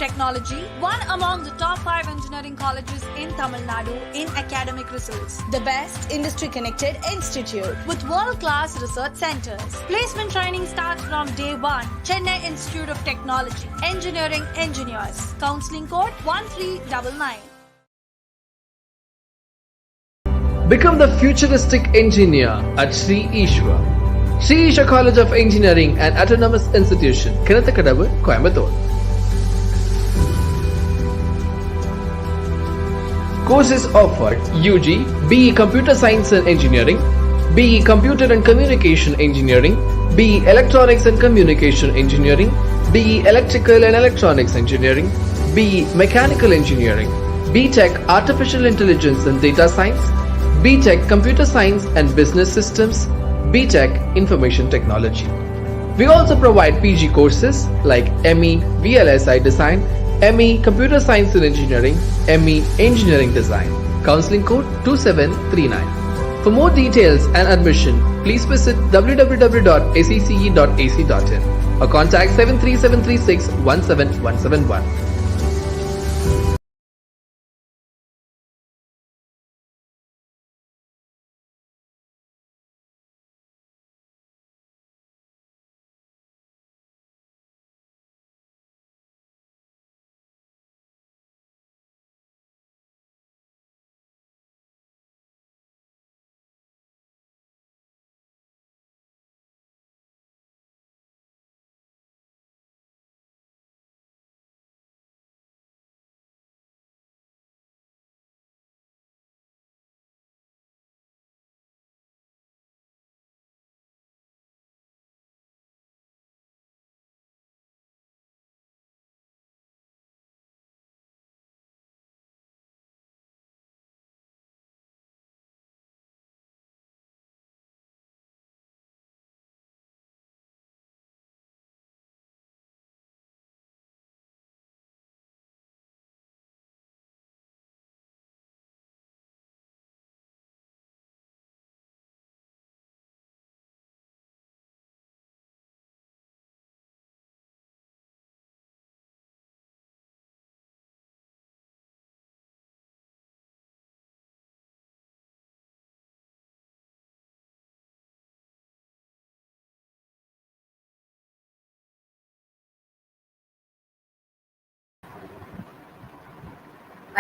Technology, one among the top 5 engineering colleges in Tamil Nadu in academic results. The best industry-connected institute with world-class research centers. Placement training starts from day 1. Chennai Institute of Technology, Engineering Engineers. Counseling code 1399. Become the futuristic engineer at Sri Ishwar. Sri Ishwar College of Engineering and Autonomous Institution, Kinathakadavu, Coimbatore. Courses offered: UG, BE Computer Science and Engineering, BE Computer and Communication Engineering, BE Electronics and Communication Engineering, BE Electrical and Electronics Engineering, BE Mechanical Engineering, BTech Artificial Intelligence and Data Science, BTech Computer Science and Business Systems, BTech Information Technology. We also provide PG courses like ME VLSI Design, ME Computer Science and Engineering, ME Engineering Design. Counseling code 2739. For more details and admission, please visit www.acce.ac.in or contact 73736 17171.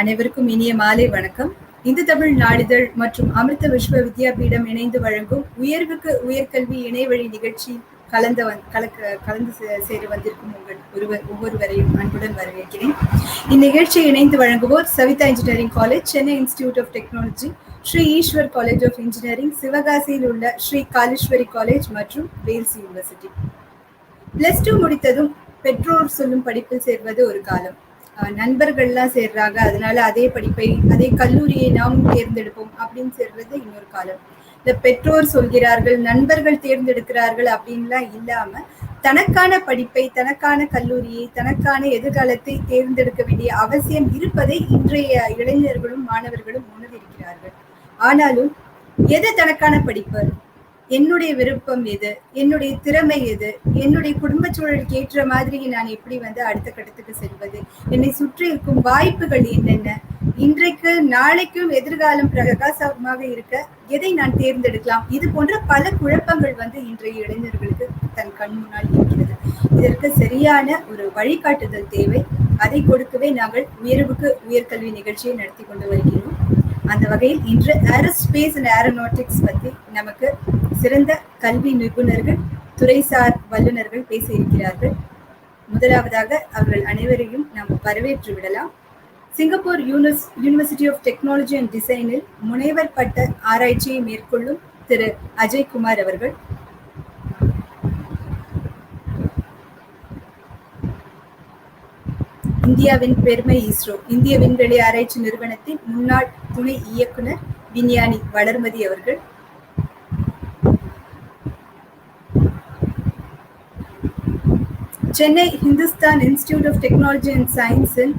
அனைவருக்கும் இனிய மாலை வணக்கம். இந்து தமிழ் நாளிதழ் மற்றும் அமிர்த விஸ்வ வித்யாபீடம் இணைந்து வழங்கும் உயர்வுக்கு உயர்கல்வி இணையவழி நிகழ்ச்சி கலந்து சேர வந்திருக்கும் ஒவ்வொருவரையும் அன்புடன் வரவேற்கிறேன். இந்நிகழ்ச்சியை இணைந்து வழங்குவோர் Saveetha engineering college, Chennai institute of technology, Sri Eshwar college of engineering, சிவகாசியில் உள்ள ஸ்ரீ காலேஸ்வரி காலேஜ் மற்றும் வேல்ஸ் யூனிவர்சிட்டி. +2 முடித்ததும் பெற்றோர் சொல்லும் படிப்பில் சேர்வது ஒரு காலம். நண்பர்கள்லாம் சேர்றாங்க, அதனால அதே படிப்பை அதே கல்லூரியை நாமும் தேர்ந்தெடுப்போம் அப்படின்னு சேர்றது இன்னொரு காலம். இந்த பெற்றோர் சொல்கிறார்கள், நண்பர்கள் தேர்ந்தெடுக்கிறார்கள் அப்படின்லாம் இல்லாம தனக்கான படிப்பை, தனக்கான கல்லூரியை, தனக்கான எதிர்காலத்தை தேர்ந்தெடுக்க வேண்டிய அவசியம் இருப்பதை இன்றைய இளைஞர்களும் மாணவர்களும் உணர்ந்திருக்கிறார்கள். ஆனாலும் எது தனக்கான படிப்பு, என்னுடைய விருப்பம் எது, என்னுடைய திறமை எது, என்னுடைய குடும்ப சூழலுக்கு ஏற்ற மாதிரி நான் எப்படி அடுத்த கட்டத்துக்கு செல்வது, என்னை சுற்றி இருக்கும் வாய்ப்புகள் என்னென்ன, இன்றைக்கு நாளைக்கும் எதிர்காலம் பிரகாசமாக இருக்க எதை நான் தேர்ந்தெடுக்கலாம், இது போன்ற பல குழப்பங்கள் இன்றைய இளைஞர்களுக்கு தன் கண் முன்னால் இருக்கிறது. இதற்கு சரியான ஒரு வழிகாட்டுதல் தேவை. அதை கொடுக்கவே நாங்கள் உயர்வுக்கு உயர்கல்வி நிகழ்ச்சியை நடத்தி கொண்டு வருகிறோம். அந்த வகையில் இன்று ஏரோஸ்பேஸ் அண்ட் ஏரோநாட்டிக்ஸ் பற்றி நமக்கு சிறந்த கல்வி நிபுணர்கள், துறைசார் வல்லுநர்கள் பேச இருக்கிறார்கள். முதலாவதாக அவர்கள் அனைவரையும் நாம் வரவேற்று விடலாம். Singapore university of technology and டிசைனில் முனைவர் பட்ட ஆராய்ச்சியை மேற்கொள்ளும் திரு அஜய்குமார் அவர்கள். இந்தியாவின் பெருமை இஸ்ரோ, இந்திய விண்வெளி ஆராய்ச்சி நிறுவனத்தின் முன்னாள் துணை இயக்குனர் விஞ்ஞானி வளர்மதி அவர்கள். Chennai Hindustan institute of technology and சயின்ஸின்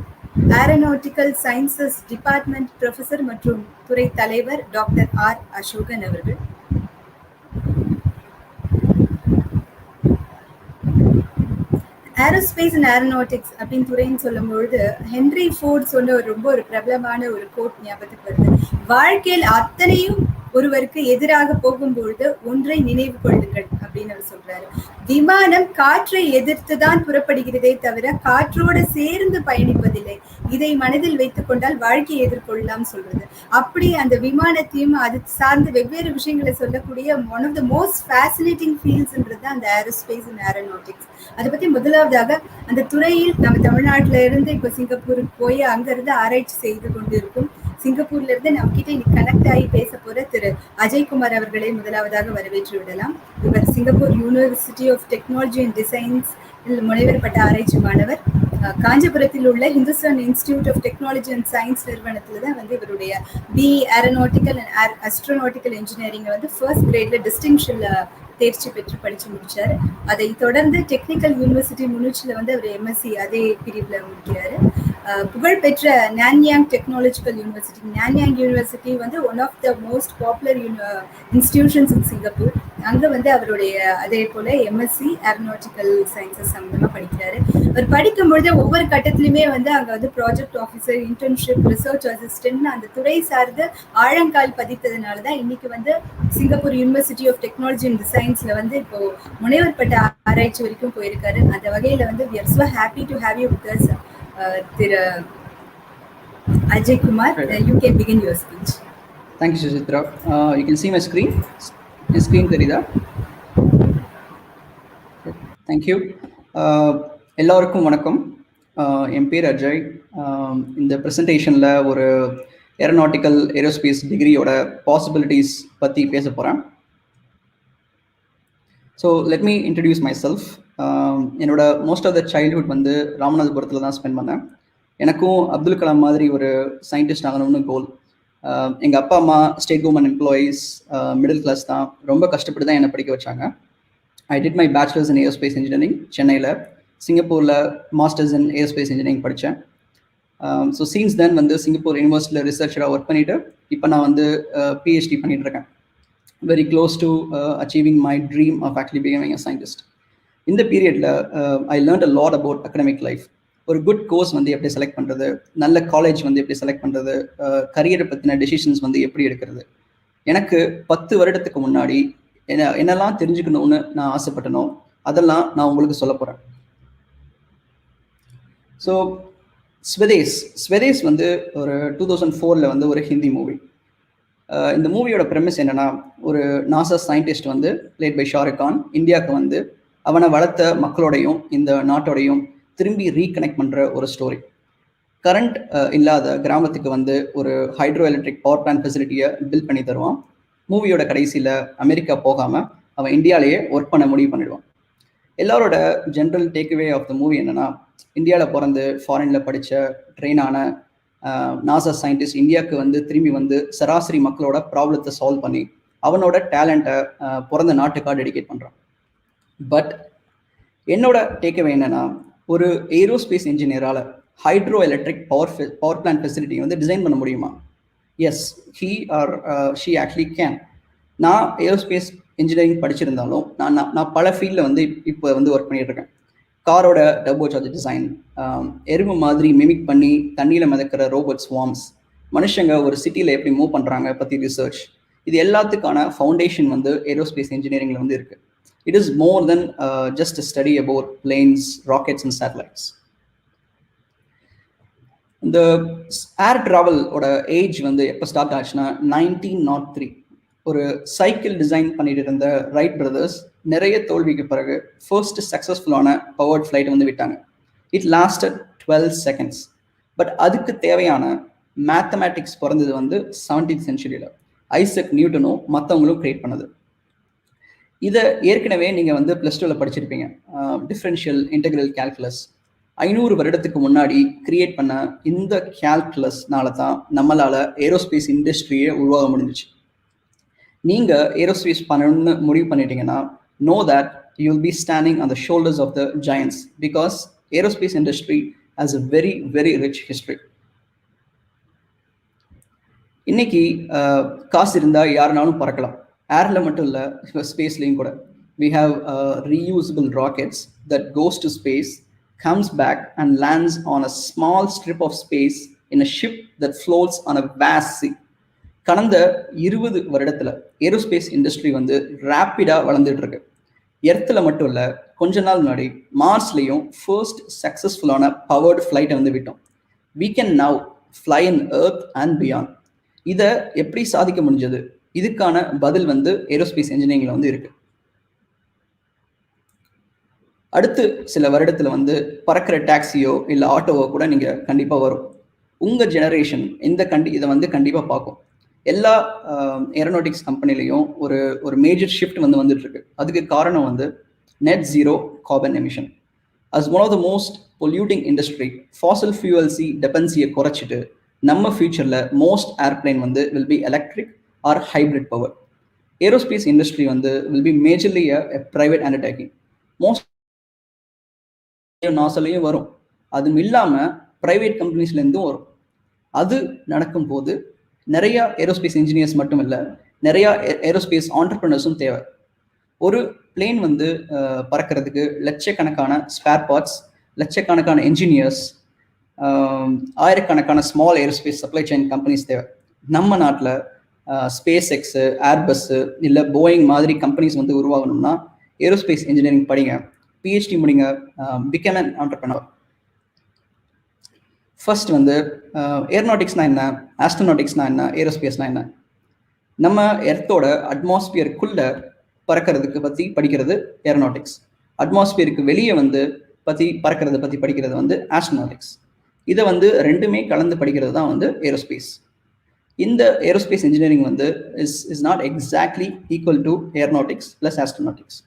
ஏரோநாட்டிக்கல் சயின்சஸ் டிபார்ட்மெண்ட் ப்ரொஃபசர் மற்றும் துறை தலைவர் டாக்டர் ஆர் அசோகன் அவர்கள். ஏரோஸ்பேஸ் அண்ட் ஏரோநாட்டிக்ஸ் அப்படின்னு துறைன்னு சொல்லும்பொழுது ஹென்ரி ஃபோர்ட் சொன்ன ரொம்ப ஒரு பிரபலமான ஒரு கோட் ஞாபகத்துக்கு வருது. வாழ்க்கையில் அத்தனையும் ஒருவருக்கு எதிராக போகும்பொழுது ஒன்றை நினைவு கொள்ளுங்கள் அப்படின்னு அவர் சொல்றாரு. விமானம் காற்றை எதிர்த்துதான் புறப்படுகிறதே தவிர காற்றோடு சேர்ந்து பயணிப்பதில்லை. இதை மனதில் வைத்துக் கொண்டால் வாழ்க்கையை எதிர்கொள்ளலாம் சொல்றது. அப்படி அந்த விமானத்தையும் அது சார்ந்து வெவ்வேறு விஷயங்களை சொல்லக்கூடிய one of the most fascinating ஃபீல்ட்ஸ்ன்றது அந்த ஏரோஸ்பேஸ் அண்ட் ஏரோநாட்டிக்ஸ். அதை பத்தி முதலாவதாக அந்த துறையில் நம்ம தமிழ்நாட்டில இருந்து இப்ப சிங்கப்பூருக்கு போய் அங்கிருந்து ஆராய்ச்சி செய்து கொண்டு இருக்கும் சிங்கப்பூர்ல இருந்து நம்ம கிட்ட இன்னைக்கு கனெக்ட் ஆகி பேச போற திரு அஜய்குமார் அவர்களை முதலாவதாக வரவேற்று விடலாம். இவர் Singapore university of technology and designs முனைவர் பட்ட ஆராய்ச்சி மாணவர். காஞ்சிபுரத்தில் உள்ள Hindustan institute of technology and science நிறுவனத்துல தான் இவருடைய BE aeronautical and astronautical engineering first கிரேட்ல டிஸ்டிங்ஷன்ல தேர்ச்சி பெற்று படிச்சு முடிச்சாரு. அதை தொடர்ந்து டெக்னிக்கல் யூனிவர்சிட்டி முனிச்சில அவர் எம்எஸ்சி அதே பிரிவுல முடிக்கிறாரு. புகழ்பெற்ற Nanyang technological university, Nanyang university one of the most popular institutions in Singapore. அங்க அவருடைய அதே போல எம்எஸ்சி ஏரோநாட்டிக்கல் சயின்சஸ் சம்பந்தமா படிக்கிறாரு. அவர் படிக்கும் பொழுது ஒவ்வொரு கட்டத்திலுமே அங்க project officer, internship, research assistant அந்த துறை சார்ந்து ஆழங்கால் பதித்ததுனாலதான் இன்னைக்கு Singapore university of technology and டிசைன்ஸ்ல இப்போ முனைவர் பட்ட ஆராய்ச்சி வரைக்கும் போயிருக்காரு. அந்த வகையில we are so happy to have you with us, Thiru Ajay Kumar. You can begin your speech. Thank you, Suchitra. You can see my screen. My screen தெரியுதா? Thank you. எல்லாருக்கும் வணக்கம். என் பேர் அஜய். இந்த ப்ரெசன்டேஷனில் ஒரு ஏரோநாட்டிக்கல் ஏரோஸ்பேஸ் டிகிரியோட பாசிபிலிட்டிஸ் பற்றி பேச போகிறேன். So let me introduce my self. என்னோட மோஸ்ட் ஆஃப் த சைல்ட்ஹுட் ராமநாதபுரத்தில் தான் ஸ்பெண்ட் பண்ணேன். எனக்கும் அப்துல் கலாம் மாதிரி ஒரு சயின்டிஸ்ட் ஆகணும்னு கோல். எங்கள் அப்பா அம்மா state government employees, middle class தான். ரொம்ப கஷ்டப்பட்டு தான் என்னை படிக்க வச்சாங்க. I did my bachelors in aerospace engineering சென்னையில். சிங்கப்பூரில் மாஸ்டர்ஸ் இன் ஏரோஸ்பேஸ் இன்ஜினியரிங் படித்தேன். ஸோ சீன்ஸ் தென் சிங்கப்பூர் யூனிவர்சிட்டியில் ரிசர்ச்சராக ஒர்க் பண்ணிவிட்டு இப்போ நான் பிஹெச்டி பண்ணிகிட்டு இருக்கேன். Very close to achieving my dream of actually becoming a scientist. இந்த பீரியடில் I learned a lot about academic life. ஒரு குட் கோர்ஸ் எப்படி செலக்ட் பண்ணுறது, நல்ல காலேஜ் எப்படி செலக்ட் பண்ணுறது, கரியரை பற்றின டெசிஷன்ஸ் எப்படி எடுக்கிறது. எனக்கு 10 வருடத்துக்கு முன்னாடி என்னெல்லாம் தெரிஞ்சுக்கணும்னு நான் ஆசைப்பட்டனோ அதெல்லாம் நான் உங்களுக்கு சொல்ல போகிறேன். ஸோ ஸ்வதேஸ் ஒரு 2004 ஒரு ஹிந்தி மூவி. இந்த மூவியோட ப்ரெமிஸ் என்னன்னா, ஒரு NASA scientist played by Shahrukh Khan இந்தியாவுக்கு அவனை வளர்த்த மக்களோடையும் இந்த நாட்டோடையும் திரும்பி ரீகனெக்ட் பண்ணுற ஒரு ஸ்டோரி. கரண்ட் இல்லாத கிராமத்துக்கு ஒரு ஹைட்ரோ எலக்ட்ரிக் பவர் பிளான்ட் ஃபெசிலிட்டியை பில்ட் பண்ணி தருவான். மூவியோட கடைசியில் அமெரிக்கா போகாமல் அவன் இந்தியாவிலேயே ஒர்க் பண்ண முடிவு பண்ணிடுவான். எல்லாரோட general takeaway of the movie என்னன்னா, இந்தியாவில் பிறந்து ஃபாரினில் படித்த ட்ரெயினான நாசா சயின்டிஸ்ட் இந்தியாவுக்கு திரும்பி சராசரி மக்களோட ப்ராப்ளத்தை சால்வ் பண்ணி அவனோட டேலண்ட்டை பிறந்த நாட்டுக்காக டெடிகேட் பண்ணுறான். பட் என்னோட டேக்அவே என்னன்னா, ஒரு ஏரோஸ்பேஸ் இன்ஜினியரால் hydro electric power plant facility design பண்ண முடியுமா? Yes, he or she actually can. நான் ஏரோஸ்பேஸ் இன்ஜினியரிங் படிச்சிருந்தாலும் நான் பல ஃபீல்டில் இப்போ ஒர்க் பண்ணிட்டு இருக்கேன். காரோட டர்போ சார்ஜ் டிசைன், எறும்பு மாதிரி மிமிக் பண்ணி தண்ணியில் மிதக்கிற ரோபோட் ஸ்வார்ம்ஸ், மனுஷங்க ஒரு சிட்டியில் எப்படி மூவ் பண்ணுறாங்க பற்றி ரிசர்ச், இது எல்லாத்துக்கான ஃபவுண்டேஷன் ஏரோஸ்பேஸ் இன்ஜினியரிங்கில் இருக்குது. It is more than just a study about planes, rockets and satellites. இந்த ஏர் ட்ராவல் ஓட ஏஜ் எப்போ ஸ்டார்ட் ஆச்சுன்னா 1903. ஒரு சைக்கிள் டிசைன் பண்ணிட்டு இருந்த ரைட் பிரதர்ஸ் நிறைய தோல்விக்கு பிறகு ஃபர்ஸ்ட் சக்ஸஸ்ஃபுல்லான பவர்ட் ஃப்ளைட் விட்டாங்க. It lasted 12 seconds. பட் அதுக்கு தேவையான மேத்தமேட்டிக்ஸ் பிறந்தது 17th centuryல ஐசக் நியூட்டனும் மற்றவங்களும் கிரியேட் பண்ணது. இதை ஏற்கனவே நீங்கள் +2ல் படிச்சிருப்பீங்க. டிஃப்ரென்ஷியல் இன்டெக்ரல் கேல்குலஸ் 500 வருடத்துக்கு முன்னாடி கிரியேட் பண்ண இந்த கேல்குலஸ்னால தான் நம்மளால் ஏரோஸ்பேஸ் இண்டஸ்ட்ரியே உருவாக முடிஞ்சிச்சு. நீங்கள் ஏரோஸ்பேஸ் பண்ணணும்னு முடிவு பண்ணிட்டீங்கன்னா, know that you will be standing on the shoulders of the giants because aerospace industry has a very, very rich history. இன்னைக்கு காசு இருந்தால் யாருனாலும் பறக்கலாம். ஏரில் மட்டும் இல்லை, ஸ்பேஸ்லேயும் கூட. We have reusable rockets that goes to space comes back and lands on a small strip of space in a ship that floats on a vast sea. கடந்த 20 வருடத்துல ஏரோஸ்பேஸ் இண்டஸ்ட்ரி வந்து ரேப்பிடா வளர்ந்துட்டு இருக்கு. எர்த்தில் மட்டும் இல்லை, கொஞ்ச நாள் முன்னாடி மார்ஸ்லையும் ஃபர்ஸ்ட் சக்ஸஸ்ஃபுல்லான பவர்டு ஃப்ளைட்டை வந்து விட்டோம். We can now fly in earth and beyond. இதை எப்படி சாதிக்க முடிஞ்சது? இதுக்கான பதில் வந்து ஏரோஸ்பேஸ் இன்ஜினியரிங்ல வந்து இருக்கு. அடுத்து சில வருடத்துல வந்து பறக்கிற டாக்ஸியோ இல்லை ஆட்டோவோ கூட நீங்க கண்டிப்பா வரும். உங்க ஜெனரேஷன் இதை வந்து கண்டிப்பா பார்க்கும். எல்லா ஏரோநாட்டிக்ஸ் கம்பெனிலையும் ஒரு மேஜர் ஷிஃப்ட் வந்துட்டு இருக்கு. அதுக்கு காரணம் வந்து net zero carbon emission. as one of the most polluting industry, fossil fuels dependency குறைச்சிட்டு நம்ம ஃபியூச்சர்ல மோஸ்ட் ஏர்பிளைன் வந்து will be electric or hybrid power. Aerospace industry வந்து will be majorly a private undertaking. Most நாசாலையும் வரும், அதுவும் இல்லாம private கம்பெனிஸ்ல இருந்தும் வரும். அது நடக்கும் போது நிறைய ஏரோஸ்பேஸ் இன்ஜினியர்ஸ் மட்டும் இல்லை, நிறைய ஏரோஸ்பேஸ் ஆண்டர்பிரினர்ஸும் தேவை. ஒரு பிளேன் வந்து பறக்கிறதுக்கு லட்சக்கணக்கான ஸ்பேர் பார்ட்ஸ், லட்சக்கணக்கான என்ஜினியர்ஸ், ஆயிரக்கணக்கான small aerospace supply chain companies தேவை. நம்ம நாட்டில் ஸ்பேஸ் எக்ஸு, ஏர்பஸ்ஸு இல்லை போயிங் மாதிரி கம்பெனிஸ் வந்து உருவாகணும்னா ஏரோஸ்பேஸ் இன்ஜினியரிங் படிங்க, பிஹெச்டி முடிங்க, பிகம் அன் ஆண்டர்பிரினர். ஃபர்ஸ்ட் வந்து ஏரோநாட்டிக்ஸ்னா என்ன, ஆஸ்ட்ரோநாட்டிக்ஸ்னா என்ன, ஏரோஸ்பேஸ்னா என்ன? நம்ம எர்த்தோட அட்மாஸ்பியருக்குள்ள பறக்கிறதுக்கு பற்றி படிக்கிறது ஏரோநாட்டிக்ஸ். அட்மாஸ்பியருக்கு வெளியே வந்து பறக்கிறத பற்றி படிக்கிறது வந்து ஆஸ்ட்ரோநாட்டிக்ஸ். இதை வந்து ரெண்டுமே கலந்து படிக்கிறது தான் வந்து ஏரோஸ்பேஸ். இந்த ஏரோஸ்பேஸ் இன்ஜினியரிங் வந்து is not exactly equal to aeronautics plus astronautics.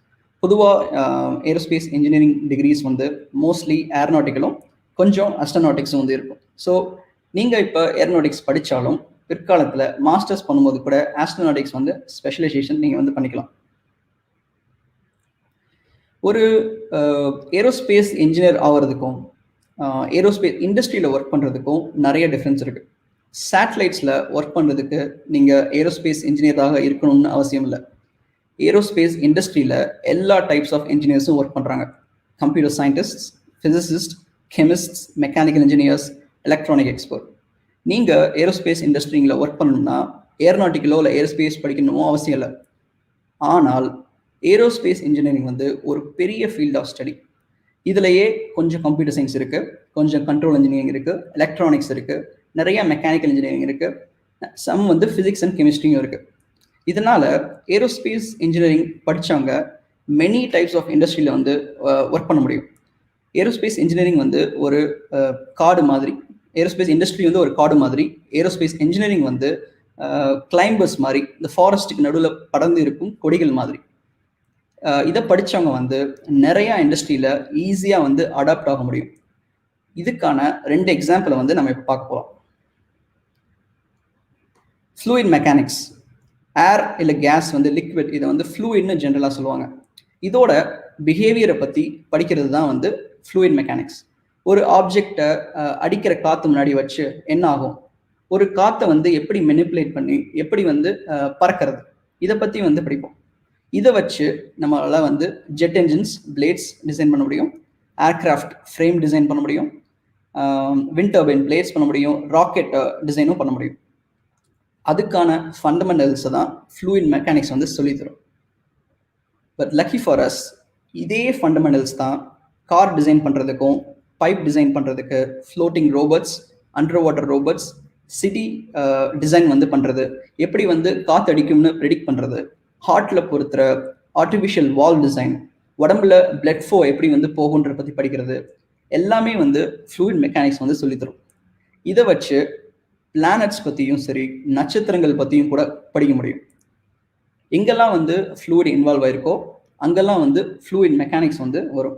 பொதுவாக ஏரோஸ்பேஸ் இன்ஜினியரிங் டிகிரிஸ் வந்து மோஸ்ட்லி ஏரோநாட்டிக்கலும் கொஞ்சம் ஆஸ்ட்ரோநாட்டிக்ஸும் வந்து இருக்கும். ஸோ நீங்கள் இப்போ ஏரோநாட்டிக்ஸ் படித்தாலும் பிற்காலத்தில் மாஸ்டர்ஸ் பண்ணும்போது கூட ஆஸ்ட்ரோநாட்டிக்ஸ் வந்து ஸ்பெஷலைசேஷன் நீங்கள் வந்து பண்ணிக்கலாம். ஒரு ஏரோஸ்பேஸ் இன்ஜினியர் ஆகிறதுக்கும் ஏரோஸ்பேஸ் இண்டஸ்ட்ரியில் ஒர்க் பண்ணுறதுக்கும் நிறைய டிஃப்ரென்ஸ் இருக்குது. சேட்டலைட்ஸில் ஒர்க் பண்ணுறதுக்கு நீங்கள் ஏரோஸ்பேஸ் இன்ஜினியராக இருக்கணும்னு அவசியம் இல்லை. ஏரோஸ்பேஸ் இண்டஸ்ட்ரியில் எல்லா டைப்ஸ் ஆஃப் இன்ஜினியர்ஸும் ஒர்க் பண்ணுறாங்க. Computer scientist, physicist, chemists, mechanical engineers, electronic expert. நீங்கள் ஏரோஸ்பேஸ் இண்டஸ்ட்ரியில் ஒர்க் பண்ணணும்னா ஏரோநாட்டிக்கலோ இல்லை ஏரோஸ்பேஸ் படிக்கணுமோ அவசியம் இல்லை. ஆனால் ஏரோஸ்பேஸ் இன்ஜினியரிங் வந்து ஒரு பெரிய ஃபீல்ட் ஆஃப் ஸ்டடி. இதுலையே கொஞ்சம் கம்ப்யூட்டர் சயின்ஸ் இருக்குது, கொஞ்சம் கண்ட்ரோல் இன்ஜினியரிங் இருக்குது, எலக்ட்ரானிக்ஸ் இருக்குது, நிறைய மெக்கானிக்கல் இன்ஜினியரிங் இருக்குது, சம் வந்து ஃபிசிக்ஸ் அண்ட் கெமிஸ்ட்ரியும் இருக்குது. இதனால் ஏரோஸ்பேஸ் இன்ஜினியரிங் படித்தவங்க மெனி டைப்ஸ் ஆஃப் இண்டஸ்ட்ரியில் வந்து ஒர்க் பண்ண முடியும். ஏரோஸ்பேஸ் இன்ஜினியரிங் வந்து ஒரு காடு மாதிரி, ஏரோஸ்பேஸ் இண்டஸ்ட்ரி வந்து ஒரு காடு மாதிரி, ஏரோஸ்பேஸ் இன்ஜினியரிங் வந்து கிளைம்பர்ஸ் மாதிரி, இந்த ஃபாரஸ்ட்டுக்கு நடுவில் படர்ந்து இருக்கும் கொடிகள் மாதிரி. இதை படித்தவங்க வந்து நிறைய இண்டஸ்ட்ரியில் ஈஸியாக வந்து அடாப்ட் ஆக முடியும். இதுக்கான 2 எக்ஸாம்பிளை வந்து நம்ம இப்போ பார்க்க போகிறோம். Fluid mechanics. ஏர் இல்லை கேஸ் வந்து லிக்விட், இதை வந்து ஃப்ளூயிட்னு ஜென்ரலாக சொல்லுவாங்க. இதோட பிஹேவியரை பற்றி படிக்கிறது தான் வந்து ஃப்ளூயிட் மெக்கானிக்ஸ். ஒரு ஆப்ஜெக்டை அடிக்கிற காற்று முன்னாடி வச்சு என்ன ஆகும், ஒரு காற்றை வந்து எப்படி மெனிப்புலேட் பண்ணி எப்படி வந்து பறக்கிறது, இதை பற்றி வந்து படிப்போம். இதை வச்சு நம்மளால் வந்து ஜெட் என்ஜின்ஸ், பிளேட்ஸ் டிசைன் பண்ண முடியும், ஏர்க்ராஃப்ட் ஃப்ரேம் டிசைன் பண்ண முடியும், விண்ட் டர்பைன் பிளேட்ஸ் பண்ண முடியும், ராக்கெட் டிசைனும் பண்ண முடியும். அதுக்கான ஃபண்டமெண்டல்ஸை தான் ஃப்ளூயிட் மெக்கானிக்ஸ் வந்து சொல்லித்தரும். பட் லக்கி ஃபார் அஸ், இதே ஃபண்டமெண்டல்ஸ் தான் கார் டிசைன் பண்ணுறதுக்கும், பைப் டிசைன் பண்ணுறதுக்கு, floating robots, under water robots, city design வந்து பண்ணுறது, எப்படி வந்து காற்று அடிக்கும்னு ப்ரெடிக்ட் பண்ணுறது, ஹார்ட்டில் பொறுத்துற ஆர்டிஃபிஷியல் வால் டிசைன், உடம்புல பிளட் ஃப்ளோ எப்படி வந்து போகுன்றத பற்றி படிக்கிறது, எல்லாமே வந்து ஃப்ளூயிட் மெக்கானிக்ஸ் வந்து சொல்லித்தரும். இதை வச்சு பிளானட்ஸ் பற்றியும் சரி, நட்சத்திரங்கள் பற்றியும் கூட படிக்க முடியும். எங்கெல்லாம் வந்து ஃப்ளூயிட் இன்வால்வ் ஆயிருக்கோ அங்கெல்லாம் வந்து ஃப்ளூயிட் மெக்கானிக்ஸ் வந்து வரும்.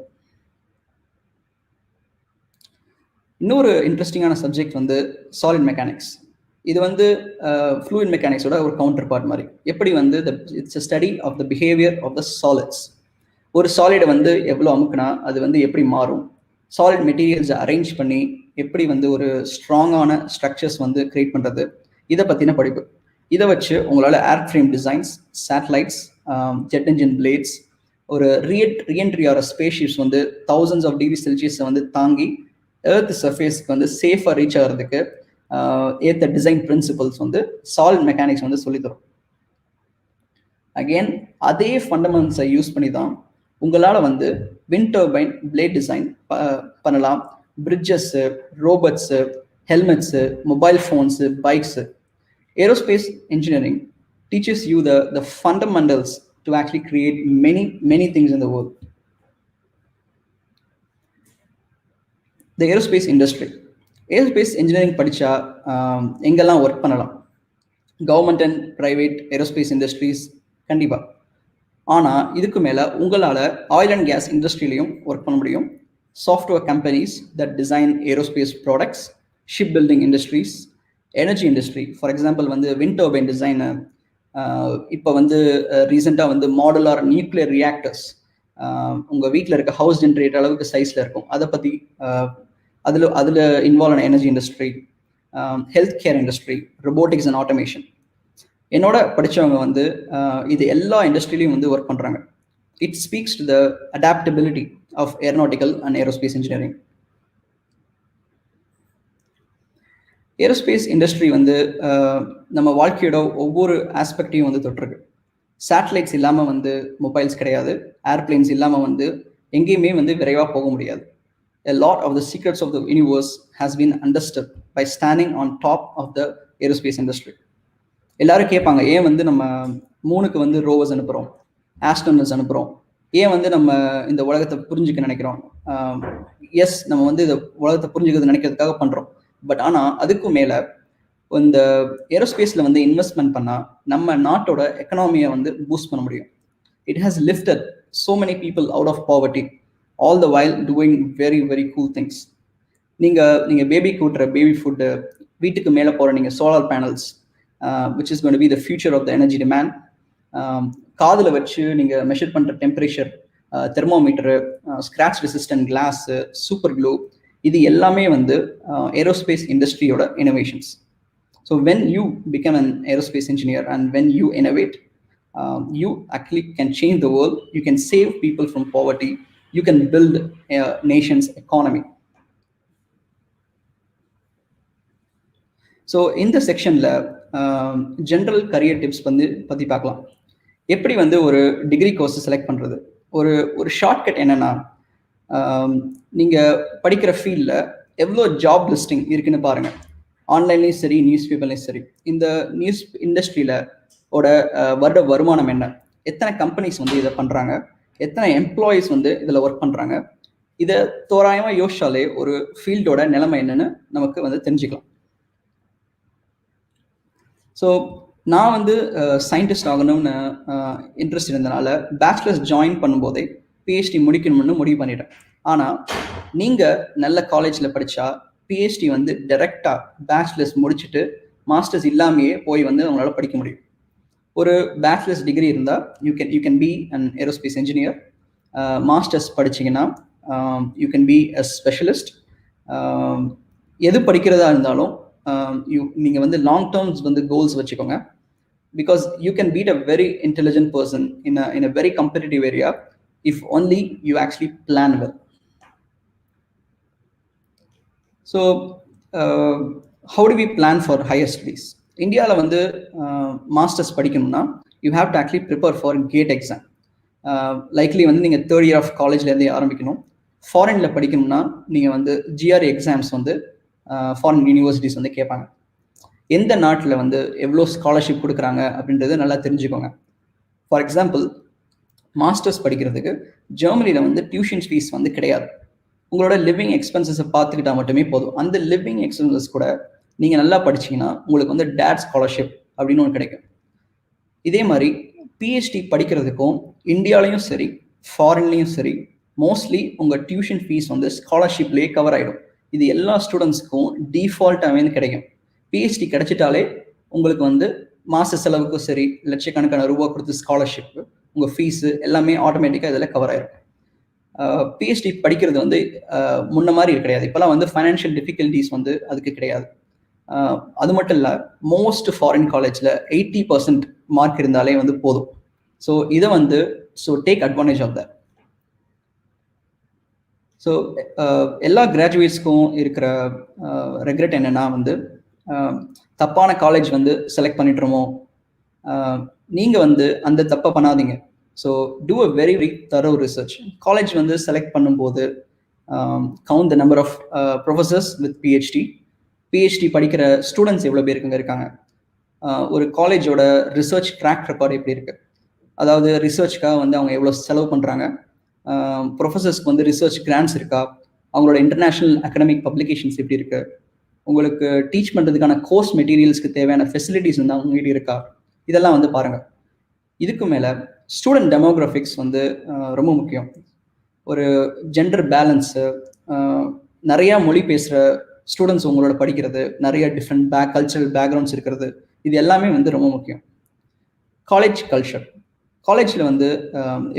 இன்னொரு இன்ட்ரெஸ்டிங்கான சப்ஜெக்ட் வந்து சாலிட் மெக்கானிக்ஸ். இது வந்து ஃப்ளூயிட் மெக்கானிக்ஸோட ஒரு கவுண்டர் பார்ட் மாதிரி. எப்படி வந்து it's a study of the behaviour of the solids. ஒரு சாலிடை வந்து எவ்வளோ அமுக்குனா அது வந்து எப்படி மாறும், சாலிட் மெட்டீரியல்ஸை அரேஞ்ச் பண்ணி எப்படி வந்து ஒரு ஸ்ட்ராங்கான ஸ்ட்ரக்சர்ஸ் வந்து கிரியேட் பண்ணுறது, இதை பற்றின படிப்பு. இதை வச்சு உங்களால் air frame designs, satellites, jet engine blades, ஒரு ரீஎன்ட்ரி ஆகிற ஸ்பேஸ்ஷிப்ஸ் வந்து thousands ஆஃப் டிகிரி செல்சியஸை வந்து தாங்கி எர்த் சர்ஃபேஸ்க்கு வந்து சேஃபாக ரீச் ஆகிறதுக்கு ஏற்ற டிசைன் பிரின்சிபல்ஸ் வந்து சாலிட் மெக்கானிக்ஸ் வந்து சொல்லித்தரும். அகெயின் அதே ஃபண்டமெண்ட்ஸை யூஸ் பண்ணி தான் உங்களால் வந்து விண்ட் டர்பைன் பிளேட் டிசைன் பண்ணலாம். Bridges, robots, helmets, mobile phones, bikes. Aerospace engineering teaches you the fundamentals to actually create many things in the world. The aerospace industry. Aerospace engineering படிச்சா எங்கெல்லாம் work பண்ணலாம்? Government and private aerospace industries கண்டிப்பாக. ஆனால் இதுக்கு மேலே உங்களால் oil and gas இண்டஸ்ட்ரியிலையும் work பண்ண முடியும். Software companies that design aerospace products, ship building industries, energy industry. For example வந்து விண்ட் டர்பைன் டிசைனு, இப்போ வந்து ரீசெண்டாக வந்து மாடுலார் நியூக்ளியர் ரியாக்டர்ஸ் உங்கள் வீட்டில் இருக்க ஹவுஸ் ஜென்ரேட்டர் அளவுக்கு சைஸில் இருக்கும். அதை பற்றி அதில் இன்வால்வ் ஆன energy industry, health care industry, robotics and automation. என்னோட படித்தவங்க வந்து இது எல்லா இண்டஸ்ட்ரியிலையும் வந்து ஒர்க் பண்ணுறாங்க. It speaks to the adaptability of aeronautical and aerospace engineering. Aerospace industry வந்து நம்ம வாழ்க்கையோட ஒவ்வொரு ஆஸ்பெக்டையும் வந்து தொட்டிருக்கு. சேட்டலைட்ஸ் இல்லாமல் வந்து மொபைல்ஸ் கிடையாது. ஏர்பிளைன்ஸ் இல்லாமல் வந்து எங்கேயுமே வந்து விரைவாக போக முடியாது. A lot of the secrets of the universe has been understood by standing on top of the aerospace industry. எல்லாரும் கேட்பாங்க, ஏன் வந்து நம்ம மூணுக்கு வந்து ரோவர்ஸ் அனுப்புகிறோம், ஆஸ்ட்ரோனட்ஸ் அனுப்புகிறோம், ஏன் வந்து நம்ம இந்த உலகத்தை புரிஞ்சுக்க நினைக்கிறோம்? எஸ், நம்ம வந்து இந்த உலகத்தை புரிஞ்சுக்கிறது நினைக்கிறதுக்காக பண்ணுறோம். பட் ஆனால் அதுக்கும் மேலே இந்த ஏரோஸ்பேஸில் வந்து இன்வெஸ்ட்மெண்ட் பண்ணால் நம்ம நாட்டோட எக்கனாமியை வந்து பூஸ்ட் பண்ண முடியும். It has lifted so many people out of poverty, all the while doing very cool things. நீங்க பேபி கூட்டுற பேபி ஃபுட்டு, வீட்டுக்கு மேலே போகிற நீங்கள் solar panels, which is going to be the future of the energy demand. காதில் வச்சு நீங்கள் measure பண்ணுற temperature thermometer, scratch resistant glass, super glue, இது எல்லாமே வந்து ஏரோஸ்பேஸ் இண்டஸ்ட்ரியோட innovations. So when you become an aerospace engineer and when you innovate, you actually can change the world. You can save people from poverty. You can build a nation's economy. So இந்த செக்ஷனில் general career tips வந்து பற்றி பார்க்கலாம். எப்படி வந்து ஒரு degree course select பண்ணுறது? ஒரு ஷார்ட்கட் என்னென்னா, நீங்கள் படிக்கிற ஃபீல்டில் எவ்வளோ ஜாப் லிஸ்டிங் இருக்குன்னு பாருங்கள். ஆன்லைன்லேயும் சரி, நியூஸ் பேப்பர்லேயும் சரி. இந்த நியூஸ் இண்டஸ்ட்ரியில் வருட வருமானம் என்ன, எத்தனை கம்பெனிஸ் வந்து இதை பண்ணுறாங்க, எத்தனை எம்ப்ளாயீஸ் வந்து இதில் ஒர்க் பண்ணுறாங்க, இதை தோராயமாக யோசிச்சாலே ஒரு ஃபீல்டோட நிலைமை என்னன்னு நமக்கு வந்து தெரிஞ்சுக்கலாம். ஸோ நான் வந்து சயின்டிஸ்ட் ஆகணும்னு இன்ட்ரெஸ்ட் இருந்தனால பேச்சுலர்ஸ் ஜாயின் பண்ணும்போதே பிஹெச்டி முடிக்கணும்னு முடிவு பண்ணிட்டேன். ஆனால் நீங்கள் நல்ல காலேஜில் படித்தா பிஹெச்டி வந்து டைரெக்டாக பேச்சுலர்ஸ் முடிச்சுட்டு மாஸ்டர்ஸ் இல்லாமையே போய் வந்து அவங்களால படிக்க முடியும். ஒரு பேச்சுலர்ஸ் டிகிரி இருந்தால் you can be an aerospace engineer. Masters படிச்சிங்கன்னா you can be a specialist. எது படிக்கிறதா இருந்தாலும் நீங்கள் வந்து லாங் டேர்ம்ஸ் வந்து கோல்ஸ் வச்சுக்கோங்க. Because you can beat a very intelligent person in a very competitive area if only you actually plan well. So how do we plan for higher studies? இந்தியாவில் வந்து masters படிக்கணும்னா you have to actually prepare for GATE exam. Likely வந்து நீங்கள் 3rd year of காலேஜ்லேருந்தே ஆரம்பிக்கணும். ஃபாரினில் படிக்கணும்னா நீங்கள் வந்து ஜிஆர்இ எக்ஸாம்ஸ் வந்து ஃபாரின் யூனிவர்சிட்டிஸ் வந்து கேட்பாங்க. எந்த நாட்டில் வந்து எவ்வளோ ஸ்காலர்ஷிப் கொடுக்குறாங்க அப்படின்றது நல்லா தெரிஞ்சுக்கோங்க. ஃபார் எக்ஸாம்பிள், மாஸ்டர்ஸ் படிக்கிறதுக்கு ஜெர்மனியில் வந்து டியூஷன் ஃபீஸ் வந்து கிடையாது. உங்களோட லிவிங் எக்ஸ்பென்சஸை பார்த்துக்கிட்டா மட்டுமே போதும். அந்த லிவிங் எக்ஸ்பென்சஸ் கூட நீங்கள் நல்லா படிச்சிங்கன்னா உங்களுக்கு வந்து டேட் ஸ்காலர்ஷிப் அப்படின்னு ஒன்று கிடைக்கும். இதே மாதிரி பிஹெச்டி படிக்கிறதுக்கும் இந்தியாலையும் சரி ஃபாரின்லேயும் சரி மோஸ்ட்லி உங்கள் டியூஷன் ஃபீஸ் வந்து ஸ்காலர்ஷிப்லேயே கவர் ஆகிடும். இது எல்லா ஸ்டூடெண்ட்ஸ்க்கும் டிஃபால்ட்டாகவே கிடைக்கும். பிஹெச்டி கிடைச்சிட்டாலே உங்களுக்கு வந்து மாத செலவுக்கும் சரி லட்சக்கணக்கான ரூபா கொடுத்து ஸ்காலர்ஷிப், உங்கள் ஃபீஸு எல்லாமே ஆட்டோமேட்டிக்காக இதில் கவர் ஆகிடும். பிஹெச்டி படிக்கிறது வந்து முன்ன மாதிரி கிடையாது. இப்போலாம் வந்து ஃபைனான்ஷியல் டிஃபிகல்ட்டிஸ் வந்து அதுக்கு கிடையாது. அது மட்டும் இல்லை, மோஸ்ட் ஃபாரின் காலேஜில் 80% மார்க் இருந்தாலே வந்து போதும். ஸோ இதை வந்து take advantage of that. So எல்லா கிராஜுவேட்ஸ்க்கும் இருக்கிற ரெக்ரெட் என்னென்னா வந்து தப்பான காலேஜ் வந்து செலக்ட் பண்ணிட்டுருமோ. நீங்கள் வந்து அந்த தப்பை பண்ணாதீங்க. So do a very very thorough research. College வந்து செலக்ட் பண்ணும்போது count the number of professors with PhD படிக்கிற ஸ்டூடெண்ட்ஸ் எவ்வளோ பேருக்குங்க இருக்காங்க. ஒரு காலேஜோட ரிசர்ச் ட்ராக் ரெக்கார்டு எப்படி இருக்குது, அதாவது ரிசர்ச்க்காக வந்து அவங்க எவ்வளோ செலவு பண்ணுறாங்க, ப்ரொஃபஸர்ஸ்க்கு வந்து ரிசர்ச் கிராண்ட்ஸ் இருக்கா, அவங்களோட இன்டர்நேஷ்னல் அகடமிக் பப்ளிகேஷன்ஸ் எப்படி இருக்குது, உங்களுக்கு டீச் பண்ணுறதுக்கான கோர்ஸ் மெட்டீரியல்ஸ்க்கு தேவையான ஃபெசிலிட்டிஸ் வந்து அவங்ககிட்ட இருக்கா, இதெல்லாம் வந்து பாருங்கள். இதுக்கு மேலே ஸ்டூடெண்ட் டெமோகிராஃபிக்ஸ் வந்து ரொம்ப முக்கியம். ஒரு ஜெண்டர் பேலன்ஸு, நிறையா மொழி பேசுகிற ஸ்டூடெண்ட்ஸ் உங்களோட படிக்கிறது, நிறைய டிஃப்ரெண்ட் கல்ச்சரல் பேக்ரவுண்ட்ஸ் இருக்கிறது, இது எல்லாமே வந்து ரொம்ப முக்கியம். காலேஜ் கல்ச்சர், காலேஜில் வந்து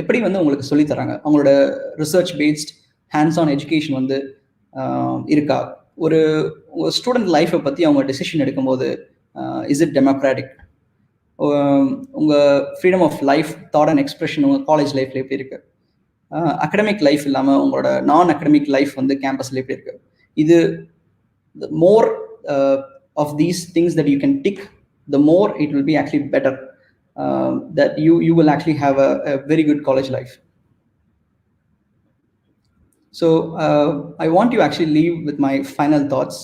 எப்படி வந்து உங்களுக்கு சொல்லித்தராங்க, அவங்களோட research based hands on education வந்து இருக்கா, ஒரு ஸ்டூடெண்ட் லைஃப்பை பற்றி அவங்க டெசிஷன் எடுக்கும்போது இஸ் இட் டெமோக்ராட்டிக், உங்கள் freedom of life, thought and expression உங்கள் காலேஜ் லைஃப்பில் எப்படி இருக்குது, அகடமிக் லைஃப் இல்லாமல் உங்களோட நான் அகடமிக் லைஃப் வந்து கேம்பஸில் எப்படி இருக்குது. இது more of these things that you can dig, the more it will be actually better, that you will actually have a very good college life. So I want to actually leave with my final thoughts.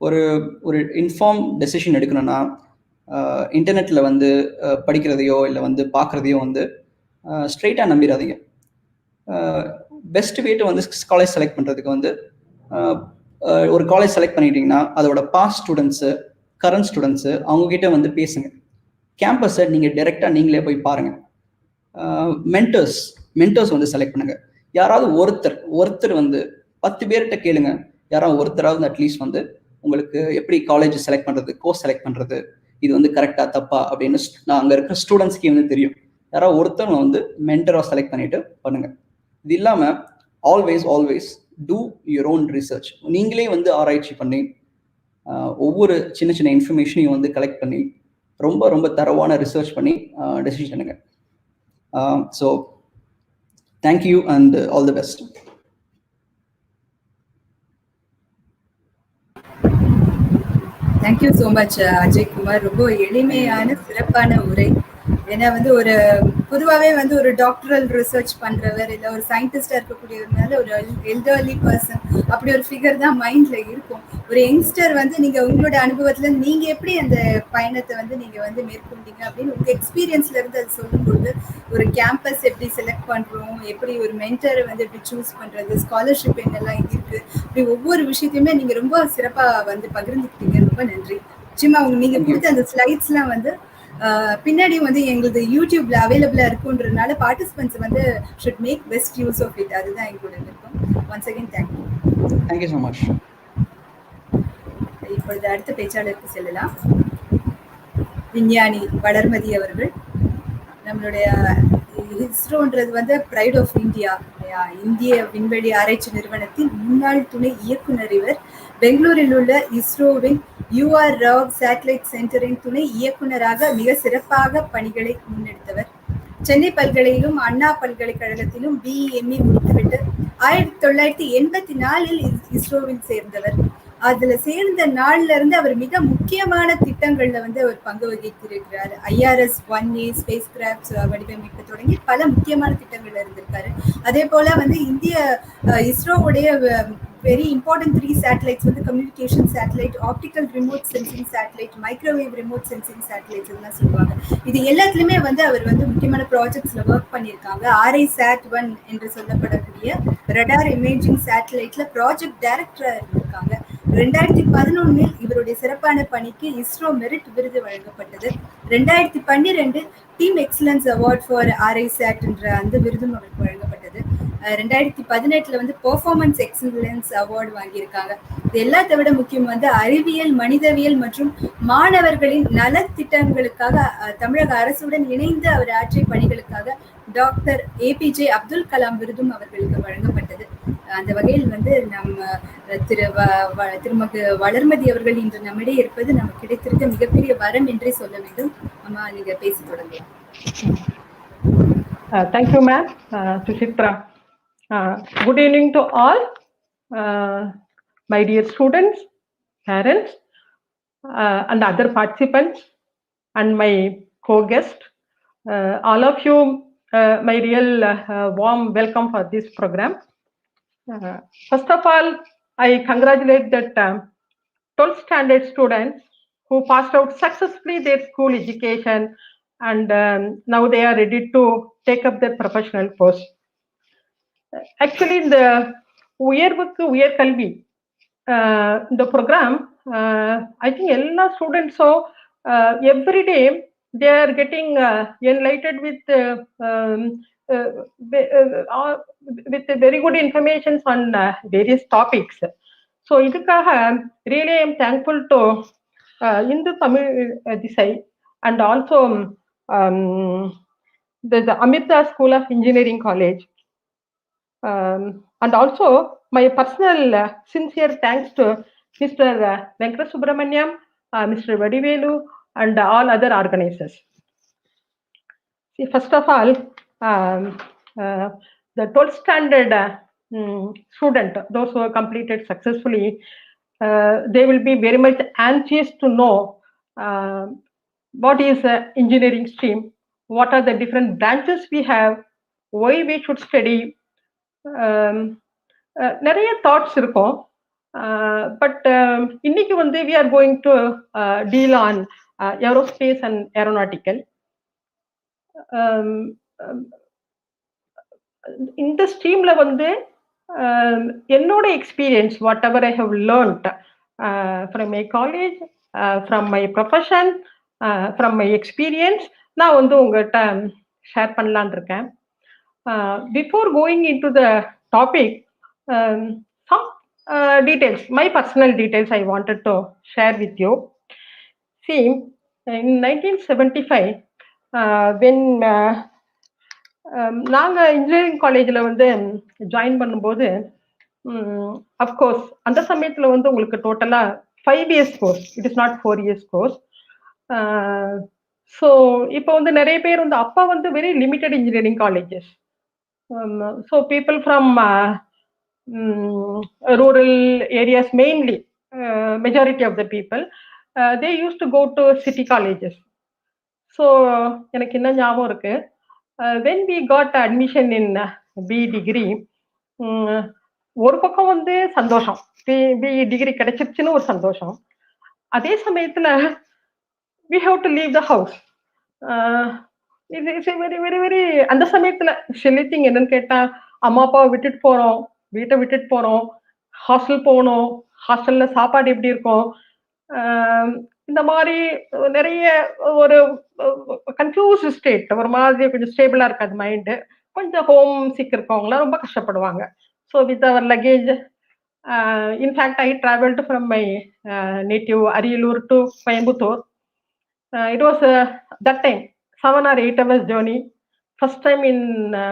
ஒரு inform decision எடுக்கணும்னா இன்டர்நெட்டில் வந்து படிக்கிறதையோ இல்லை வந்து பார்க்குறதையோ வந்து ஸ்ட்ரெயிட்டாக நம்பிடாதீங்க. Best வேட்டு வந்து காலேஜ் செலக்ட் பண்ணுறதுக்கு வந்து ஒரு காலேஜ் செலக்ட் பண்ணிட்டீங்கன்னா அதோட பாஸ்ட் ஸ்டூடெண்ட்ஸு, கரண்ட் ஸ்டூடெண்ட்ஸு, அவங்ககிட்ட வந்து பேசுங்க. கேம்பஸை நீங்கள் டைரெக்டாக நீங்களே போய் பாருங்கள். மென்டர்ஸ் வந்து செலக்ட் பண்ணுங்கள். யாராவது ஒருத்தர் வந்து 10 பேர்கிட்ட கேளுங்க, யாராவது ஒருத்தராவது அட்லீஸ்ட் வந்து உங்களுக்கு எப்படி காலேஜ் செலக்ட் பண்ணுறது, கோர்ஸ் செலக்ட் பண்ணுறது, இது வந்து கரெக்டாக தப்பா அப்படின்னு நான் அங்கே இருக்கிற ஸ்டூடெண்ட்ஸ்க்கே வந்து தெரியும். யாராவது ஒருத்தவங்க வந்து மென்டராக செலக்ட் பண்ணிட்டு பண்ணுங்கள். இது இல்லாமல் always do your own research. நீங்களே வந்து ஆராய்ச்சி பண்ணி ஒவ்வொரு சின்ன இன்ஃபர்மேஷனையும் வந்து கலெக்ட் பண்ணி ரொம்ப தரவான ரிசர்ச் பண்ணி டெசிஷன் பண்ணுங்க. So thank you and all the best. Thank you so much Ajay Kumar. ரொம்ப எளிமையான சிறப்பான உரை. ஏன்னா வந்து ஒரு பொதுவாகவே வந்து ஒரு டாக்டரல் ரிசர்ச் பண்றவர் இல்லை ஒரு சயின்டிஸ்டா இருக்கக்கூடியவர்னால ஒரு எல்டர்லி பர்சன் அப்படி ஒரு ஃபிகர் தான் மைண்ட்ல இருக்கும். ஒரு யங்ஸ்டர் வந்து நீங்க உங்களோட அனுபவத்துல நீங்க எப்படி அந்த பயணத்தை வந்து நீங்க வந்து மேற்கொண்டீங்க அப்படின்னு உங்க எக்ஸ்பீரியன்ஸ்ல இருந்து அது சொல்லும்போது ஒரு கேம்பஸ் எப்படி செலக்ட் பண்றோம், எப்படி ஒரு மென்டரை வந்து எப்படி சூஸ் பண்றது, ஸ்காலர்ஷிப் என்னெல்லாம் இருக்கு, இப்படி ஒவ்வொரு விஷயத்தையுமே நீங்க ரொம்ப சிறப்பா வந்து பகிர்ந்துக்கிட்டீங்க. ரொம்ப நன்றி. நிச்சயமா நீங்க கொடுத்த அந்த ஸ்லைட்ஸ்லாம் வந்து பின்னாடி வந்து எங்களுக்கு யூடியூப்ல அவைலபிளா இருக்குன்றதுனால பார்ட்டிசிபென்ட்ஸ் வந்து should make best use of it. அதுதான் எங்களோட விருப்பம். Once again thank you so much. இப்பொழுது அடுத்த பேச்சாளருக்கு செல்லலாம். விஞ்ஞானி வளர்மதி அவர்கள். நம்மளுடைய இஸ்ரோன்றது வந்து பிரைட் ஆஃப் இந்தியா, இந்திய விண்வெளி ஆராய்ச்சி நிறுவனத்தின் முன்னாள் துணை இயக்குனர் இவர். பெங்களூரில் உள்ள இஸ்ரோவின் UR சேட்டலைட் சென்டரின் துணை இயக்குனராக மிக சிறப்பாக பணிகளை முன்னெடுத்தவர். சென்னை பல்கலையிலும் அண்ணா பல்கலைக்கழகத்திலும் BE முடித்துவிட்டு 1984 இஸ்ரோவில் சேர்ந்தவர். அதுல சேர்ந்த நாள்ல இருந்து அவர் மிக முக்கியமான திட்டங்கள்ல வந்து அவர் பங்கு வகித்திருக்கிறார். IRS-1A ஸ்பேஸ் கிராஃப்ட் வடிவமைப்பு தொடங்கி பல முக்கியமான திட்டங்கள்ல இருந்திருக்காரு. அதே போல வந்து இந்திய இஸ்ரோவுடைய வெரி இம்பார்ட்டன்ட் 3 சேட்டலைட்ஸ் வந்து communication satellite, optical remote sensing satellite, microwave remote sensing satellites எல்லாம் சொல்லுவாங்க. இது எல்லாத்துலயுமே வந்து அவர் வந்து முக்கியமான ப்ராஜெக்ட்ஸ்ல ஒர்க் பண்ணியிருக்காங்க. RISAT-1 என்று சொல்லப்படக்கூடிய ரடார் இமேஜிங் சேட்டலைட்ல ப்ராஜெக்ட் டைரக்டரா இருந்திருக்காங்க. 2011 இவருடைய சிறப்பான பணிக்கு இஸ்ரோ மெரிட் விருது வழங்கப்பட்டது. 2012 team excellence award for RISAT என்ற அந்த விருதும் அவருக்கு வழங்கப்பட்டது. 2018 வந்து பெர்ஃபார்மன்ஸ் எக்ஸலன்ஸ் அவார்டு வாங்கியிருக்காங்க. இது எல்லாத்தை விட முக்கியம் வந்து அறிவியல், மனிதவியல் மற்றும் மாணவர்களின் நலத்திட்டங்களுக்காக தமிழக அரசுடன் இணைந்து அவர் ஆற்றிய பணிகளுக்காக டாக்டர் APJ அப்துல் கலாம் விருதும் அவர்களுக்கு வழங்கப்பட்டது. அந்த வகையில் வந்து நம்ம திருமதி வளர்மதி அவர்கள் இன்று நம்மிடையே இருப்பது நமக்கு கிடைத்திருக்க மிகப்பெரிய வரம் என்றே சொல்ல வேண்டும். அம்மா, நீங்க பேசி தொடங்கலாம். Thank you, ma'am, Suchitra. Good evening to all, my dear students, parents, and other participants, and my co-guest. All of you, my real warm welcome for this program. First of all, I congratulate that 12th standard students who passed out successfully their school education, and now they are ready to take up their professional course. Actually, இந்த உயர்வுக்கு உயர்கல்வி இந்த program I think எல்லா ஸ்டூடெண்ட்ஸும் every day they are getting enlightened with very good information on various topics. So இதுக்காக really I am thankful to Hindu Tamil Disai and also the Amrita School of Engineering College. And also my personal sincere thanks to Mr. Venkata Subramaniam, Mr. Vadivelu, and all other organizers. See, first of all, the 12th standard student, those who have completed successfully, they will be very much anxious to know what is engineering stream, what are the different branches we have, why we should study. நிறைய thoughts இருக்கும், but இன்னைக்கு வந்து we are going to deal on aerospace and aeronautical. இந்த ஸ்ட்ரீம்ல வந்து என்னோட experience whatever I have learned from my college, from my profession, from my experience நான் வந்து உங்கள்கிட்ட ஷேர் பண்ணலான் இருக்கேன். Before going into the topic, some details, my personal details I wanted to share with you. See, in 1975, when நாங்கள் engineering காலேஜில் வந்து join பண்ணும்போது, of course அந்த சமயத்தில் வந்து உங்களுக்கு டோட்டலாக 5 years course, it is not 4 years course. So இப்போ வந்து நிறைய பேர் வந்து அப்போ வந்து very limited engineering colleges. So people from rural areas mainly, majority of the people, they used to go to city colleges. So எனக்கு என்ன ஞாபகம் இருக்கு, when we got admission in BE degree, ஒரு பக்கம் வந்து சந்தோஷம், BE டிகிரி கிடைச்சிருச்சுன்னு ஒரு சந்தோஷம். அதே சமயத்துல we have to leave the house. It's very very very அந்த சமயத்துல ஷெல்லித்திங் என்னன்னு கேட்டா, அம்மா அப்பாவை விட்டுட்டு போறோம், வீட்டை விட்டுட்டு போறோம், ஹாஸ்டல் போகணும், ஹாஸ்டல்ல சாப்பாடு எப்படி இருக்கும், இந்த மாதிரி நிறைய ஒரு கன்ஃபியூஸ் ஸ்டேட், ஒரு மாதிரி கொஞ்சம் ஸ்டேபிளா இருக்காது மைண்டு, கொஞ்சம் ஹோம் சிக் இருக்கவங்களாம் ரொம்ப கஷ்டப்படுவாங்க. So with our luggage, in fact I travelled from my native Ariyalur to Coimbatore. It was that time 7 or 8 hours journey, first time in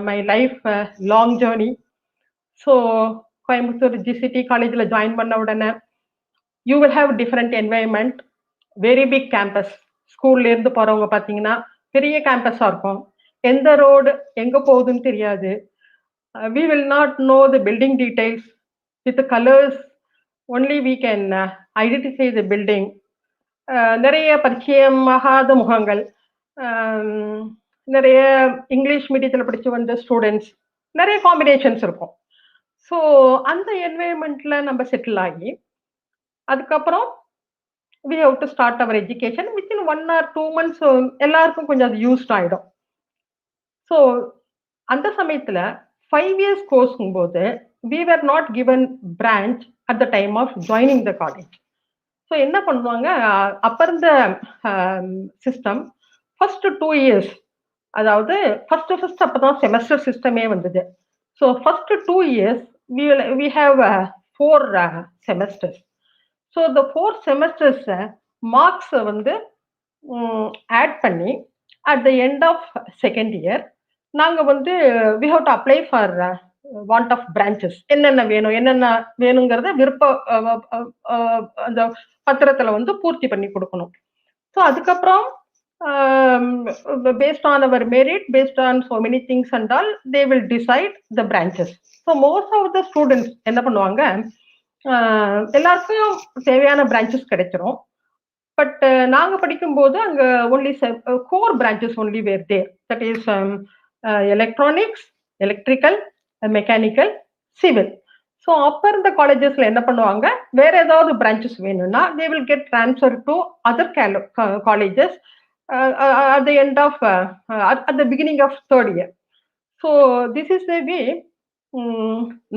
my life, long journey. So Coimbatore GCT college la join பண்ண உடனே you will have different environment, very big campus. ஸ்கூல்ல இருந்து போறவங்க பாத்தீங்கன்னா பெரிய கேம்பஸா இருக்கும், எந்த road எங்க போகுதுன்னு தெரியாது. We will not know the building details. With the colors only we can identify the building. நிறைய பரிச்சயமாகாத முகங்கள், நிறைய இங்கிலீஷ் மீடியத்தில் படிச்சு வந்த ஸ்டூடெண்ட்ஸ், நிறைய காம்பினேஷன்ஸ் இருக்கும். ஸோ அந்த என்வைரன்மெண்ட்ல நம்ம செட்டில் ஆகி அதுக்கப்புறம் we have to start our education. within 1 or 2 months எல்லாருக்கும் கொஞ்சம் அது யூஸ்ட் ஆயிடும். ஸோ அந்த சமயத்துல 5 years கோர்ஸ்ங்கும் போது we were not given branch at the time of joining the college. So என்ன பண்ணுவாங்க, அப்ப இருந்த சிஸ்டம் ஃபர்ஸ்ட் 2 years, அதாவது ஃபர்ஸ்ட் அப்பதான் செமஸ்டர் சிஸ்டமே வந்தது. So first 2 years we have 4 semesters. So இந்த 4 semesters மார்க்ஸ் வந்து ஆட் பண்ணி at the end of second year நாங்க வந்து we have to apply for want of branches. என்னென்ன வேணுங்கிறத விருப்ப அந்த பத்திரத்துல வந்து பூர்த்தி பண்ணி கொடுக்கணும். ஸோ அதுக்கப்புறம் based on our merit, based on so many things and all, they will decide the branches. So most of the students என்ன பண்ணுவாங்க, எல்லாருக்கும் தேவையான பிரான்ச்சஸ் கிடைச்சிரும். பட் நாங்க படிக்கும்போது அங்க only core branches only were there. That is electronics, electrical, mechanical, civil. So அப்போ இருந்த காலேஜஸ்ல என்ன பண்ணுவாங்க, வேற ஏதாவது பிரான்ச்சஸ் வேணும்னா they will get transfer to other colleges at the end of at the beginning of third year. So this is the way.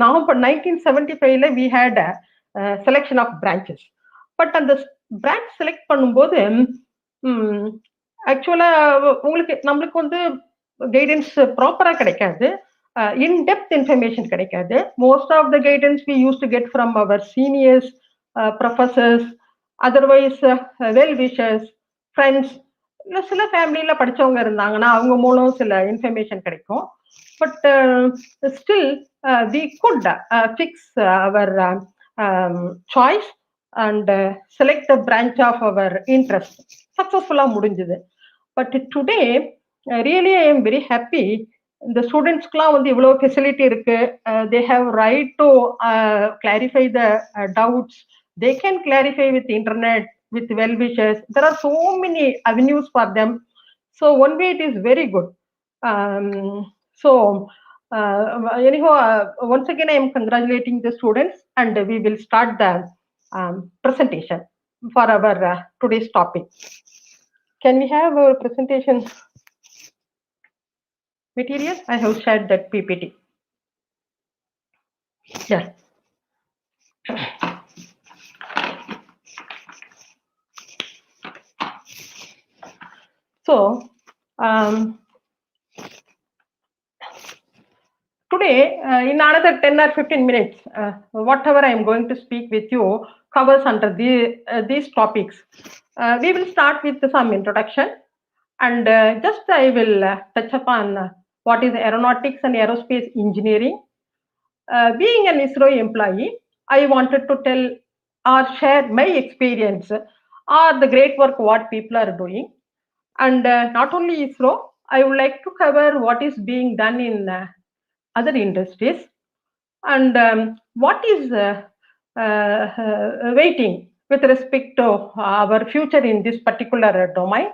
Now for 1975 we had a selection of branches, but அந்த branch select பண்ணும்போது ஆக்சுவலா உங்களுக்கு நம்மளுக்கு வந்து guidance ப்ராப்பரா கிடைக்காது, in-depth information கிடைக்காது. Most of the guidance we used to get from our seniors, professors, otherwise well-wishers, friends. சில ஃபேமிலியில படிச்சவங்க இருந்தாங்கன்னா அவங்க மூலம் சில இன்ஃபர்மேஷன் கிடைக்கும். But still we could fix our choice and select the branch of our interest. சக்சஸ்ஃபுல்லாக முடிஞ்சுது. But today really I am very happy. இந்த ஸ்டூடெண்ட்ஸ்க்குலாம் வந்து இவ்வளோ ஃபெசிலிட்டி இருக்கு. They have right to clarify the doubts. They can clarify with internet, with well wishers. There are so many avenues for them. So one way it is very good. So anyhow, once again I am congratulating the students, and we will start the presentation for our today's topic. Can we have a presentation material? I have shared that PPT. Yeah. So today, in another 10 or 15 minutes, whatever I am going to speak with you covers under these topics. We will start with some introduction, and just I will touch upon what is aeronautics and aerospace engineering. Being an ISRO employee, I wanted to tell or share my experience or the great work what people are doing. And not only ISRO, I would like to cover what is being done in other industries, and what is waiting with respect to our future in this particular domain,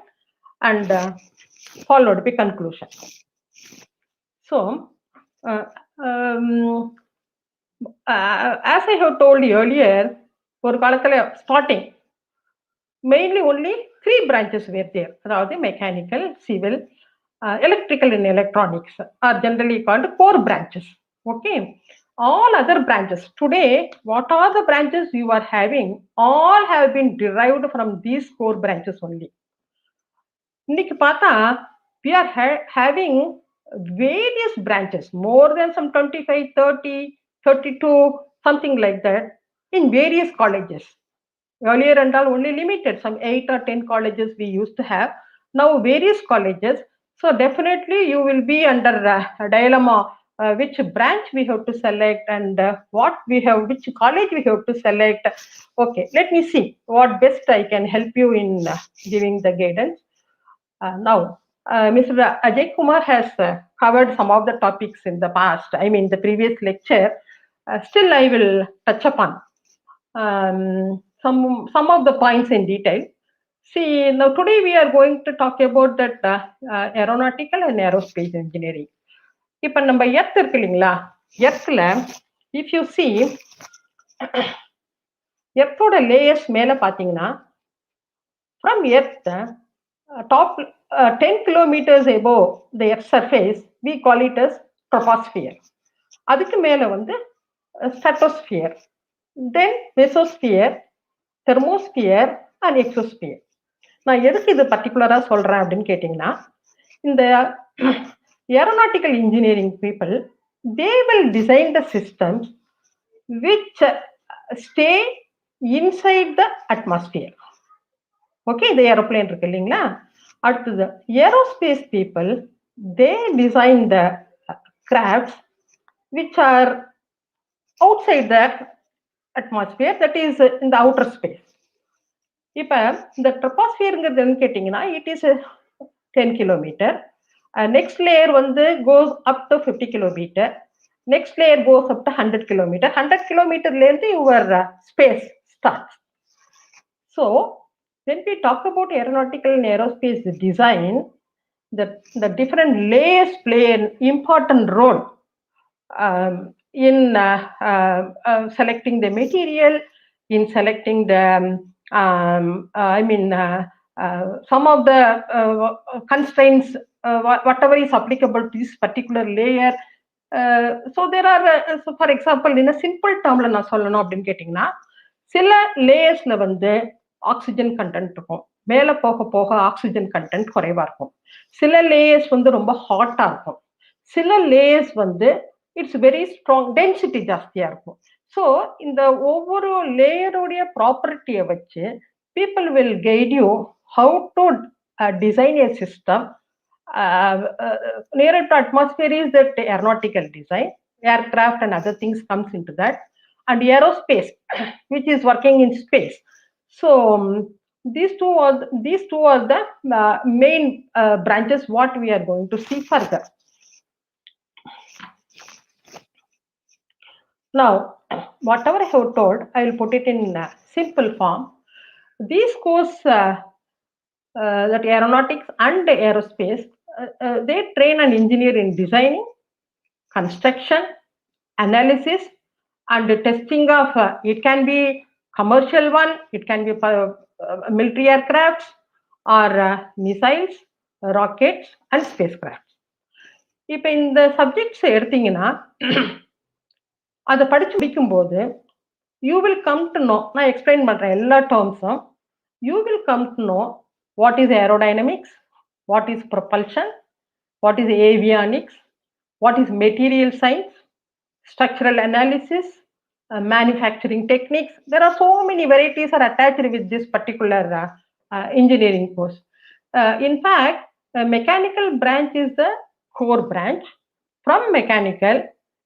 and followed by conclusion. So, as I have told you earlier, ஒரு காலத்துல starting mainly only 3 branches were there. அதாவது mechanical, civil, electrical and electronics are generally called core branches. Okay, all other branches today, what are the branches you are having, all have been derived from these core branches only. இன்னைக்கு பார்த்தா we are having various branches, more than some 25, 30, 32, something like that, in various colleges. Earlier and all only limited, some 8 or 10 colleges we used to have. Now various colleges. So definitely you will be under a dilemma, which branch we have to select, and which college we have to select. Okay, let me see what best I can help you in giving the guidance. Now, Mr. Ajay Kumar has covered some of the topics in the past, I mean the previous lecture. Still I will touch upon some of the points in detail. See, now today we are going to talk about that aeronautical and aerospace engineering. இப்ப நம்ம earth இருக்கு இல்லைங்களா, எர்த்ல if you see எர்த்தோட layers மேல பாத்தீங்கன்னா, from earth top 10 kilometers above the earth surface we call it as troposphere. அதுக்கு மேல வந்து stratosphere, then mesosphere, thermosphere and exosphere. நான் எதுக்கு இது பர்டிகுலரா சொல்றேன் அப்படின்னு கேட்டீங்கன்னா, இந்த aeronautical engineering people they will design the systems which stay inside the atmosphere. Okay, இந்த ஏரோப்ளேன் இருக்கு இல்லைங்களா. அடுத்தது aerospace people they design the crafts which are outside the atmosphere, that is in the outer space. இப்ப இந்த ட்ரோபாஸ்பியர்ங்கிறது என்னன்னு கேட்டீங்கன்னா, it is 10 kilometre. Next layer வந்து goes up to 50 kilometre. Next layer goes up to 100 kilometre. 100 கிலோமீட்டர்ல இருந்து your space starts. So when we talk about aeronautical and aerospace design, the different layers play an important role in selecting the material, in selecting the some of the constraints, whatever is applicable to this particular layer. So there are, so for example, in a simple termல நான் சொல்லணும் அப்படின்னு கேட்டீங்கன்னா, சில லேயர்ஸ்ல வந்து oxygen content இருக்கும், மேல போக போக ஆக்சிஜன் கண்டென்ட் குறைவா இருக்கும். சில லேயர்ஸ் வந்து ரொம்ப ஹாட்டா இருக்கும், சில லேயர்ஸ் வந்து இட்ஸ் வெரி ஸ்ட்ராங், டென்சிட்டி ஜாஸ்தியா இருக்கும். ஸோ இந்த ஒவ்வொரு லேயருடைய ப்ராப்பர்ட்டியை வச்சு people will guide you how to design A system. Nearer to atmosphere is that aeronautical design, aircraft and other things comes into that, and aerospace, which is working in space. So these two are the main branches what we are going to see further. Now, whatever I have told, I will put it in simple form. These course, that aeronautics and aerospace, they train an engineer in designing, construction, analysis, and testing of, it can be commercial one, it can be military aircrafts or missiles, rockets and spacecraft. இப்போ இந்த subjects எடுத்தீங்கன்னா அதை படிச்சு முடிக்கும்போது you will come to know, நான் explain பண்றேன் எல்லா டேர்ம்ஸும். You will come to know what is aerodynamics, what is propulsion, what is avionics, what is material science, structural analysis, manufacturing techniques. There are so many varieties are attached with this particular engineering course. In fact, mechanical branch is the core branch. From mechanical,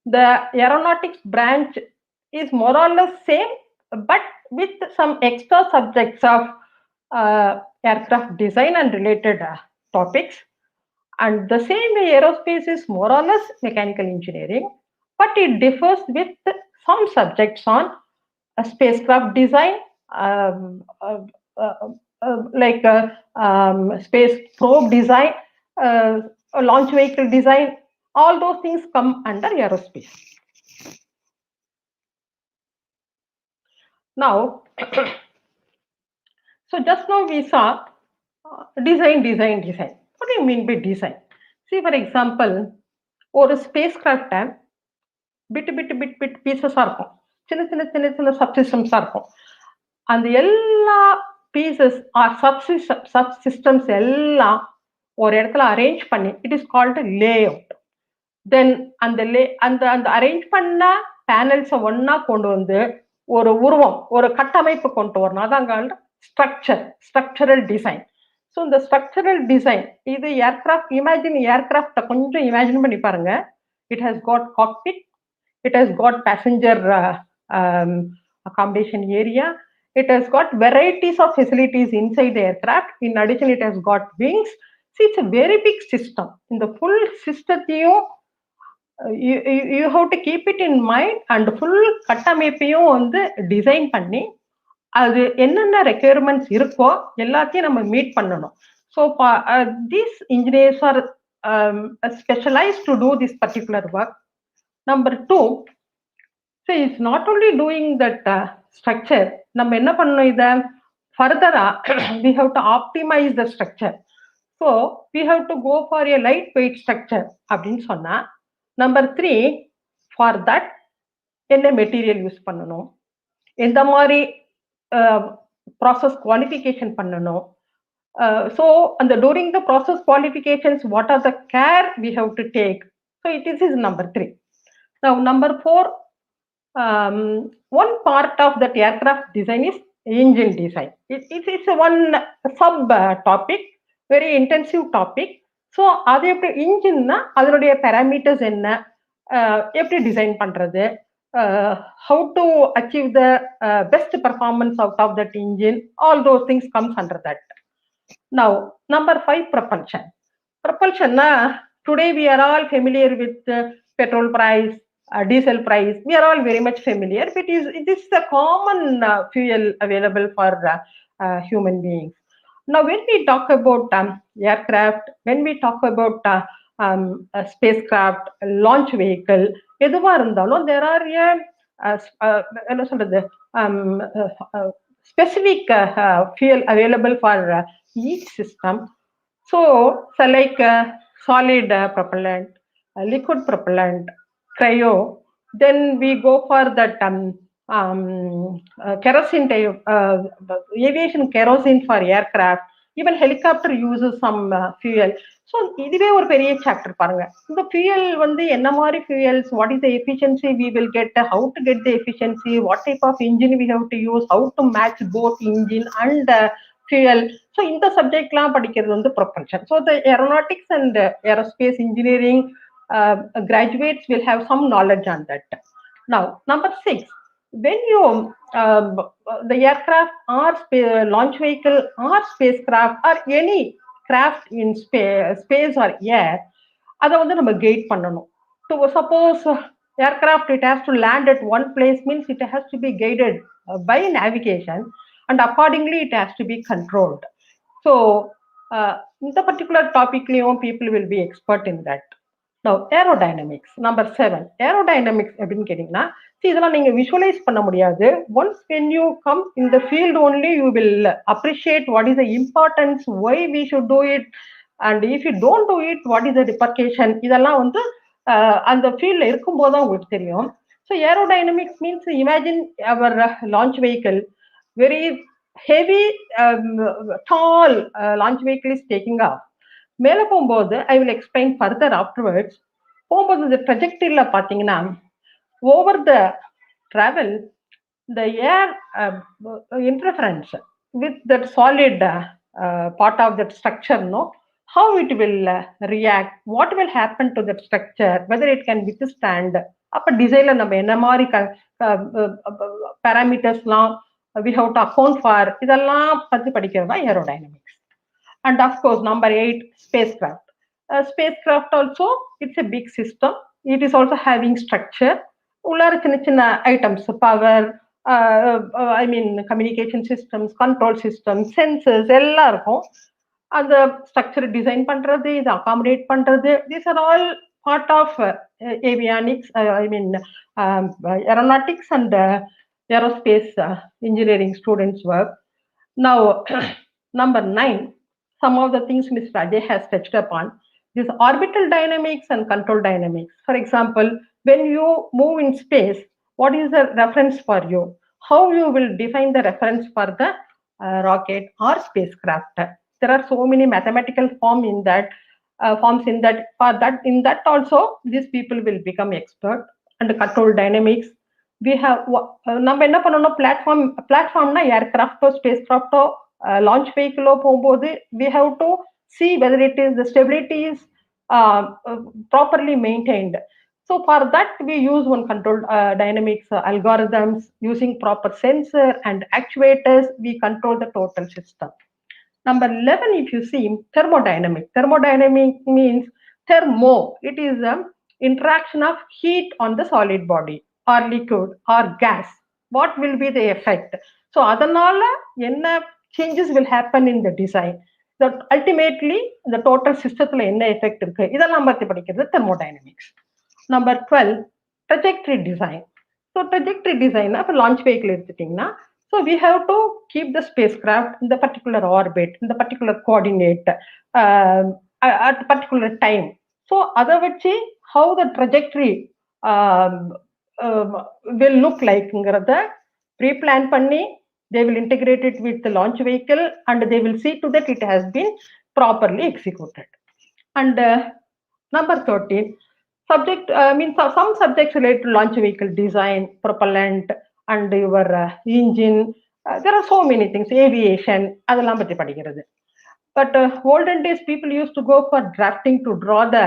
the aeronautics branch is more or less same, but with some extra subjects of aircraft design and related topics. And the same way aerospace is more or less mechanical engineering, but it differs with some subjects on spacecraft design, like space probe design, launch vehicle design. All those things come under aerospace. Now, so just now we saw design. What do you mean by design? See, for example, ஒரு ஸ்பேஸ்கிராஃப்ட bit பீசஸா இருக்கும், சின்ன சப்சிஸ்டம்ஸா இருக்கும். அந்த எல்லா pieces R சப்சிஸ்டம்ஸ் எல்லாம் ஒரு இடத்துல arrange பண்ணி, it is called layout. Then அந்த அரேஞ்ச் பண்ண பேனல்ஸை ஒன்னா கொண்டு வந்து ஒரு உருவம், ஒரு கட்டமைப்பு கொண்டு வரணும். அதான் கால்டு ஸ்ட்ரக்சரல் டிசைன். ஸோ இந்த ஸ்ட்ரக்சரல் டிசைன் இது ஏர்கிராஃப்ட், ஏர்கிராஃப்டை கொஞ்சம் இமேஜின் பண்ணி பாருங்க. It has got cockpit, it has got passenger accommodation area, it has got varieties of facilities inside the aircraft. In addition, it has got wings. See, it's a very big system. In the full system, you have to keep it in mind, and full கட்டமைப்பையும் வந்து design பண்ணி அது என்னென்ன requirements இருக்கோ எல்லாத்தையும் நம்ம meet பண்ணணும். So these engineers are specialized to do this particular work. Number two, so it's not only doing that structure, நம்ம என்ன பண்ணணும், இதை ஃபர்தரா we have to optimize the structure. So we have to go for a lightweight structure அப்படின்னு சொன்னா, number three, for that என்ன material use பண்ணணும், எந்த மாதிரி ப்ராசஸ் குவாலிஃபிகேஷன் பண்ணணும். So and during the process qualifications, what are the care we have to take? So it is number three. Now, number four, one part of that aircraft design is engine design. It is one sub topic, very intensive topic. So, அது எப்படி இன்ஜின்னா அதனுடைய parameters என்ன, எப்படி design பண்றது, how to achieve the best performance out of that engine, all those things comes under that. Now, number 5, propulsion. Propulsion, today we are all familiar with petrol price, diesel price. We are all very much familiar. It is a common fuel available for human beings. Now, when we talk about aircraft, when we talk about spacecraft, launch vehicle, எதுவா இருந்தாலும் there are என்ன சொல்றது specific fuel available for each system. So like solid propellant, liquid propellant, cryo. Then we go for that kerosene type, aviation kerosene for aircraft. Even helicopter uses some fuel. So இதுவே ஒரு பெரிய chapter பாருங்க. இந்த fuel வந்து என்ன மாதிரி fuels, what is the efficiency we will get, how to get the efficiency, what type of engine we have to use, how to match both engine and fuel. So இந்த சப்ஜெக்ட்லாம் படிக்கிறது வந்து propulsion. So the aeronautics and aerospace engineering graduates will have some knowledge on that. Now, number 6, when you the aircraft or launch vehicle or spacecraft or any craft in space or air, அதை வந்து நம்ம guide பண்ணணும். So suppose aircraft, it has to land at one place, means it has to be guided by navigation, and accordingly it has to be controlled. So இந்த particular topic people will be expert in that. Now, aerodynamics, number 7. Aerodynamics அப்படின்னு கேட்டீங்கன்னா, இதெல்லாம் நீங்க visualise பண்ண முடியாது. Once when you come in the field only, you will appreciate what is the importance, why we should do it, and if you don't do it, what is the repercussion. இதெல்லாம் வந்து அந்த ஃபீல்ட்ல இருக்கும்போது தான் உங்களுக்கு தெரியும். So aerodynamics means, imagine our launch vehicle, very heavy tall launch vehicle is taking off. மேல போகும்போது I will explain further afterwards. போகும்போது இந்த ட்ரெஜெக்டரியில பார்த்தீங்கன்னா, over the travel the air interference with that solid part of that structure, know how it will react, what will happen to that structure, whether it can withstand. அப்போ டிசைன்ல நம்ம என்ன மாதிரி பேராமீட்டர்ஸ்லாம் we have to account for, இதெல்லாம் பற்றி படிக்கிறது தான் aerodynamics. And of course, number 8, spacecraft. Spacecraft also, it's a big system. It is also having structure. உள்ளார சின்ன சின்ன items, power, I mean communication systems, control system, sensors எல்லாம் இருக்கும். அந்த ஸ்ட்ரக்சர் டிசைன் பண்றது, இது அகாமடேட் பண்றது, these are all part of avionics, I mean aeronautics and aerospace engineering students work. Now, number 9, some of the things Mr. Ajay has touched upon, this orbital dynamics and control dynamics. For example, when you move in space, what is the reference for you? How you will define the reference for the rocket or spacecraft? There are so many mathematical forms in that. In that also, these people will become expert. And control dynamics, we have நம்ம என்ன பண்ணணும், பிளாட்ஃபார்ம்னா ஏர்கிராஃப்டோ ஸ்பேஸ்கிராஃப்டோ launch vehicle போகும்போது we have to see whether it is the stability is properly maintained. So for that we use one control dynamics algorithms. Using proper sensor and actuators, we control the total system. Number 11, if you see, thermodynamic. Thermodynamic means thermo. It is interaction of heat on the solid body or liquid or gas. What will be the effect? So அதனால என்ன changes will happen in the design, that ultimately the total systemல என்ன effect இருக்கு, இதெல்லாம் பத்தி படிக்கிறது thermodynamics. Number 12, trajectory design. So trajectory design for launch vehicle எடுத்துட்டீங்கன்னா, so we have to keep the spacecraft in the particular orbit, in the particular coordinate at particular time. So அதை வச்சு how the trajectory will look like ங்கிறத pre-plan பண்ணி, they will integrate it with the launch vehicle and they will see to that it has been properly executed. And number 13, subject means some subjects related to launch vehicle design, propellant and your engine. There are so many things, aviation, அதெல்லாம் பத்தி படிக்கிறது. But olden days people used to go for drafting to draw the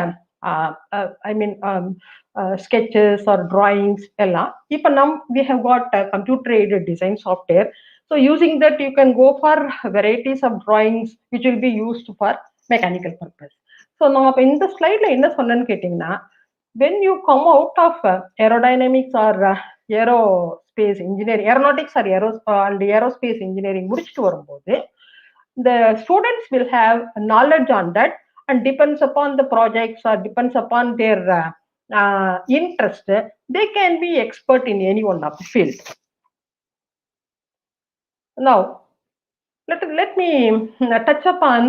sketches or drawings ella. Ipo now we have got computer aided design software. So using that, you can go for varieties of drawings which will be used for mechanical purpose. So now in the slide la enna sonnanu kettingna, when you come out of aerodynamics or aerospace engineering, aeronautics or and aerospace engineering முடிச்சிட்டு வரும்போது, the students will have knowledge on that, and depends upon the projects or depends upon their interest, they can be expert in any one of the field. Now let me touch upon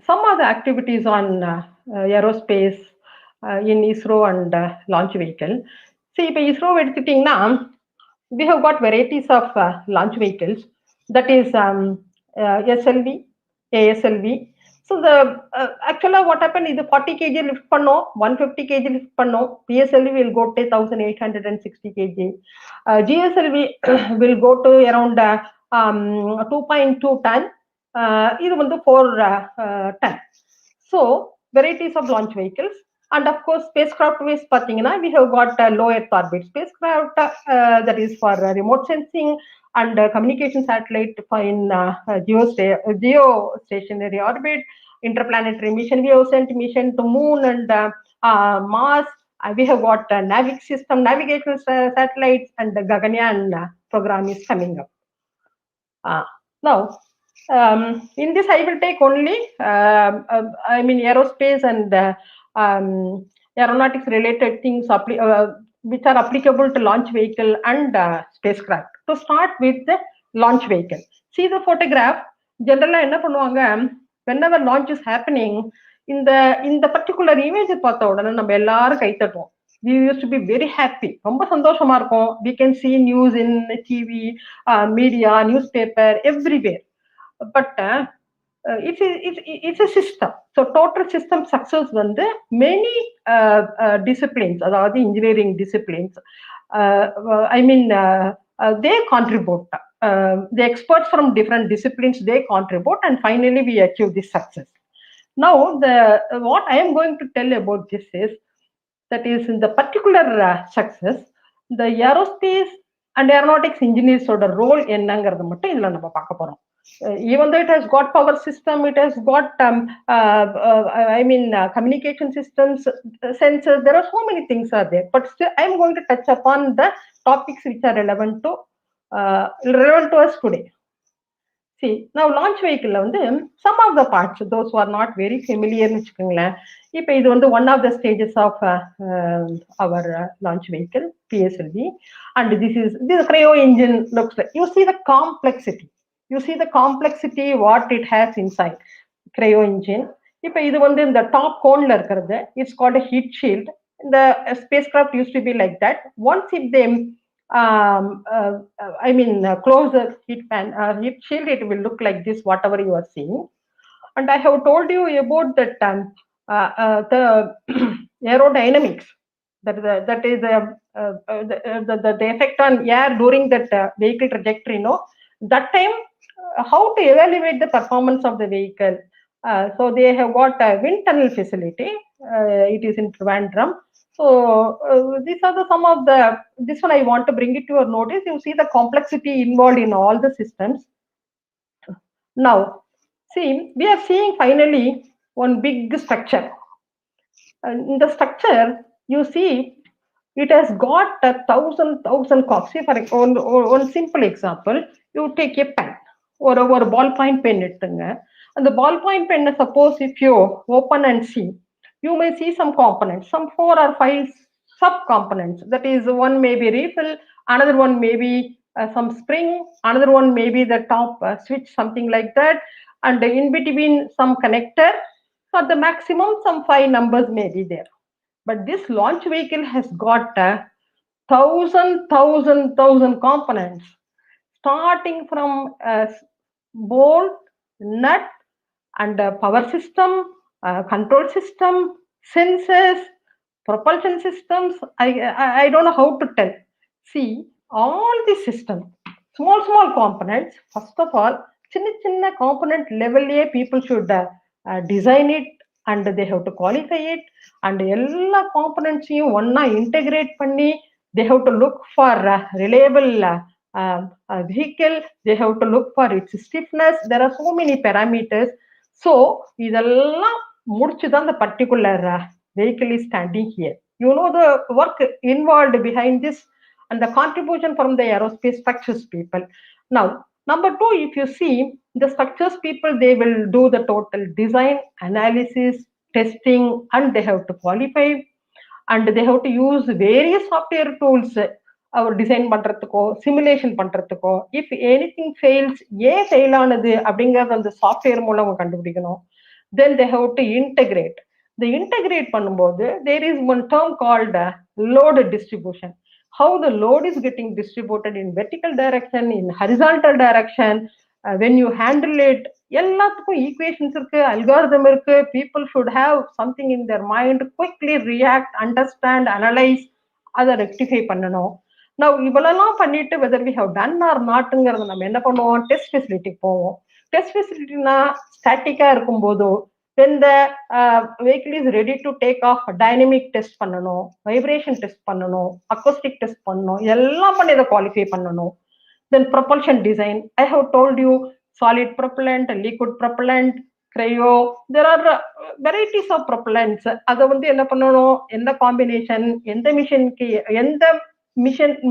some of the activities on aerospace in ISRO and launch vehicle. See, இப்போ ISRO எடுத்துட்டீங்கன்னா, we have got varieties of launch vehicles, that is SLV, ASLV. So the actually what happened is the 40 kg lift பண்ணோம், 150 kg lift பண்ணோம். PSLV will go to 1860 kg. GSLV will go to around 2.2 ton. இது வந்து 4 ton. So varieties of launch vehicles. And of course, spacecraft ways pathina, we have got low Earth orbit spacecraft, that is for remote sensing and communication satellite in geostationary orbit, interplanetary mission. We have sent mission to Moon and Mars. We have got navigational satellites, and the Gaganyaan program is coming up. Now, in this I will take only aerospace and aeronautics related things which are applicable to launch vehicle and spacecraft. To start with the launch vehicle, see the photograph. Generally enna பண்ணுவாங்க, whenever launch is happening, in the particular image பார்த்த உடனே நம்ம எல்லாரும் கை தட்டுவோம். We used to be very happy. ரொம்ப சந்தோஷமா இருக்கும். We can see news in TV, media, newspaper, everywhere. But it's a system. So total system success வந்து many disciplines, அதாவது engineering disciplines, they contribute. The experts from different disciplines, they contribute, and finally we achieve this success. Now what I am going to tell about this is, that is in the particular success, the aerospace and aeronautics engineers oda role என்னங்கிறது மட்டும் இதுல நம்ம பார்க்க போறோம். Even though it has got power system, it has got communication systems, sensors, there are so many things are there, but still I am going to touch upon the topics which are relevant to us today. See, now launch vehicle வந்து some of the parts, those who are not very familiar னு வச்சுக்கோங்களேன், இப்போ இது வந்து one of the stages of our launch vehicle, PSLV, and this is cryo engine. Looks like, you see the complexity, what it has inside cryo engine. இப்போ இது வந்து இந்த top கோன்ல இருக்கிறது, it's called a heat shield. The spacecraft used to be like that. Once if they close the heat shield, it will look like this, whatever you are seeing. And I have told you about that the aerodynamics, that is the effect on air during that vehicle trajectory. That time, how to evaluate the performance of the vehicle. So they have got a wind tunnel facility. It is in Trivandrum. So these are some of the, this one I want to bring it to your notice. You see the complexity involved in all the systems. Now, see, we are seeing finally one big structure. In the structure, you see, it has got 1,000 cogs. See, for one simple example, you take a pen or a ballpoint pen, and the ballpoint pen, suppose if you open and see, you may see some components, some 4 or 5 sub components. That is, one may be refill, another one may be some spring, another one may be the top switch, something like that, and in between some connector. For the maximum, some 5 numbers may be there. But this launch vehicle has got 1,000 components, starting from bolt, nut, and power system, control system, sensors, propulsion systems. I don't know how to tell. See, all these systems, small components. First of all, chinna component level people should design it and they have to qualify it, and எல்லா காம்பனன்ட்ஸையும் ஒன்னா integrate பண்ணி they have to look for reliable vehicle, they have to look for its stiffness, there are so many parameters. So இதெல்லாம் முடிச்சுதான் the particular vehicle is standing here. You know the work involved behind this and the contribution from the aerospace structures people. Now number two, if you see the structures people, they will do the total design, analysis, testing, and they have to qualify, and they have to use various software tools our design பண்றதுக்கோ simulation பண்றதுக்கோ. if anything fails, ஏன் fail ஆனது அப்படிங்கறது அந்த software மூலம் கண்டுபிடிக்கணும். then they have to integrate. the integrate பண்ணும்போது there is one term called load distribution. how the load is getting distributed in vertical direction, in horizontal direction, when you handle it, எல்லாத்துக்கும் equations இருக்கு, algorithm இருக்கு. People should have something in their mind, quickly react, understand, analyse, அதை rectify பண்ணணும். நான் இவ்வளோலாம் பண்ணிட்டு whether we have done or நாட்டுங்கிறது நம்ம என்ன பண்ணுவோம், டெஸ்ட் ஃபெசிலிட்டிக்கு போவோம். டெஸ்ட் ஃபெசிலிட்டினா ஸ்டாட்டிக்கா இருக்கும் போதோ when the vehicle is ready to take off, dynamic test பண்ணணும், வைப்ரேஷன் டெஸ்ட் பண்ணணும், அக்கோஸ்டிக் டெஸ்ட் பண்ணணும், எல்லாம் பண்ணி அதை குவாலிஃபை பண்ணணும். then propulsion design, I have told you solid propellant, liquid propellant, cryo, there are varieties of propellants. அதை வந்து என்ன பண்ணணும், எந்த காம்பினேஷன், எந்த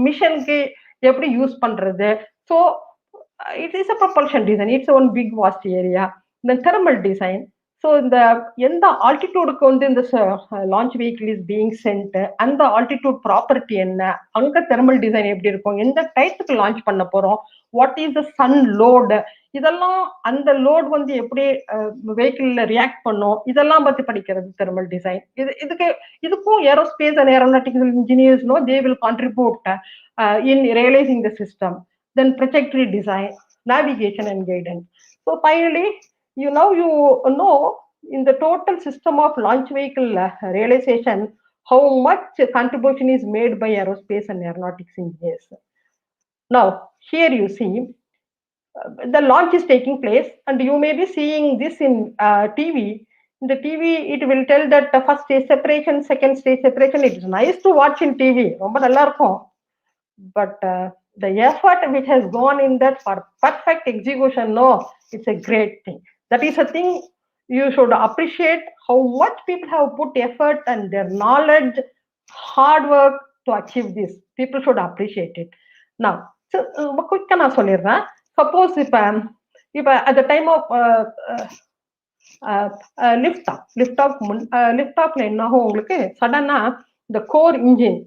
மிஷனுக்கு எப்படி யூஸ் பண்றது. So it is a propulsion design, it's one big vast area. then thermal design, so இந்த எந்த ஆல்டிடியூடுக்கு வந்து இந்த launch vehicle is being sent, அந்த ஆல்டிடியூட் ப்ராப்பர்ட்டி என்ன, அங்க தெர்மல் டிசைன் எப்படி இருக்கும், எந்த டைத்துக்கு லான்ச் பண்ண போறோம், what is the sun load, இதெல்லாம் அந்த லோட் வந்து எப்படி வெஹிக்கிள்ல ரியாக்ட் பண்ணும், இதெல்லாம் பத்தி படிக்கிறது தெர்மல் டிசைன். இதுக்கும் aerospace and aeronautical engineers no they will contribute in realising the system. Then trajectory design, navigation and guidance. So finally, you know in the total system of launch vehicle realization how much contribution is made by aerospace and aeronautics engineers. Now here you see the launch is taking place, and you may be seeing this in TV. In the TV it will tell that the first stage separation, second stage separation. It is nice to watch in TV, romba nalla irukum, but the effort which has gone in that for perfect execution, no, it's a great thing. That is a thing you should appreciate, how much people have put effort and their knowledge, hard work to achieve this. People should appreciate it. Now quick நான் சொல்லிடுறேன். suppose if at the time of lift off என்ன ஆகும், உங்களுக்கு சடனா the core engine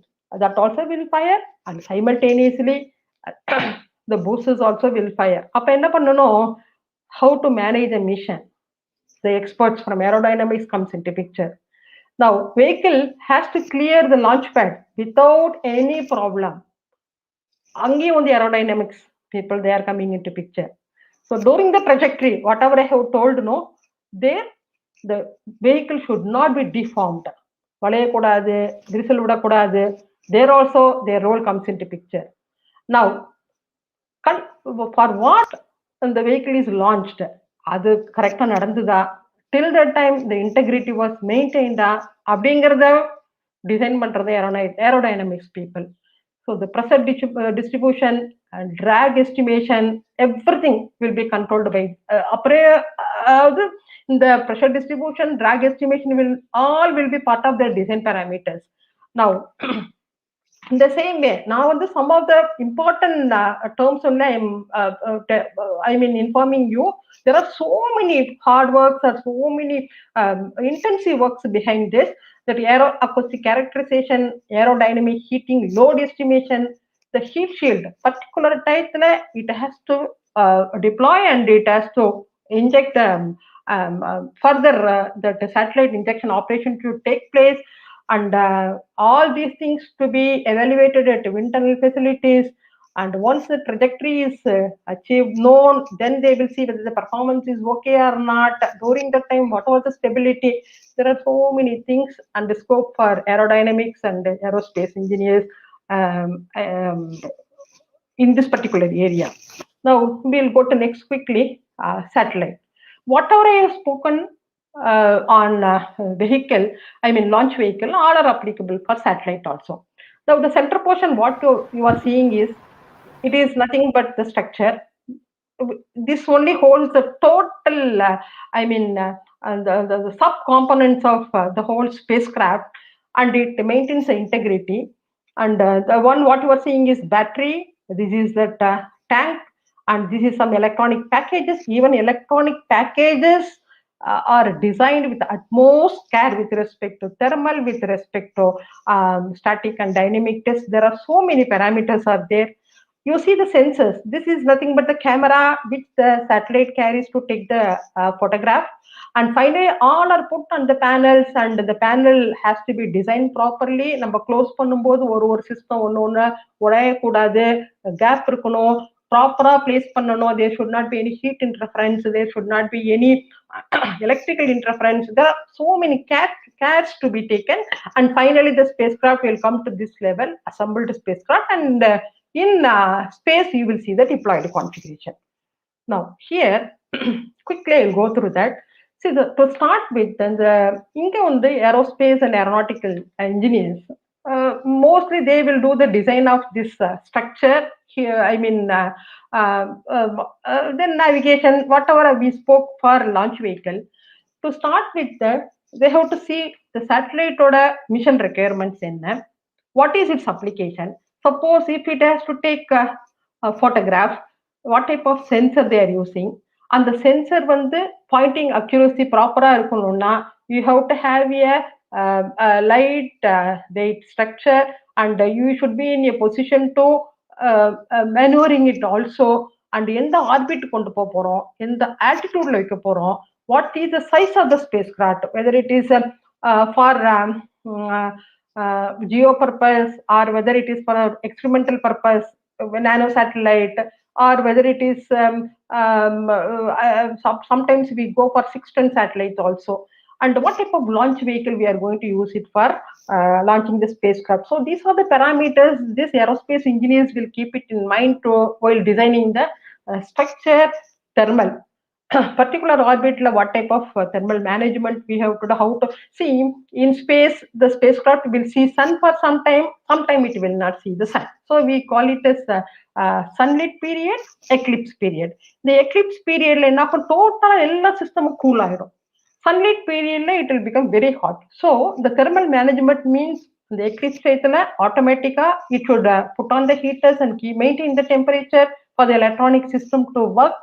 that also will fire, and simultaneously the boosters also will fire. அப்ப என்ன பண்ணணும், how to manage a mission, the experts from aerodynamics comes into picture. Now vehicle has to clear the launch pad without any problem. Angiyum the aerodynamics people, they are coming into picture. So during the trajectory, whatever I have told, no, there the vehicle should not be deformed, valaya kodadu, gristle vida kodadu, there also their role comes into picture. Now for what the vehicle is launched, அது கரெக்டா நடந்துதா, till that time the integrity was maintained அப்படிங்கறத design பண்றது aerodynamics people. So the pressure distribution and drag estimation, everything will be controlled by the pressure distribution, drag estimation will be part of the design parameters. Now in the same way, now some of the important terms only I mean informing you. There are so many hard works or so many intensive works behind this, that acoustic characterization, aerodynamic heating, load estimation, the heat shield particular type it has to deploy, and it has to inject further that satellite injection operation to take place, and all these things to be evaluated at internal facilities. And once the trajectory is achieved, known, then they will see whether the performance is okay or not. During that time, what was the stability? There are so many things and the scope for aerodynamics and aerospace engineers in this particular area. Now we'll go to next quickly, satellite. Whatever I have spoken, on vehicle, I mean launch vehicle, all are applicable for satellite also. Now the center portion, what you are seeing is, it is nothing but the structure. This only holds the total, the sub-components of the whole spacecraft, and it maintains the integrity. And the one what you are seeing is battery, this is that tank, and this is some electronic packages. Even electronic packages are designed with utmost care with respect to thermal, with respect to static and dynamic tests. There are so many parameters are there. You see the sensors. This is nothing but the camera which the satellite carries to take the photograph. And finally, all are put on the panels, and the panel has to be designed properly. நம்ம close பண்ணும்போது ஒரு system ஒன்று உடையக்கூடாது, gap இருக்கணும், ப்ராப்பரா place பண்ணணும். There should not be any heat interference. There should not be any electrical interference. There are so many cares to be taken. And finally, the spacecraft will come to this level, assembled spacecraft, and in space you will see the deployed configuration. Now here, quickly I'll go through that. See, to start with, inga undu aerospace and aeronautical engineers, mostly they will do the design of this structure here. I mean, then navigation, whatever we spoke for launch vehicle. To start with that, they have to see the satellite oda mission requirements enna, what is its application. Suppose if it has to take a photograph, what type of sensor they are using, and the sensor வந்து pointing accuracy ப்ராப்பரா இருக்கணும்னா you have to have a light weight structure, and you should be in a position to maneuvering it also. And எந்த orbit கொண்டு போறோம், எந்த ஆல்டிடியூட்ல வைக்க போறோம், what is the size of the spacecraft, whether it is for geo purpose, or whether it is for experimental purpose, nano satellite, or whether it is sometimes we go for 6-ton satellites also, and what type of launch vehicle we are going to use it for launching the spacecraft. So these are the parameters these aerospace engineers will keep it in mind while designing the structure, thermal, particular orbit, what type of thermal management we have to do, how to see. In space, the spacecraft will see sun for some time it will not see the sun. So we call it as sunlit period, eclipse period. The eclipse period la enna total ella system cool aidum. Sunlit period la it will become very hot. So the thermal management means the eclipse phase la automatica it should put on the heaters and maintain the temperature for the electronic system to work.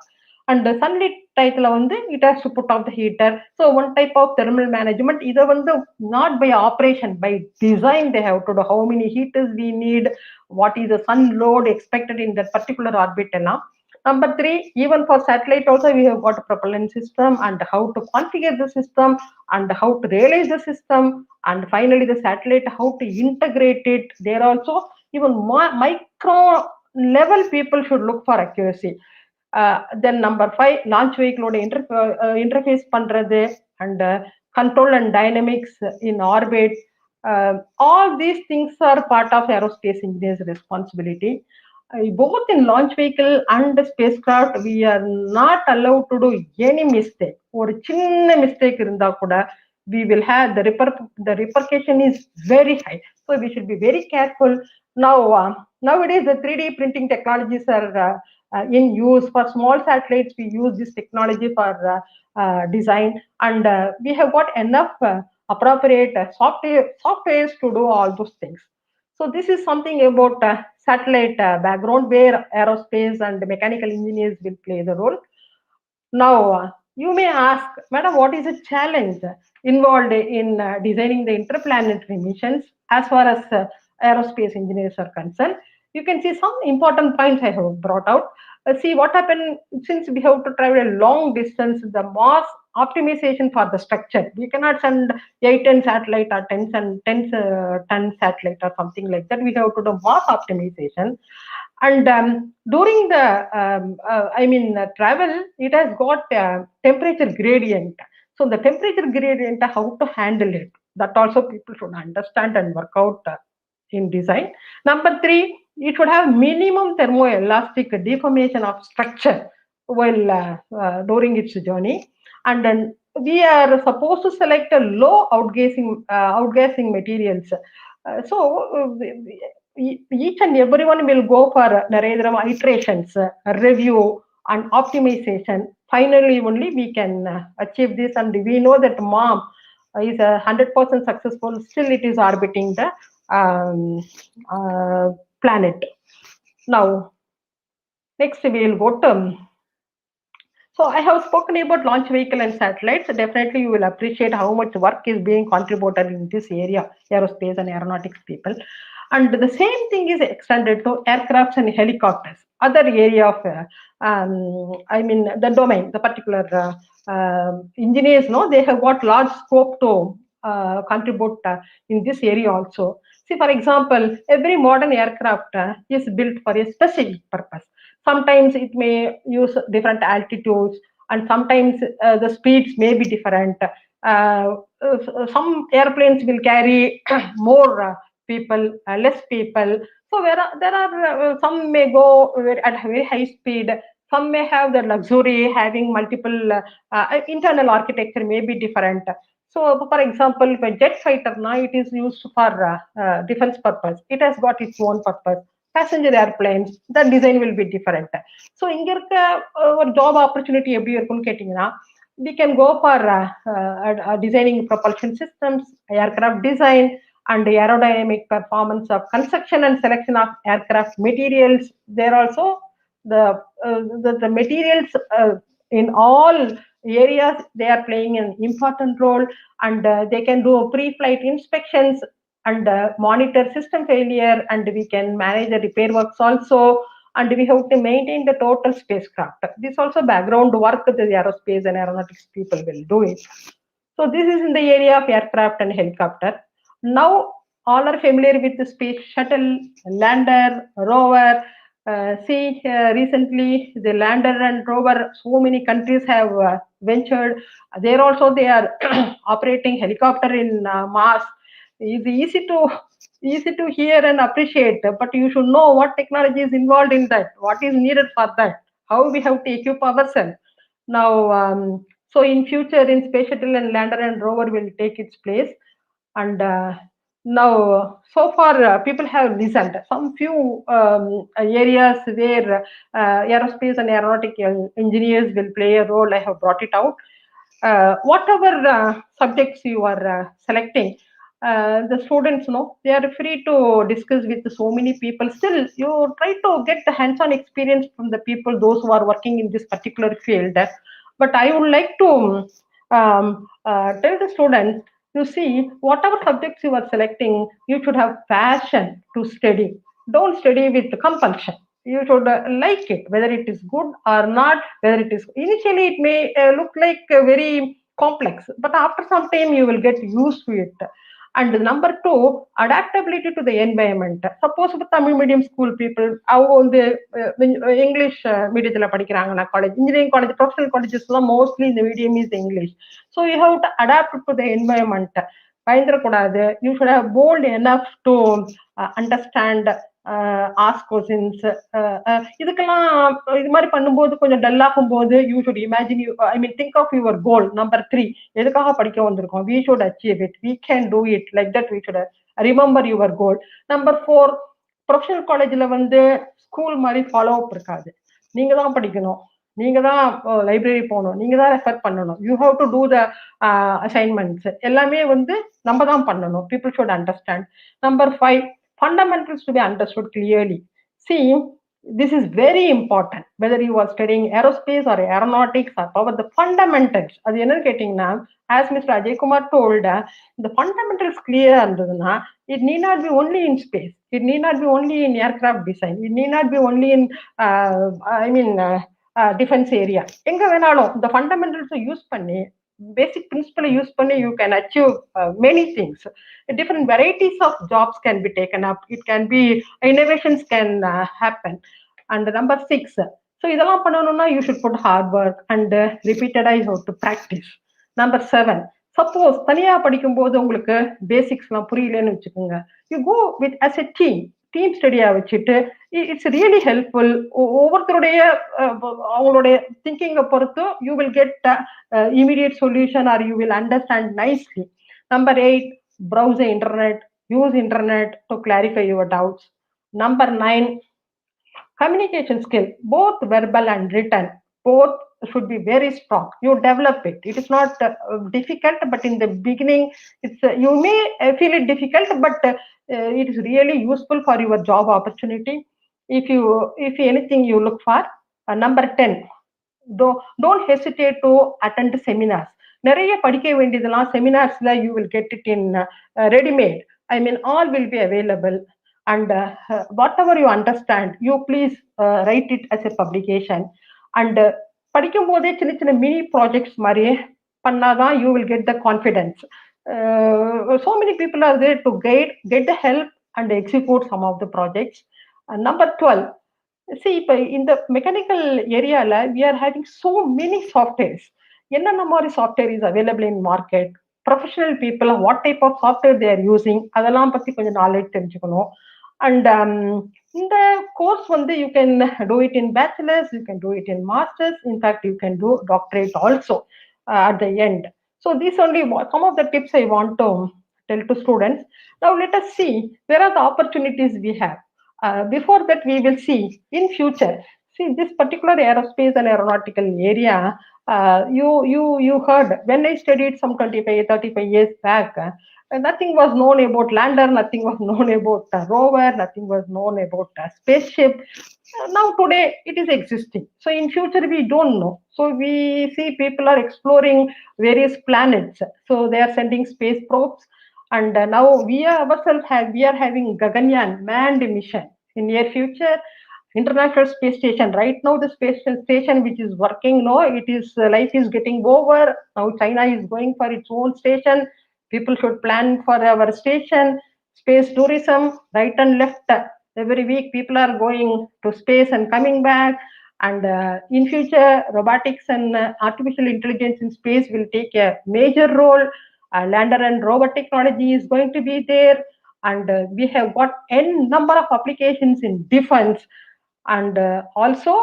And the sunlit டைத்துல வந்து it has to put off the heater. So one type of thermal management, இதை வந்து not by operation, by design they have to do. How many heaters we need, what is the sun load expected in that particular orbit எல்லாம். Number 3, even for satellite also we have got a propellant system, and how to configure the system, and how to realize the system, and finally the satellite, how to integrate it. There also even micro level people should look for accuracy. Then number 5, launch vehicle interface பண்றது, and control and dynamics in orbit. All these things are part of aerospace engineers responsibility. Both in launch vehicle and spacecraft we are not allowed to do any mistake. ஒரு சின்ன mistake இருந்தா கூட we will have the repercussion is very high. So we should be very careful. Now nowadays the 3D printing technologies are in use. For small satellites we use this technology for design, and we have got enough appropriate softwares to do all those things. So this is something about satellite background where aerospace and mechanical engineers will play the role. Now you may ask, madam, what is the challenge involved in designing the interplanetary missions as far as aerospace engineers are concerned? You can see some important points I have brought out. See what happened since we have to travel a long distance, the mass optimization for the structure. We cannot send 8-ton satellite or 10-ton satellite or something like that. We have to do mass optimization. And during the travel, it has got temperature gradient. So the temperature gradient, how to handle it, that also people should understand and work out in design. Number 3, it should have minimum thermoelastic deformation of structure while during its journey. And then we are supposed to select a low outgassing materials. Each and everyone will go for iterations, review, and optimization. Finally, only we can achieve this, and we know that mom is 100% successful. Still, it is orbiting the planet. Now, next we will go to. So I have spoken about launch vehicle and satellites. Definitely you will appreciate how much work is being contributed in this area, aerospace and aeronautics people. And the same thing is extended to aircrafts and helicopters, other area of, the domain, the particular engineers, they have got large scope to contribute in this area also. See, for example, every modern aircraft is built for a specific purpose. Sometimes it may use different altitudes, and sometimes the speeds may be different. Some airplanes will carry more people, less people. So there are some may go at very high speed. Some may have the luxury having multiple internal architecture may be different. So, for example, if a jet fighter now it is used for defense purpose, it has got its own purpose. Passenger airplanes, the design will be different. So, இங்க இருக்க ஒரு job opportunity எப்படி இருக்கும்னு கேட்டீங்கன்னா, we can go for designing propulsion systems, aircraft design, and the aerodynamic performance of construction and selection of aircraft materials. There also the materials in all areas they are playing an important role, and they can do pre-flight inspections and monitor system failure, and we can manage the repair works also, and we have to maintain the total spacecraft. This also background work the aerospace and aeronautics people will do it. So this is in the area of aircraft and helicopter. Now all are familiar with the space shuttle, lander, rover. Recently the lander and rover, so many countries have ventured there. Also they are operating helicopter in Mars. It's easy to hear and appreciate, but you should know what technology is involved in that, what is needed for that, how we have to equip ourselves. Now, so in future, in space shuttle and lander and rover will take its place. And now, so far, people have listened. Some few areas where aerospace and aeronautical engineers will play a role, I have brought it out. Whatever subjects you are selecting, the students know they are free to discuss with so many people. Still, you try to get the hands-on experience from the people, those who are working in this particular field. But I would like to tell the students, you see, whatever subjects you are selecting, you should have passion to study. Don't study with compulsion. You should like it, whether it is good or not, whether it is initially it may look like very complex, but after some time you will get used to it. And number two, adaptability to the environment. Suppose with Tamil medium school people, English medium college, engineering college, professional colleges, mostly the medium is English. So you have to adapt to the environment. You should have bold enough to understand, ask questions. இதுக்கெல்லாம் இது மாதிரி பண்ணும்போது கொஞ்சம் dull ஆகும்போது you should imagine, think of your goal. Number 3, எதுக்காக படிக்க வந்திருக்கோம், we should achieve it, we can do it, like that we should remember your goal. Number 4, professional காலேஜ்ல ஸ்கூல் மாதிரி ஃபாலோ அப் இருக்காது. நீங்க தான் படிக்கணும், நீங்க தான் லைப்ரரி போகணும், நீங்க தான் ரெஃபர் பண்ணணும், you have to do the assignments எல்லாமே நம்ம தான் பண்ணணும். People should understand. Number 5, fundamentals to be understood clearly. See, this is very important, whether you are studying aerospace or aeronautics or power, the fundamentals. அது என்னன்னு கேட்டீங்கன்னா, as Mr. Ajay Kumar told, the fundamentals clear இருந்ததுன்னா, it need not be only in space, it need not be only in aircraft design, it need not be only in defense area. எங்க வேணாலும் the fundamentals use பண்ணி, basic principle use பண்ணி, you can achieve many things. Different varieties of jobs can be taken up, it can be, innovations can happen. And number 6, so இதெல்லாம் பண்ணணும்னா you should put hard work and repeated I have to practice. Number 7, suppose தனியா படிக்கும்போது உங்களுக்கு பேசிக்ஸ்லாம் புரியலன்னு வச்சுக்கோங்க, you go with as a team. Team ஸ்டடியா வச்சுட்டு it's really helpful. ஒவ்வொருத்தருடைய அவங்களுடைய திங்கிங்கை பொறுத்து you will get immediate solution or you will understand nicely. Number 8, browse the internet, use internet to clarify your doubts. Number 9, communication skill, both verbal and written, both should be very strong. You develop it. It is not difficult, but in the beginning it's you may feel it difficult, but it is really useful for your job opportunity if anything you look for. Number 10, don't hesitate to attend seminars. நிறைய படிக்க வேண்டியதெல்லாம் செமினார்ஸ்ல you will get it in readymade. I mean all will be available. And whatever you understand you please write it as a publication. And படிக்கும் போதே சின்ன சின்ன mini projects மாதிரியே பண்ணாதான் you will get the confidence. So many people are there to get the help and execute some of the projects. Number 12, see, in the mechanical area, we are having so many softwares. என்னென்ன மாதிரி software is available in market, professional people what type of software they are using, அதெல்லாம் பற்றி கொஞ்சம் knowledge தெரிஞ்சுக்கணும். And இந்த course வந்து you can do it in bachelors, you can do it in masters, in fact you can do doctorate also at the end. So these only some of the tips I want to tell to students. Now let us see where are the opportunities we have. Before that, we will see in future. See, this particular aerospace and aeronautical area, you heard when I studied some 25-35 years back, nothing was known about lander, nothing was known about rover, nothing was known about spaceship. Now today it is existing. So in future we don't know. So we see people are exploring various planets. So they are sending space probes. And now we are having Gaganyaan manned mission. In near future, International Space Station. Right now, the space station which is working, no, it is life is getting over. Now China is going for its own station. People should plan for our station. Space tourism, right and left. Every week, people are going to space and coming back. And in future, robotics and artificial intelligence in space will take a major role. Lander and rover technology is going to be there. And we have got n number of applications in defense. And also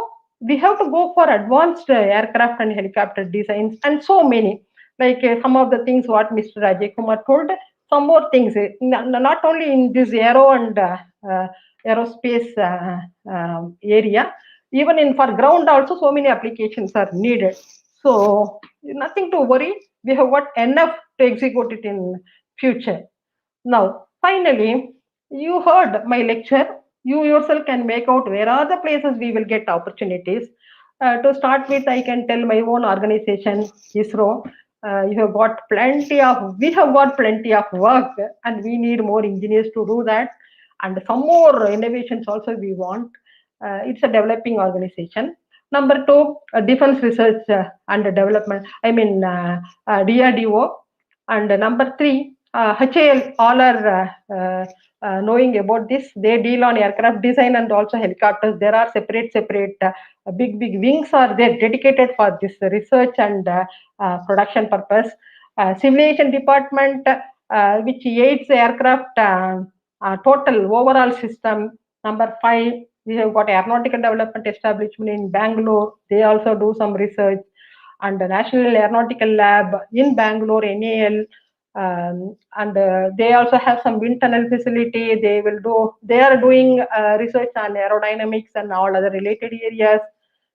we have to go for advanced aircraft and helicopter designs and so many, like some of the things what Mr. Ajay Kumar told, some more things, not only in this aero and aerospace area, even in for ground also so many applications are needed. So nothing to worry, we have got enough to execute it in future. Now finally, you heard my lecture. You yourself can make out where are the places we will get opportunities. To start with, I can tell my own organization, ISRO. We have got plenty of work, and we need more engineers to do that. And some more innovations also we want. It's a developing organization. Number 2, defense research and development. I mean DRDO. And number 3, HAL, all are knowing about this. They deal on aircraft design and also helicopters. There are separate big wings are there dedicated for this research and production purpose. Simulation department, which aids the aircraft total overall system. Number 5, we have got aeronautical development establishment in Bangalore. They also do some research. And the National Aeronautical Lab in Bangalore, NAL. And they also have some wind tunnel facility. They are doing research on aerodynamics and all other related areas.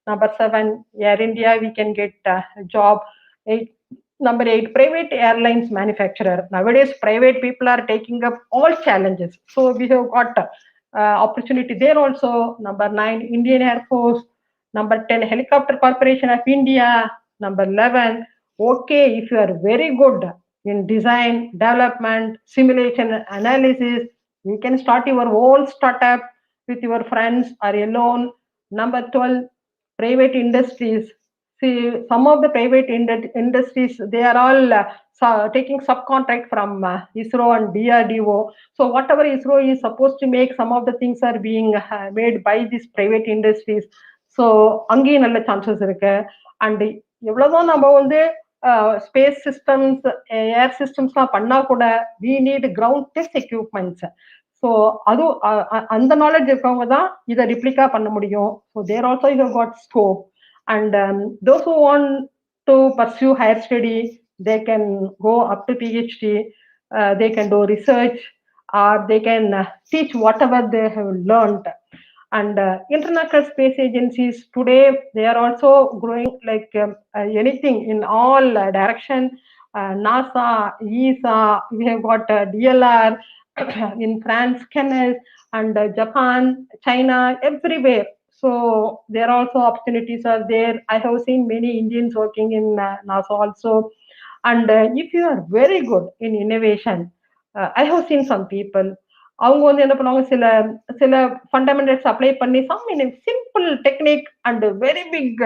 Number 7, Air India, we can get a job. Number 8, private airlines manufacturer. Nowadays, private people are taking up all challenges. So we have got opportunity there also. Number 9, Indian Air Force. Number 10, Helicopter Corporation of India. Number 11, okay, if you are very good in design, development, simulation, analysis, you can start your own startup with your friends or alone. Number 12, private industries. See, some of the private industries, they are all taking subcontract from ISRO and DRDO. So whatever ISRO is supposed to make, some of the things are being made by these private industries. So அங்கேயும் நல்ல chances இருக்கு. And எவ்வளவுதான் நம்ம வந்து space systems, ஏர் சிஸ்டம்ஸ்லாம் பண்ணா கூட we need ground test equipments. So அதுவும் அந்த நாலேஜ் இருக்கவங்க தான் இதை ரிப்ளிகா பண்ண முடியும். So there also you got scope. And those who want to pursue higher study, they can go up to PhD, they can do research, or they can teach whatever they have learned. And international space agencies today, they are also growing like anything in all direction. NASA, ESA, we have got DLR in France, Kenneth, and Japan, China, everywhere. So there are also opportunities are there. I have seen many Indians working in NASA also. And if you are very good in innovation, I have seen some people, அவங்க வந்து என்ன பண்ணுவாங்க, சில சில fundamentals apply பண்ணி some in simple technique and very big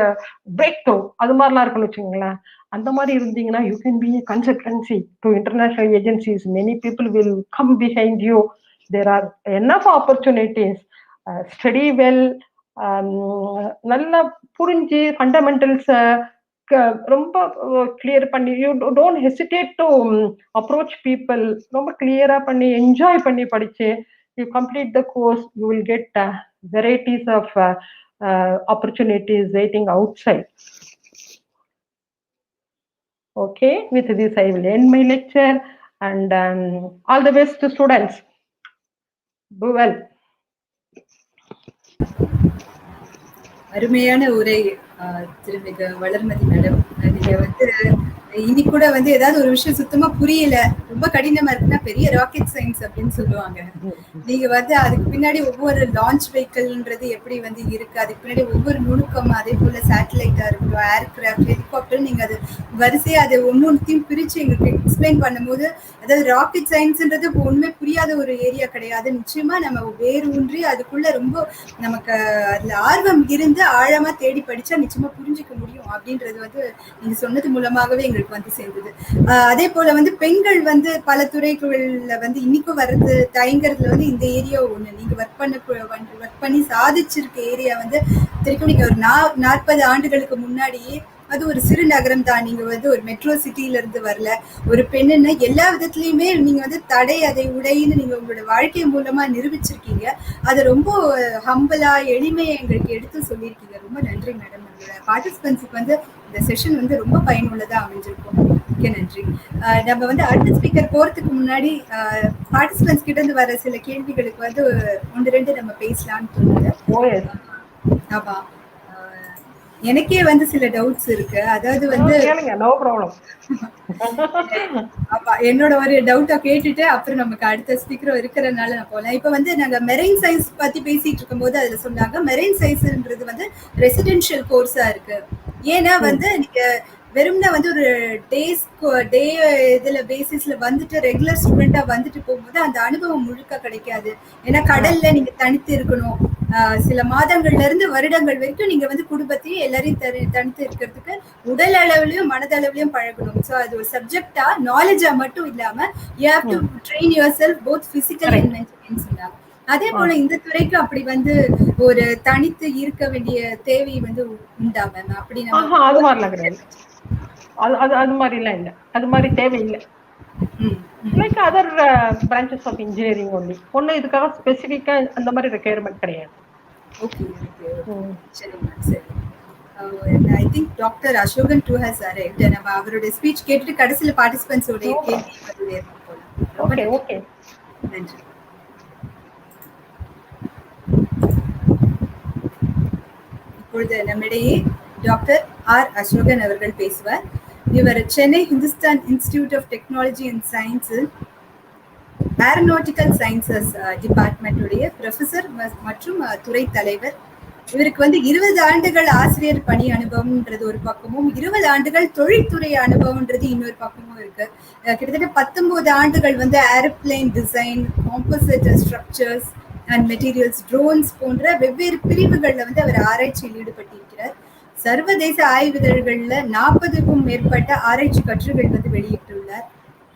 breakthrough, அது மாதிரிலாம் இருக்குன்னு வச்சுக்கோங்களேன். அந்த மாதிரி இருந்தீங்கன்னா you can be consultancy to international agencies. Many people will come behind you. There are enough opportunities. Study well, நல்லா புரிஞ்சு ஃபண்டமெண்டல்ஸை ரொம்ப கிளியர் பண்ணி, you don't hesitate to approach people. ரொம்ப கிளியரா பண்ணி என்ஜாய் பண்ணி படிச்சு you complete the course, you will get varieties of opportunities waiting outside. Okay, with this I will end my lecture, and all the best to students. Do well. அருமையான உரை திருமிகு Valarmathi madam. நீங்க வந்து இனி கூட வந்து ஏதாவது ஒரு விஷயம் சுத்தமா புரியல, ரொம்ப கடினமா இருக்குன்னா பெரிய ராக்கெட் சயின்ஸ் அப்படின்னு சொல்லுவாங்க. நீங்க வந்து அதுக்கு பின்னாடி ஒவ்வொரு லான்ச் வெஹிக்கிள்ன்றது எப்படி வந்து இருக்கு, அதுக்கு பின்னாடி ஒவ்வொரு நுணுக்கம், அதே போல சேட்டலைட்டா இருக்கட்டும், ஏர்கிராஃப்ட், ஹெலிகாப்டர், நீங்க அது வரிசையா அதை ஒன்னொன்னையும் பிரிச்சு எங்களுக்கு எக்ஸ்பிளைன் பண்ணும்போது, அதாவது ராக்கெட் சயின்ஸ்ன்றது ஒண்ணுமே புரியாத ஒரு ஏரியா கிடையாது. நிச்சயமா நம்ம வேறு ஊன்றி அதுக்குள்ள ரொம்ப நமக்கு அதுல ஆர்வம் இருந்து ஆழமா தேடி படிச்சா நிச்சயமா புரிஞ்சுக்க முடியும் அப்படின்றது வந்து நீங்க சொன்னது மூலமாகவே எங்களுக்கு வந்து சேர்ந்தது. அதே போல வந்து பெண்கள் வந்து பல துறைகள்ல வந்து இன்னைக்கும் வர்றது தயங்குறதுல வந்து இந்த ஏரியா ஒண்ணு. நீங்க ஒர்க் பண்ணி சாதிச்சிருக்க ஏரியா வந்து திருக்கும் நீங்க ஒரு 40 ஆண்டுகளுக்கு முன்னாடியே அது ஒரு சிறு நகரம் தான். நீங்க வந்து ஒரு மெட்ரோ சிட்டில இருந்து வரல. ஒரு பெண்ணுன்னு எல்லா விதத்துலயுமே நீங்க வந்து தடை அதை உடைன்னு நீங்க உங்களோட வாழ்க்கை மூலமா நிரூபிச்சிருக்கீங்க. அதை ரொம்ப ஹம்பிளா எளிமையா எங்களுக்கு எடுத்து சொல்லியிருக்கீங்க. ரொம்ப நன்றி மேடம். உங்களோட பார்ட்டிசிபென்ட்ஸுக்கு வந்து இந்த செஷன் வந்து ரொம்ப பயனுள்ளதா அமைஞ்சிருக்கும். மிக்க நன்றி. நம்ம வந்து அடுத்த ஸ்பீக்கர் போறதுக்கு முன்னாடி பார்ட்டிசிபென்ட்ஸ் கிட்ட இருந்து வர சில கேள்விகளுக்கு வந்து 1-2 நம்ம பேசலாம்னு தோணுது. ஆமா, எனக்கே வந்து சில டவுட்ஸ் இருக்கு. அதாவது வந்து என்னோட ஒரு டவுட்டா கேட்டுட்டு அப்புறம் நமக்கு அடுத்த ஸ்பீக்கரும் இருக்கிறதுனால நான் போகலாம். இப்ப வந்து நாங்க மெரைன் சயின்ஸ் பத்தி பேசிட்டு இருக்கும் போது அதுல சொன்னாங்க மெரைன் சயின்ஸ்ன்றது வந்து ரெசிடென்ஷியல் கோர்ஸா இருக்கு. ஏன்னா வந்து நீங்க வெறும்னா வந்து ஒரு டே இதுல பேசிஸ்ல வந்துட்டு ரெகுலர் ஸ்டூடெண்டா வந்துட்டு போகும்போது அந்த அனுபவம் முழுக்க கிடைக்காது. ஏன்னா கடல்ல நீங்க தனித்து இருக்கணும். சில மாதங்கள்ல இருந்து வருடங்கள் வரைக்கும் நீங்க வந்து குடும்பத்தையும் எல்லாரையும் தனித்து இருக்கிறதுக்கு உடல் அளவுலயும் மனதளவுலயும் பழகணும். ஸோ அது ஒரு சப்ஜெக்டா நாலேஜா மட்டும் இல்லாம you have to train your self both physical and mentally சொன்னாங்க. அதே போல இந்த துறைக்கு அப்படி வந்து ஒரு தனித்து இருக்க வேண்டிய தேவை வந்து உண்டா மேம்? அப்படி அது மாதிரிலாம் கிடையாது. அது மாதிரி எல்லாம் இல்லை, அது மாதிரி தேவை இல்லை. Like other branches of engineering ஒண்ணு இதுக்காக ஸ்பெசிஃபிக்கா அந்த மாதிரி ரெக்யர்மெண்ட் கிடையாது. ஓகே, சரி மேம், சரி. I think Dr. Ashokan too has arrived. நம்ம அவரோட ஸ்பீச் கேட்டுட்டு கடைசில பார்ட்டிசிபென்ட்ஸ் ஓட கேள்வி பதில் போலாம். ஓகே, நன்றி. இப்பொழுது நம்மிடையே டாக்டர் ஆர் அசோகன் அவர்கள் பேசுவார். இவர் Chennai Hindustan institute of technology and சயின்ஸில் ஏரோநாட்டிக்கல் சயின்சஸ் டிபார்ட்மெண்ட் உடைய ப்ரொஃபசர் மற்றும் துறை தலைவர். இவருக்கு வந்து 20 ஆண்டுகள் ஆசிரியர் பணி அனுபவம்ன்றது ஒரு பக்கமும் 20 ஆண்டுகள் தொழில்துறை அனுபவம்ன்றது இன்னொரு பக்கமும் இருக்கு. கிட்டத்தட்ட 19 ஆண்டுகள் வந்து aeroplane design, composite structures and materials, drones போன்ற வெவ்வேறு பிரிவுகள்ல வந்து அவர் ஆராய்ச்சியில் ஈடுபட்டிருக்கிறார். சர்வதேச ஆய்விதழ்கள்ல 40க்கும் மேற்பட்ட ஆராய்ச்சி கட்டுரைகள் வந்து வெளியிட்டுள்ளார்.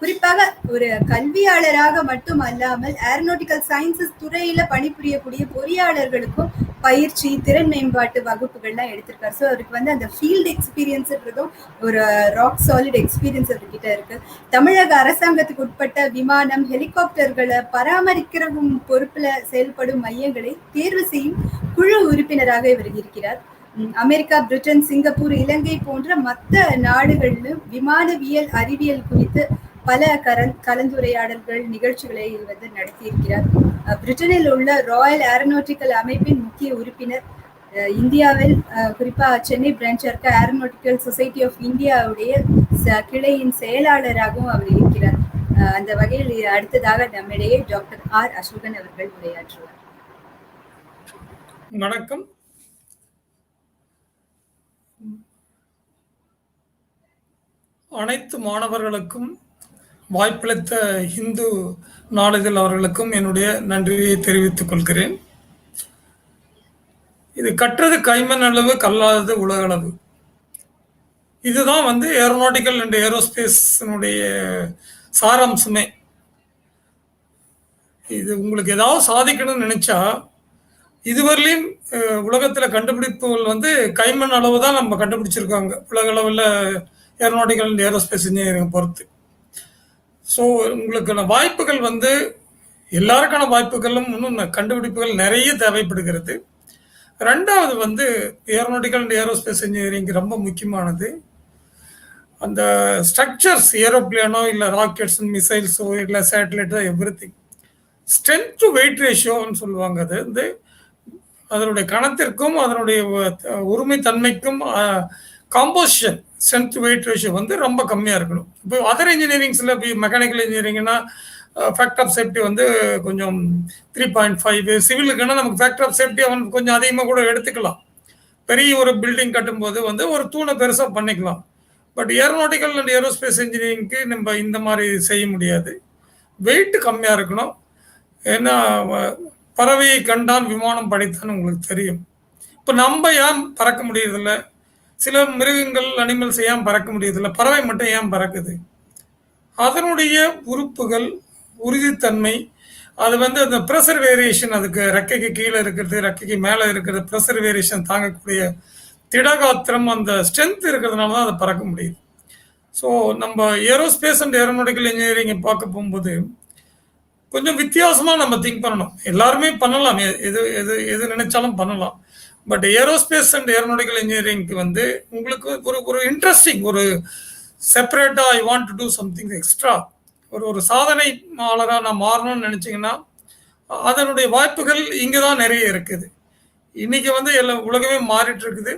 குறிப்பாக ஒரு கல்வியாளராக மட்டும் அல்லாமல் ஏரோநாட்டிக்கல் சயின்சஸ் துறையில பணிபுரியக்கூடிய பொறியாளர்களுக்கும் பயிற்சி, திறன் மேம்பாட்டு வகுப்புகள்லாம் எடுத்திருக்காரு. ஸோ அவருக்கு வந்து அந்த ஃபீல்டு எக்ஸ்பீரியன்ஸ்ன்றதும் ஒரு ராக் சாலிட் எக்ஸ்பீரியன்ஸ் அவர்கிட்ட இருக்கு. தமிழக அரசாங்கத்துக்கு உட்பட்ட விமானம், ஹெலிகாப்டர்களை பராமரிக்கிற பொறுப்புல செயல்படும் மையங்களை தேர்வு செய்யும் குழு உறுப்பினராக இவர் இருக்கிறார். அமெரிக்கா, பிரிட்டன், சிங்கப்பூர், இலங்கை போன்ற மற்ற நாடுகளிலும் விமானவியல் அறிவியல் குறித்து பல கலந்துரையாடல்கள் நிகழ்ச்சிகளை வந்து நடத்தியிருக்கிறார். பிரிட்டனில் உள்ள ராயல் ஏரோநாட்டிக்கல் அமைப்பின் முக்கிய உறுப்பினர். இந்தியாவில் குறிப்பா சென்னை பிரான்ச் இருக்க ஏரோநாட்டிக்கல் சொசைட்டி ஆஃப் இந்தியாவுடைய கிளையின் செயலாளராகவும் அவர் இருக்கிறார். அந்த வகையில் அடுத்ததாக நம்மிடையே டாக்டர் ஆர் அசோகன் அவர்கள் உரையாற்றுவார். வணக்கம். அனைத்து மாணவர்களுக்கும் வாய்ப்பளித்த இந்து நாளிதழ் அவர்களுக்கும் என்னுடைய நன்றியை தெரிவித்துக் கொள்கிறேன். இது கற்றது கைமண் அளவு, கல்லாதது உலகளவு. இதுதான் வந்து ஏரோநாட்டிக்கல் அண்ட் ஏரோஸ்பேஸினுடைய சாராம்சமே. இது உங்களுக்கு ஏதாவது சாதிக்கணும்னு நினைச்சா, இதுவரையிலும் உலகத்தில் கண்டுபிடிப்புகள் வந்து கைமண் அளவு தான் நம்ம கண்டுபிடிச்சிருக்காங்க, உலக அளவில் ஏரோநாட்டிக்கல் அண்ட் ஏரோஸ்பேஸ் இன்ஜினியரிங் பொறுத்து. ஸோ உங்களுக்கான வாய்ப்புகள் வந்து எல்லாருக்கான வாய்ப்புகளும் இன்னும் கண்டுபிடிப்புகள் நிறைய தேவைப்படுகிறது. ரெண்டாவது வந்து ஏரோநாட்டிக்கல் அண்ட் ஏரோஸ்பேஸ் இன்ஜினியரிங் ரொம்ப முக்கியமானது. அந்த ஸ்ட்ரக்சர்ஸ், ஏரோப்ளேனோ இல்லை ராக்கெட்ஸ், மிசைல்ஸோ இல்லை சேட்டலைட்டோ, everything strength to weight ரேஷியோன்னு சொல்லுவாங்க. அது வந்து அதனுடைய கணத்திற்கும் அதனுடைய உரிமை தன்மைக்கும் காம்போசிஷன் ஸ்ட்ரென்த் வெயிட் ரேஷியோ வந்து ரொம்ப கம்மியாக இருக்கணும். இப்போ அதர் இன்ஜினியரிங்ஸில் மெக்கானிக்கல் இன்ஜினியரிங்னா ஃபேக்டர் ஆஃப் சேஃப்டி வந்து கொஞ்சம் 3.5, சிவிலுக்குன்னா நமக்கு ஃபேக்டர் ஆஃப் சேஃப்டி அவன் கொஞ்சம் அதிகமாக கூட எடுத்துக்கலாம். பெரிய ஒரு பில்டிங் கட்டும்போது வந்து ஒரு தூணை பெருசாக பண்ணிக்கலாம். பட் ஏரோநாட்டிக்கல் அண்ட் ஏரோஸ்பேஸ் இன்ஜினியரிங்க்கு நம்ம இந்த மாதிரி செய்ய முடியாது. வெயிட் கம்மியாக இருக்கணும். ஏன்னா பறவையை கண்டான் விமானம் படைத்தான்னு உங்களுக்கு தெரியும். இப்போ நம்ம ஏன் பறக்க முடியறதில்ல? சில மிருகங்கள், அனிமல்ஸ் ஏன் பறக்க முடியறதில்ல? பறவை மட்டும் ஏன் பறக்குது? அதனுடைய உறுப்புகள், உறுதித்தன்மை, அது வந்து அந்த ப்ரெஷர் வேரியேஷன், அதுக்கு ரெக்கைக்கு கீழே இருக்கிறது, ரெக்கைக்கு மேலே இருக்கிறது, ப்ரெஷர் வேரியேஷன் தாங்கக்கூடிய திடகாத்திரம், அந்த ஸ்ட்ரென்த் இருக்கிறதுனால தான் அதை பறக்க முடியுது. ஸோ நம்ம ஏரோஸ்பேஸ் அண்ட் ஏரோநாட்டிக்கல் இன்ஜினியரிங்கை பார்க்க போகும்போது கொஞ்சம் வித்தியாசமாக நம்ம திங்க் பண்ணணும். எல்லாருமே பண்ணலாம், எது எது எது நினைச்சாலும் பண்ணலாம். பட் ஏரோஸ்பேஸ் அண்ட் ஏரோநாட்டிக்கல் இன்ஜினியரிங்க்கு வந்து உங்களுக்கு ஒரு இன்ட்ரெஸ்டிங், ஒரு செப்பரேட்டாக ஐ want to do something extra, ஒரு சாதனையாளராக நான் மாறணும்னு நினச்சிங்கன்னா அதனுடைய வாய்ப்புகள் இங்கே தான் நிறைய இருக்குது. இன்றைக்கி வந்து உலகமே மாறிட்டு இருக்குது.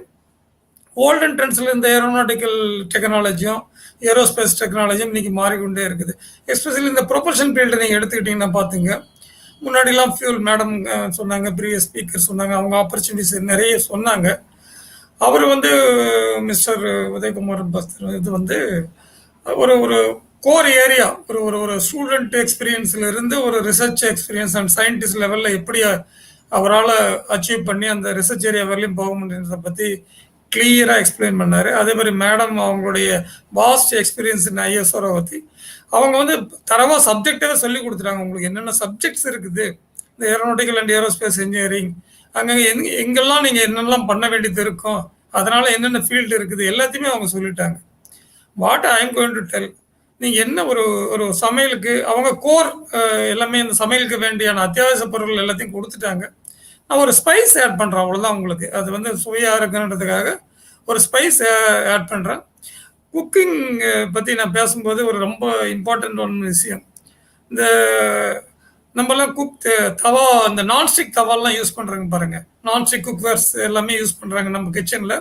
ஓல்டன் ட்ரெண்ட்ஸில் இந்த ஏரோநாட்டிக்கல் டெக்னாலஜியும் ஏரோஸ்பேஸ் டெக்னாலஜியும் இன்றைக்கி மாறிக்கொண்டே இருக்குது. எஸ்பெஷலி இந்த ப்ரொபல்ஷன் ஃபீல்டு நீங்கள் எடுத்துக்கிட்டிங்கன்னா பார்த்துங்க, முன்னாடிலாம் ஃபியூல் மேடம் சொன்னாங்க, ப்ரீவியஸ் ஸ்பீக்கர் சொன்னாங்க, அவங்க ஆப்பர்ச்சுனிட்டிஸ் நிறைய சொன்னாங்க. அவர் வந்து மிஸ்டர் உதயகுமார் பஸ்தர் இது வந்து ஒரு கோர் ஏரியா, ஒரு ஸ்டூடெண்ட் எக்ஸ்பீரியன்ஸில் இருந்து ஒரு ரிசர்ச் எக்ஸ்பீரியன்ஸ் அண்ட் சயின்டிஸ்ட் லெவலில் எப்படி அவரால் அச்சீவ் பண்ணி அந்த ரிசர்ச் ஏரியா வரலையும் போக முடியுன்றதை பற்றி கிளியராக எக்ஸ்பிளைன் பண்ணார். அதே மாதிரி மேடம் அவங்களுடைய வாஸ்ட் எக்ஸ்பீரியன்ஸ் இன் ஐஎஸ்ஆரை பற்றி அவங்க வந்து தரவாக சப்ஜெக்டாகவே சொல்லி கொடுத்துட்டாங்க. உங்களுக்கு என்னென்ன சப்ஜெக்ட்ஸ் இருக்குது இந்த ஏரோநாட்டிக்கல் அண்ட் ஏரோஸ்பேஸ் இன்ஜினியரிங், அங்கங்கே எங்கெல்லாம் நீங்கள் என்னெல்லாம் பண்ண வேண்டியது இருக்கும், அதனால் என்னென்ன ஃபீல்டு இருக்குது எல்லாத்தையுமே அவங்க சொல்லிட்டாங்க. What I am going to tell, நீங்கள் என்ன ஒரு சமையலுக்கு அவங்க கோர் எல்லாமே இந்த சமையலுக்கு வேண்டியான அத்தியாவசிய பொருட்கள் எல்லாத்தையும் கொடுத்துட்டாங்க. நான் ஒரு ஸ்பைஸ் ஆட் பண்ணுறேன், அவ்வளோதான். உங்களுக்கு அது வந்து சுவையாக இருக்குன்றதுக்காக ஒரு ஸ்பைஸ் ஆட் பண்ணுறேன். குக்கிங் பற்றி நான் பேசும்போது ஒரு ரொம்ப இம்பார்ட்டண்ட் ஒன்று விஷயம், இந்த நம்மலாம் தவா, இந்த நான்ஸ்டிக் தவாலாம் யூஸ் பண்ணுறாங்க பாருங்கள், நான்ஸ்டிக் குக்வேர்ஸ் எல்லாமே யூஸ் பண்ணுறாங்க நம்ம கிச்சனில்.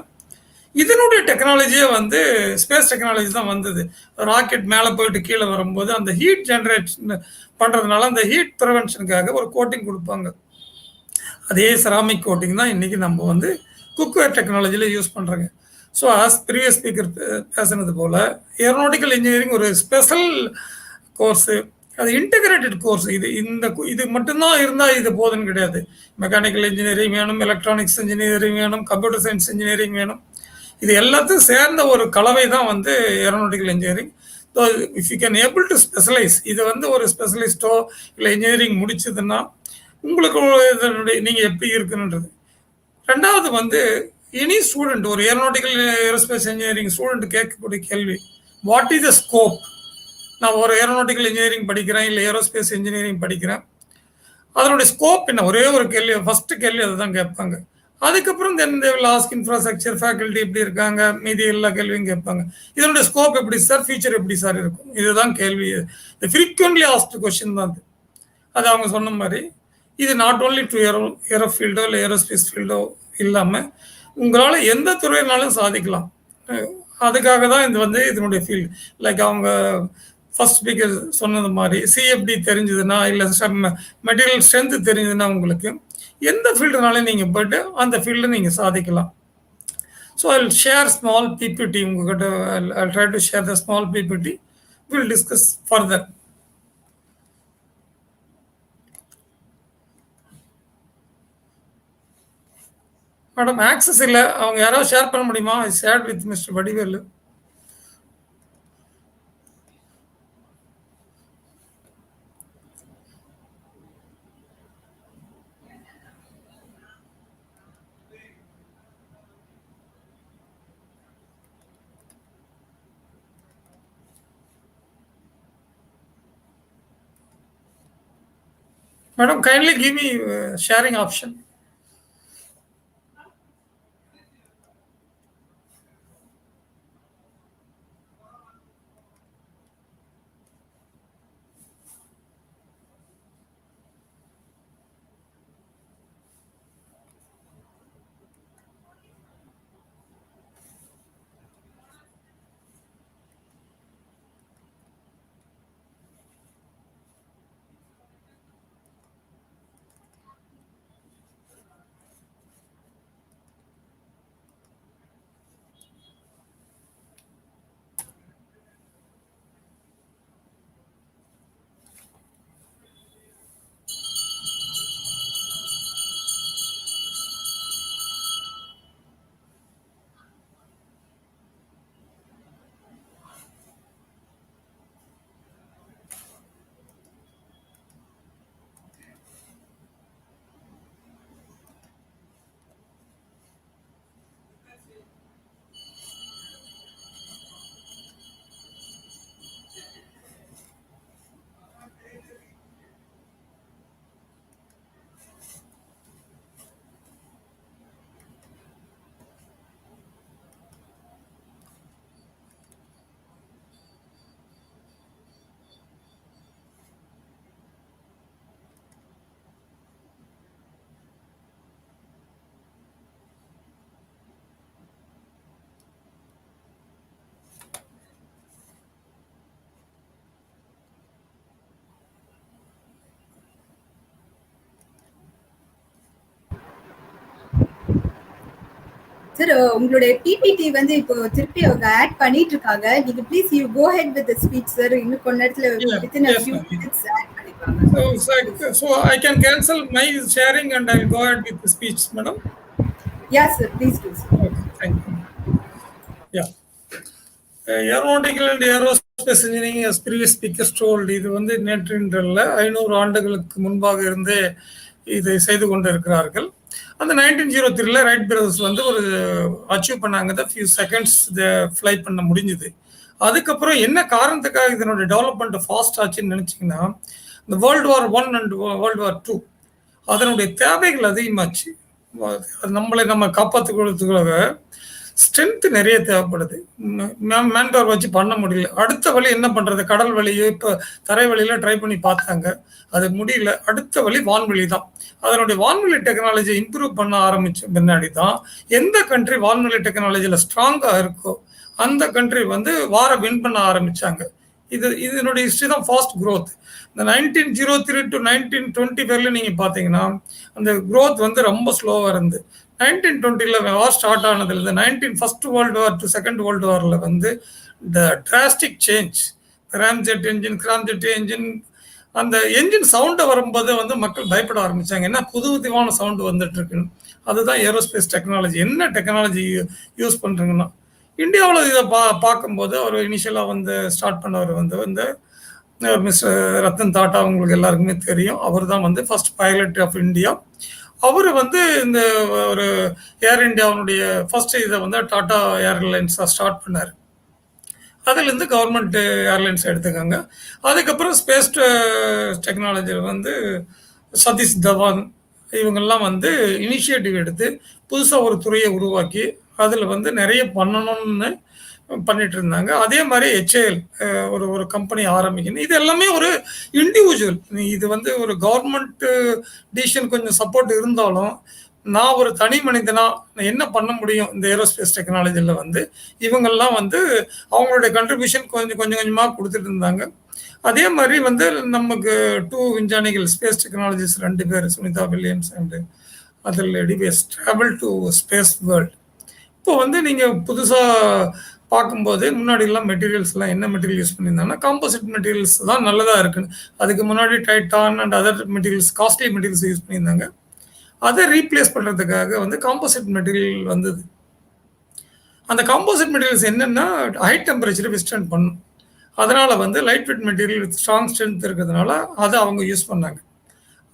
இதனுடைய டெக்னாலஜியே வந்து ஸ்பேஸ் டெக்னாலஜி தான் வந்தது. ராக்கெட் மேலே போயிட்டு கீழே வரும்போது அந்த ஹீட் ஜென்ரேட் பண்ணுறதுனால அந்த ஹீட் ப்ரிவென்ஷனுக்காக ஒரு கோட்டிங் கொடுப்பாங்க. அதே செராமிக் கோட்டிங் தான் இன்றைக்கி நம்ம வந்து குக்வேர் டெக்னாலஜியில் யூஸ் பண்ணுறாங்க. ஸோ ஆஸ் ப்ரீவியஸ் ஸ்பீக்கர் பேசுனது போல் ஏரோநாட்டிக்கல் இன்ஜினியரிங் ஒரு ஸ்பெஷல் கோர்ஸு, அது இன்டகிரேட்டட் கோர்ஸ். இது மட்டும்தான் இருந்தால் இது போதுன்னு கிடையாது. மெக்கானிக்கல் இன்ஜினியரிங் வேணும், எலக்ட்ரானிக்ஸ் இன்ஜினியரிங் வேணும், கம்ப்யூட்டர் சயின்ஸ் இன்ஜினியரிங் வேணும். இது எல்லாத்தையும் சேர்ந்த ஒரு கலவை தான் வந்து aeronautical engineering. If you can able to specialise, இது வந்து ஒரு ஸ்பெஷலிஸ்ட்டோ இல்லை இன்ஜினியரிங் முடிச்சதுன்னா உங்களுக்கு இதனுடைய நீங்கள் எப்படி இருக்குன்றது. ரெண்டாவது வந்து எனி ஸ்டூடெண்ட், ஒரு ஏரோநாட்டிக்கல் ஏரோஸ்பேஸ் இன்ஜினியரிங் ஸ்டூடெண்ட் கேட்கக்கூடிய கேள்வி, வாட் இஸ் த ஸ்கோப்? நான் ஒரு ஏரோநாட்டிக்கல் இன்ஜினியரிங் படிக்கிறேன், இல்லை ஏரோஸ்பேஸ் இன்ஜினியரிங் படிக்கிறேன், அதனுடைய ஸ்கோப் என்ன? ஒரே ஒரு கேள்வி, ஃபர்ஸ்ட் கேள்வி அதை தான் கேட்பாங்க. அதுக்கப்புறம் then they will ask infrastructure, faculty எப்படி இருக்காங்க, மீதி எல்லா கேள்வியும் கேட்பாங்க. இதனுடைய ஸ்கோப் எப்படி சார், ஃபியூச்சர் எப்படி சார் இருக்கும், இதுதான் கேள்வி. ஃப்ரீக்வெண்ட்லி ஆஸ்ட் கொஸ்டின் தான் அது. அவங்க சொன்ன மாதிரி இது நாட் ஓன்லி டு ஏரோ ஃபீல்டோ இல்லை ஏரோஸ்பேஸ் ஃபீல்டோ இல்லாமல் உங்களால் எந்த துறையினாலும் சாதிக்கலாம். அதுக்காக தான் இது வந்து இதனுடைய ஃபீல்டு. லைக் அவங்க ஃபர்ஸ்ட் ஸ்பீக்கர் சொன்னது மாதிரி சிஎஃப்டி தெரிஞ்சதுன்னா, இல்லை மெட்டீரியல் ஸ்ட்ரென்த் தெரிஞ்சதுன்னா, உங்களுக்கு எந்த ஃபீல்டுனாலும் நீங்கள் போய்ட்டு அந்த ஃபீல்டில் நீங்கள் சாதிக்கலாம். So I will share small PPT உங்ககிட்ட. I try to share the small PPT. Will discuss further. Madam access இல்லை, அவங்க யாராவது ஷேர் பண்ண முடியுமா? I share with mister Vadivelu. Madam, kindly give me sharing option. Sir, உங்களுடைய பிபிடி வந்து இப்போ திருப்பி அவங்க ஆட் பண்ணிட்டு இருக்காங்க. நீங்க please you go ahead with the speech sir. இன்னும் கொஞ்ச நேரத்துல within a few minutes add பண்ணிப்பாங்க. So I can cancel my sharing and I'll go ahead with the speech, madam. Yes sir, please do sir. Okay, thank you. Yeah. Aeronautical and Aerospace Engineering, as previous speakers told, இது வந்து நேற்றின்றல்ல 500 ஆண்டுகளுக்கு முன்பாக இருந்தே இதை செய்து கொண்டு இருக்கிறார்கள். அந்த 1903 ரைட் பிரதர்ஸ் வந்து ஒரு அச்சீவ் பண்ணாங்க. ஃபியூ செகண்ட்ஸ் ஃப்ளை பண்ண முடிஞ்சுது. அதுக்கப்புறம் என்ன காரணத்துக்காக இதனுடைய டெவலப்மெண்ட் ஃபாஸ்ட் ஆச்சுன்னு நினைச்சிங்கன்னா, இந்த world war 1 and world war 2 அதனுடைய தேவைகள் அதிகமாச்சு. நம்ம காப்பாற்றுக்கிறதுக்காக ஸ்ட்ரென்த் நிறைய தேவைப்படுது. மேன் பவர் வச்சு பண்ண முடியல. அடுத்த வழி என்ன பண்ணுறது? கடல் வழியோ இப்போ தரை வழியில ட்ரை பண்ணி பார்த்தாங்க, அது முடியல. அடுத்த வழி வான்வெளி தான். அதனுடைய வான்வெளி டெக்னாலஜி இம்ப்ரூவ் பண்ண ஆரம்பிச்ச பின்னாடி தான் எந்த கண்ட்ரி வான்வெளி டெக்னாலஜியில் ஸ்ட்ராங்காக இருக்கோ அந்த கண்ட்ரி வந்து வாரை வின் பண்ண ஆரம்பிச்சாங்க. இதனுடைய ஹிஸ்ட்ரி தான் ஃபாஸ்ட் க்ரோத். இந்த 1903 டு 1925 நீங்கள் பார்த்தீங்கன்னா அந்த க்ரோத் வந்து ரொம்ப ஸ்லோவாக இருந்து 1920 வார் ஸ்டார்ட் ஆனதுலேருந்து first world war to second world வாரில் வந்து இந்த drastic change, ramjet engine, scramjet engine, அந்த என்ஜின் சவுண்டை வரும்போது வந்து மக்கள் பயப்பட ஆரம்பிச்சாங்க. என்ன புது விதமான சவுண்டு வந்துட்டு இருக்குன்னு. அதுதான் ஏரோஸ்பேஸ் டெக்னாலஜி. என்ன டெக்னாலஜி யூஸ் பண்ணுறீங்கன்னா, இந்தியாவில் இதை பார்க்கும்போது அவர் இனிஷியலாக வந்து ஸ்டார்ட் பண்ணவர் வந்து மிஸ்டர் ரத்தன் டாட்டா உங்களுக்கு எல்லாருக்குமே தெரியும். அவர் தான் வந்து ஃபர்ஸ்ட் பைலட் ஆஃப் இந்தியா. அவர் வந்து இந்த ஒரு ஏர் இந்தியாவுடைய ஃபர்ஸ்ட் இதை வந்து டாடா ஏர்லைன்ஸாக ஸ்டார்ட் பண்ணார். அதுலேருந்து கவர்மெண்ட் ஏர்லைன்ஸ் எடுத்துக்காங்க. அதுக்கப்புறம் ஸ்பேஸ் டெக்னாலஜியில் வந்து சதீஷ் தவான் இவங்கெல்லாம் வந்து இனிஷியேட்டிவ் எடுத்து புதுசாக ஒரு துறையை உருவாக்கி அதில் வந்து நிறைய பண்ணணும்னு பண்ணிட்டு இருந்தாங்க. அதே மாதிரி HAL ஒரு கம்பெனி ஆரம்பிக்கணும். இது எல்லாமே ஒரு இண்டிவிஜுவல். இது வந்து ஒரு கவர்மெண்ட் டிசிஷன் கொஞ்சம் சப்போர்ட் இருந்தாலும் நான் ஒரு தனி மனிதனா என்ன பண்ண முடியும் இந்த ஏரோஸ்பேஸ் டெக்னாலஜியில் வந்து இவங்கெல்லாம் வந்து அவங்களுடைய கண்ட்ரிபியூஷன் கொஞ்சம் கொஞ்சமாக கொடுத்துட்டு இருந்தாங்க. அதே மாதிரி வந்து நமக்கு 2 விஞ்ஞானிகள் ஸ்பேஸ் டெக்னாலஜிஸ் 2 பேர், Sunita Williams and other lady was travel to space world. இப்போ வந்து நீங்கள் புதுசாக பார்க்கும்போது முன்னாடிலாம் மெட்டீரியல்ஸ்லாம் என்ன மெட்டீரியல் யூஸ் பண்ணியிருந்தாங்கன்னா காம்போசிட் மெட்டீரியல்ஸ் தான் நல்லதாக இருக்குன்னு. அதுக்கு முன்னாடி titan and other materials costly materials use பண்ணியிருந்தாங்க. அதை ரீப்ளேஸ் பண்ணுறதுக்காக வந்து காம்போசிட் மெட்டீரியல் வந்தது. அந்த காம்போசிட் மெட்டீரியல்ஸ் என்னென்னா ஹை டெம்பரேச்சரை விஸ்டாண்ட் பண்ணும். அதனால் வந்து light weight material with strong strength இருக்கிறதுனால அதை அவங்க யூஸ் பண்ணாங்க.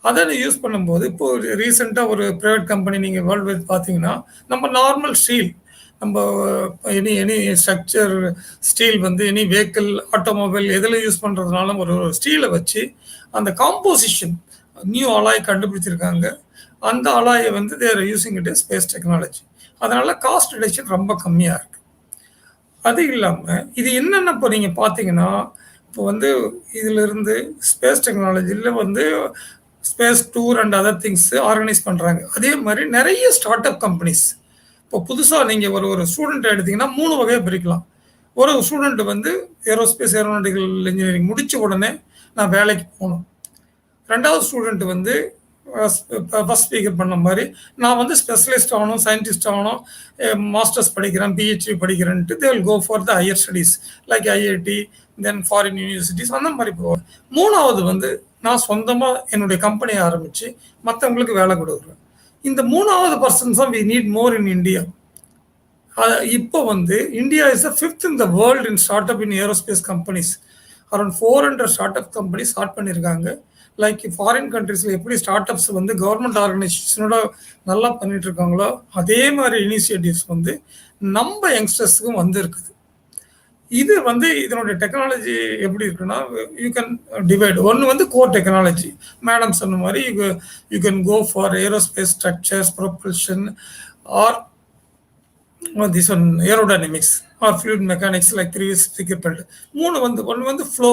அதை யூஸ் பண்ணும்போது இப்போது ரீசெண்டாக ஒரு ப்ரைவேட் கம்பெனி நீங்கள் வேர்ல்டு வைட் பார்த்தீங்கன்னா நம்ம நார்மல் ஸ்டீல், நம்ம எனி ஸ்ட்ரக்சர் ஸ்டீல் வந்து எனி வெஹிக்கிள் ஆட்டோமொபைல் எதில் யூஸ் பண்ணுறதுனால ஒரு ஸ்டீலை வச்சு அந்த காம்போசிஷன் நியூ அலாய் கண்டுபிடிச்சிருக்காங்க. அந்த அலாயை வந்து தேர் யூஸிங் இட் ஸ்பேஸ் டெக்னாலஜி. அதனால் காஸ்ட் ரிடக்ஷன் ரொம்ப கம்மியாக இருக்குது. அது இல்லாமல் இது என்னென்ன இப்போ நீங்கள் பார்த்தீங்கன்னா இப்போ வந்து இதிலிருந்து ஸ்பேஸ் டெக்னாலஜியில் வந்து space tour and other things organise பண்ணுறாங்க. அதே மாதிரி நிறைய ஸ்டார்ட் அப் கம்பெனிஸ். இப்போ புதுசாக நீங்கள் ஒரு ஸ்டூடெண்ட் எடுத்திங்கன்னா 3 வகையாக பிரிக்கலாம். ஒரு ஸ்டூடெண்ட் வந்து ஏரோஸ்பேஸ் ஏரோநாட்டிக்கல் இன்ஜினியரிங் முடித்த உடனே நான் வேலைக்கு போகணும். 2வது ஸ்டூடெண்ட் வந்து ஃபர்ஸ்ட் ஸ்பீக்கர் பண்ண மாதிரி நான் வந்து ஸ்பெஷலிஸ்ட் ஆகணும், சயின்டிஸ்ட் ஆகணும், மாஸ்டர்ஸ் படிக்கிறேன், PhD படிக்கிறேன்ட்டு they will go for the higher studies like IIT, then foreign universities, அந்த மாதிரி போவேன். 3வது வந்து நான் சொந்தமாக என்னுடைய கம்பெனியை ஆரம்பித்து மற்றவங்களுக்கு வேலை கொடுக்குறேன். இந்த 3வது பர்சன்ஸ் தான் we need more in India. இப்போ வந்து India is the 5th in the world in start up in aerospace companies. Around 400 start up company start பண்ணியிருக்காங்க. லைக் ஃபாரின் கண்ட்ரீஸில் எப்படி ஸ்டார்ட் அப்ஸ் வந்து கவர்மெண்ட் ஆர்கனைசேஷனோட நல்லா பண்ணிட்டு இருக்காங்களோ அதே மாதிரி இனிஷியேட்டிவ்ஸ் வந்து நம்ம யங்ஸ்டர்ஸுக்கும் வந்து இருக்குது. இது வந்து இதனுடைய டெக்னாலஜி எப்படி இருக்குன்னா யூ கேன் டிவைட். ஒன்று வந்து கோர் டெக்னாலஜி, மேடம் சொன்ன மாதிரி you can go for aerospace structures, propulsion or this one aerodynamics or fluid mechanics like previous speaker. ஒன்று வந்து ஃப்ளோ.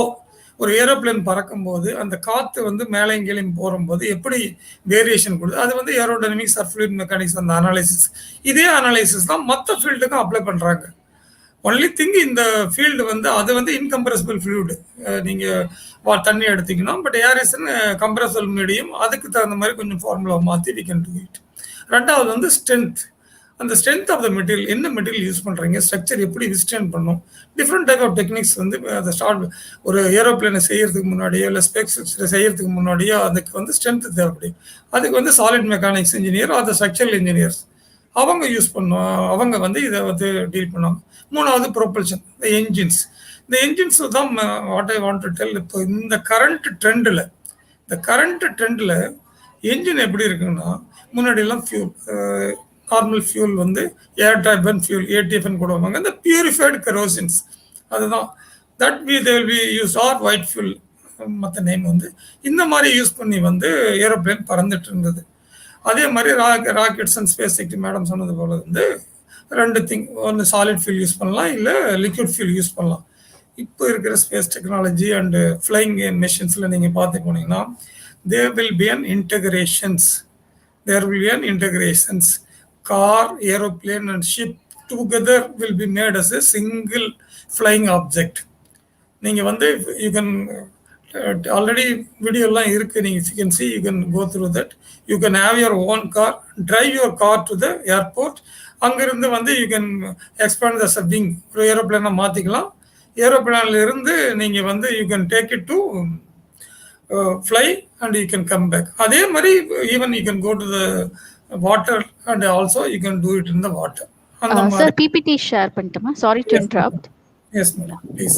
ஒரு ஏரோப்ளேன் பறக்கும்போது அந்த காற்று வந்து மேலே கீழையும் போகும்போது எப்படி வேரியேஷன் கொடுது, அது வந்து ஏரோடைனமிக்ஸ் ஆர் ஃப்ளூயிட் மெக்கானிக்ஸ் அந்த அனாலிசிஸ். இதே அனாலிசிஸ் தான் மற்ற ஃபீல்டுக்கும் அப்ளை பண்ணுறாங்க. ஒன்லி திங் இந்த ஃபீல்டு வந்து அது வந்து இன்கம்ப்ரெசிபிள் ஃப்ளூயிடு. நீங்கள் தண்ணி எடுத்திங்கன்னா but air is compressible medium. அதுக்கு தகுந்த மாதிரி கொஞ்சம் ஃபார்முலா மாற்றி வி கேன் டூ இட். 2வது வந்து ஸ்ட்ரென்த். அந்த ஸ்ட்ரென்த் ஆஃப் த மெட்டீரியல், என்ன மெட்டீரியல் யூஸ் பண்ணுறீங்க, ஸ்ட்ரக்சர் எப்படி விஸ்டாண்ட் பண்ணும், டிஃப்ரெண்ட் டைப் ஆஃப் டெக்னிக்ஸ் வந்து அதை ஒரு ஏரோப்ளேனை செய்யறதுக்கு முன்னாடியோ இல்லை ஸ்பேஸ் செய்யறதுக்கு முன்னாடியோ அதுக்கு வந்து ஸ்ட்ரென்த் தேவைப்படும். அதுக்கு வந்து சாலிட் மெக்கானிக்ஸ் இன்ஜினியர் அது ஸ்ட்ரக்சரல் இன்ஜினியர்ஸ் அவங்க யூஸ் பண்ணுவாங்க. அவங்க வந்து இதை வந்து டீல் பண்ணுவாங்க. 3வது ப்ரொபல்ஷன், இந்த என்ஜின்ஸ். இந்த என்ஜின்ஸ் தான் what I want to tell. இப்போ இந்த கரண்ட் ட்ரெண்டில் என்ஜின் எப்படி இருக்குன்னா முன்னாடியெல்லாம் ஃபியூல், நார்மல் ஃபியூல் வந்து ஏர் டர்பைன் ஃபியூல் ATFன்னு போடுவாங்க. இந்த பியூரிஃபைடு கெரோசின்ஸ் அதுதான் that they will be use or white fuel மற்ற நேம் வந்து இந்த மாதிரி யூஸ் பண்ணி வந்து ஏரோப்ளேன் பறந்துட்டு இருந்தது. அதே மாதிரி ராக்கெட்ஸ் அண்ட் ஸ்பேஸ் செக்டி மேடம் சொன்னது போல வந்து 2 திங், ஒன்று சாலிட் ஃபியூல் யூஸ் பண்ணலாம், இல்லை லிக்விட் ஃபியூல் யூஸ் பண்ணலாம். இப்போ இருக்கிற ஸ்பேஸ் டெக்னாலஜி அண்டு ஃப்ளைங் மிஷின்ஸில் நீங்கள் பார்த்து போனீங்கன்னா there will be an integrations. Car, aeroplane and ship together will be made as a single flying object. நீங்கள் வந்து யூ கேன் ஆல்ரெடி வீடியோலாம் இருக்குது, நீங்கள் if you can see you can go through that. You can have your own car, drive your car to the airport. அங்கிருந்து வந்து you can expand the wing, ஒரு ஏரோப்ளேனை மாற்றிக்கலாம். ஏரோப்ளேனில் இருந்து நீங்கள் வந்து you can take it to fly and you can come back. அதே மாதிரி even you can go to the water and also you can do it in the water. அந்த Sir, மாதிரி. PPT share பண்ணிட்டோமா? Sorry to interrupt. Yes, madam. Please.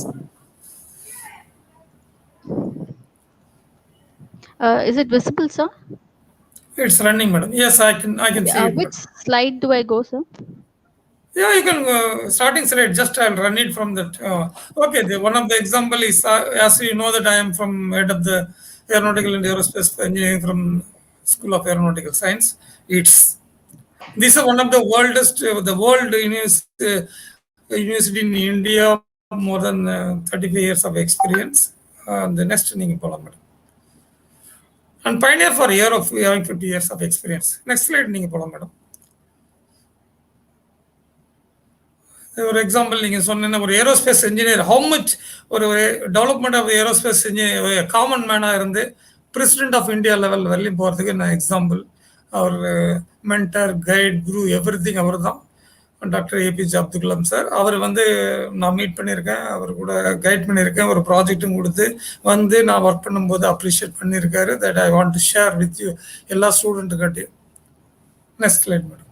Is it visible, sir? It's running, madam. Yes, I can see it. Which slide do I go, sir? Yeah, you can starting slide. Just I'll run it from that. Okay, one of the example is as you know that I am from head of the aeronautical and aerospace engineering from School of Aeronautical Science. This is one of the world university in India, more than 35 years of experience. The next thing, madam. And pioneer for year of having 50 years of experience. Next slide, madam. ஒரு example நீங்கள் சொன்னீங்கன்னா ஒரு aerospace engineer how much ஒரு development of aerospace engineer common மேனாக இருந்து president of India level வரலையும் போகிறதுக்கு நான் எக்ஸாம்பிள். அவர் மென்டர் கைட் குரு எவ்ரி திங் அவர் தான் டாக்டர் ஏபிஜே அப்துல் கலாம் சார். அவர் நான் மீட் பண்ணியிருக்கேன், அவர் கூட கைட் பண்ணியிருக்கேன், ஒரு ப்ராஜெக்ட்டும் கொடுத்து நான் ஒர்க் பண்ணும்போது அப்ரிஷியேட் பண்ணியிருக்காரு. That I want to share with you எல்லா ஸ்டூடெண்ட்டுக்கிட்டையும். Next slide madam.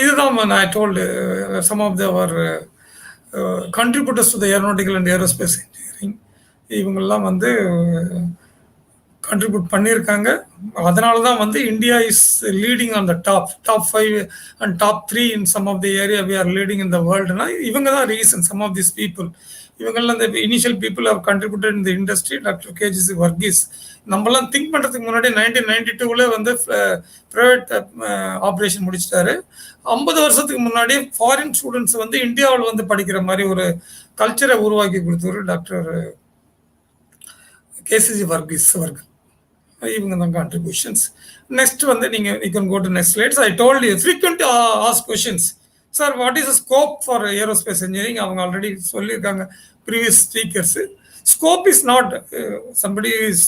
இதுதான் I told some of our contributors to the aeronautical and aerospace engineering. இவங்கெல்லாம் contribute பண்ணியிருக்காங்க. அதனால தான் India is leading on the top 5 and top 3 in some of the area we are leading in the வேர்ல்டுனா இவங்க தான் reason. Some of this people இவங்கெல்லாம் இந்த initial people have contributed in the industry. Doctor KGC Varghese நம்மலாம் think பண்ணுறதுக்கு முன்னாடி 1992 private operation முடிச்சிட்டாரு. 50 வருஷத்துக்கு முன்னாடி ஃபாரின் ஸ்டூடெண்ட்ஸ் இந்தியாவில் படிக்கிற மாதிரி ஒரு கல்ச்சரை உருவாக்கி கொடுத்தவர் டாக்டர் கேசிஜி வர்கீஸ் அவர்கள். இவங்க தான் கான்ட்ரிபியூஷன்ஸ். நெக்ஸ்ட் நீங்கள் you can go to next slides. I told you frequent ask questions. Sir what is scope for aerospace engineering? அவங்க ஆல்ரெடி சொல்லியிருக்காங்க previous speakers. Scope is not somebody is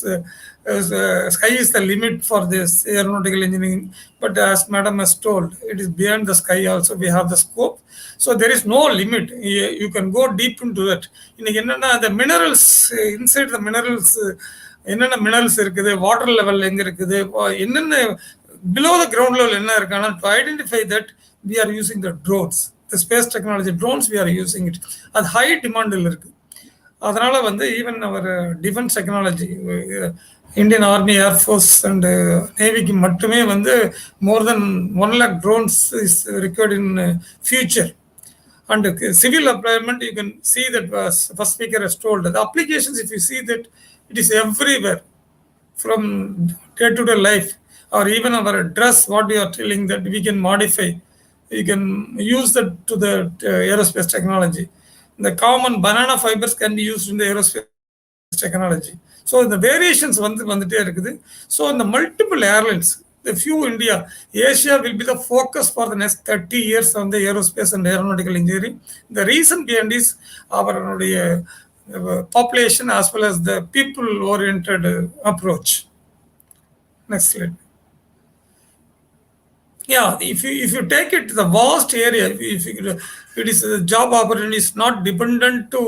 sky is the limit for this aeronautical engineering, but as madam has told, it is beyond the sky also. We have the scope, so there is no limit. You can go deep into that. இன்னைக்கு என்னன்னா the minerals inside the minerals என்னென்ன minerals இருக்குது, water level எங்க இருக்குது, என்னென்ன below the ground level என்ன இருக்கானா to identify that we are using the drones, the space technology drones we are using it. அது high demand இருக்கு. அதனால even our defence technology Indian army air force and நேவிக்கு மட்டுமே more than 1 lakh drones is required in future. And civil employment you can see that first speaker has told the applications if you see that it is everywhere from day to day life or even our dress what you are telling that we can modify, you can use that to the aerospace technology. The common banana fibers can be used in the aerospace technology. So the variations வந்துட்டே இருக்குது. So in the multiple airlines, the few India, Asia will be the focus for the next 30 years on the aerospace and aeronautical engineering. The reason behind is our population as well as the people oriented approach. Next slide. Yeah, if you take it to the vast area, if it is a job opportunity is not dependent to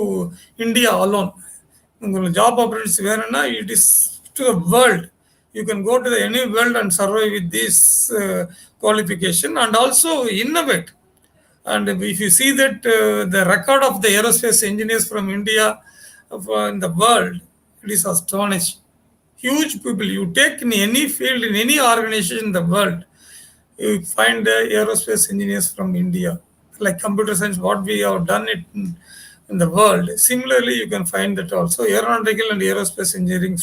India alone. Job opportunities வேணும்னா it is to the world. You can go to any world and survive with this qualification and also innovate. And if you see that the record of the aerospace engineers from India in the world, it is astonishing. Huge people. You take in any field, in any organization in the world, you find aerospace engineers from India, like computer science, what we have done it in the world. Similarly, you can find that also aeronautical and aerospace engineering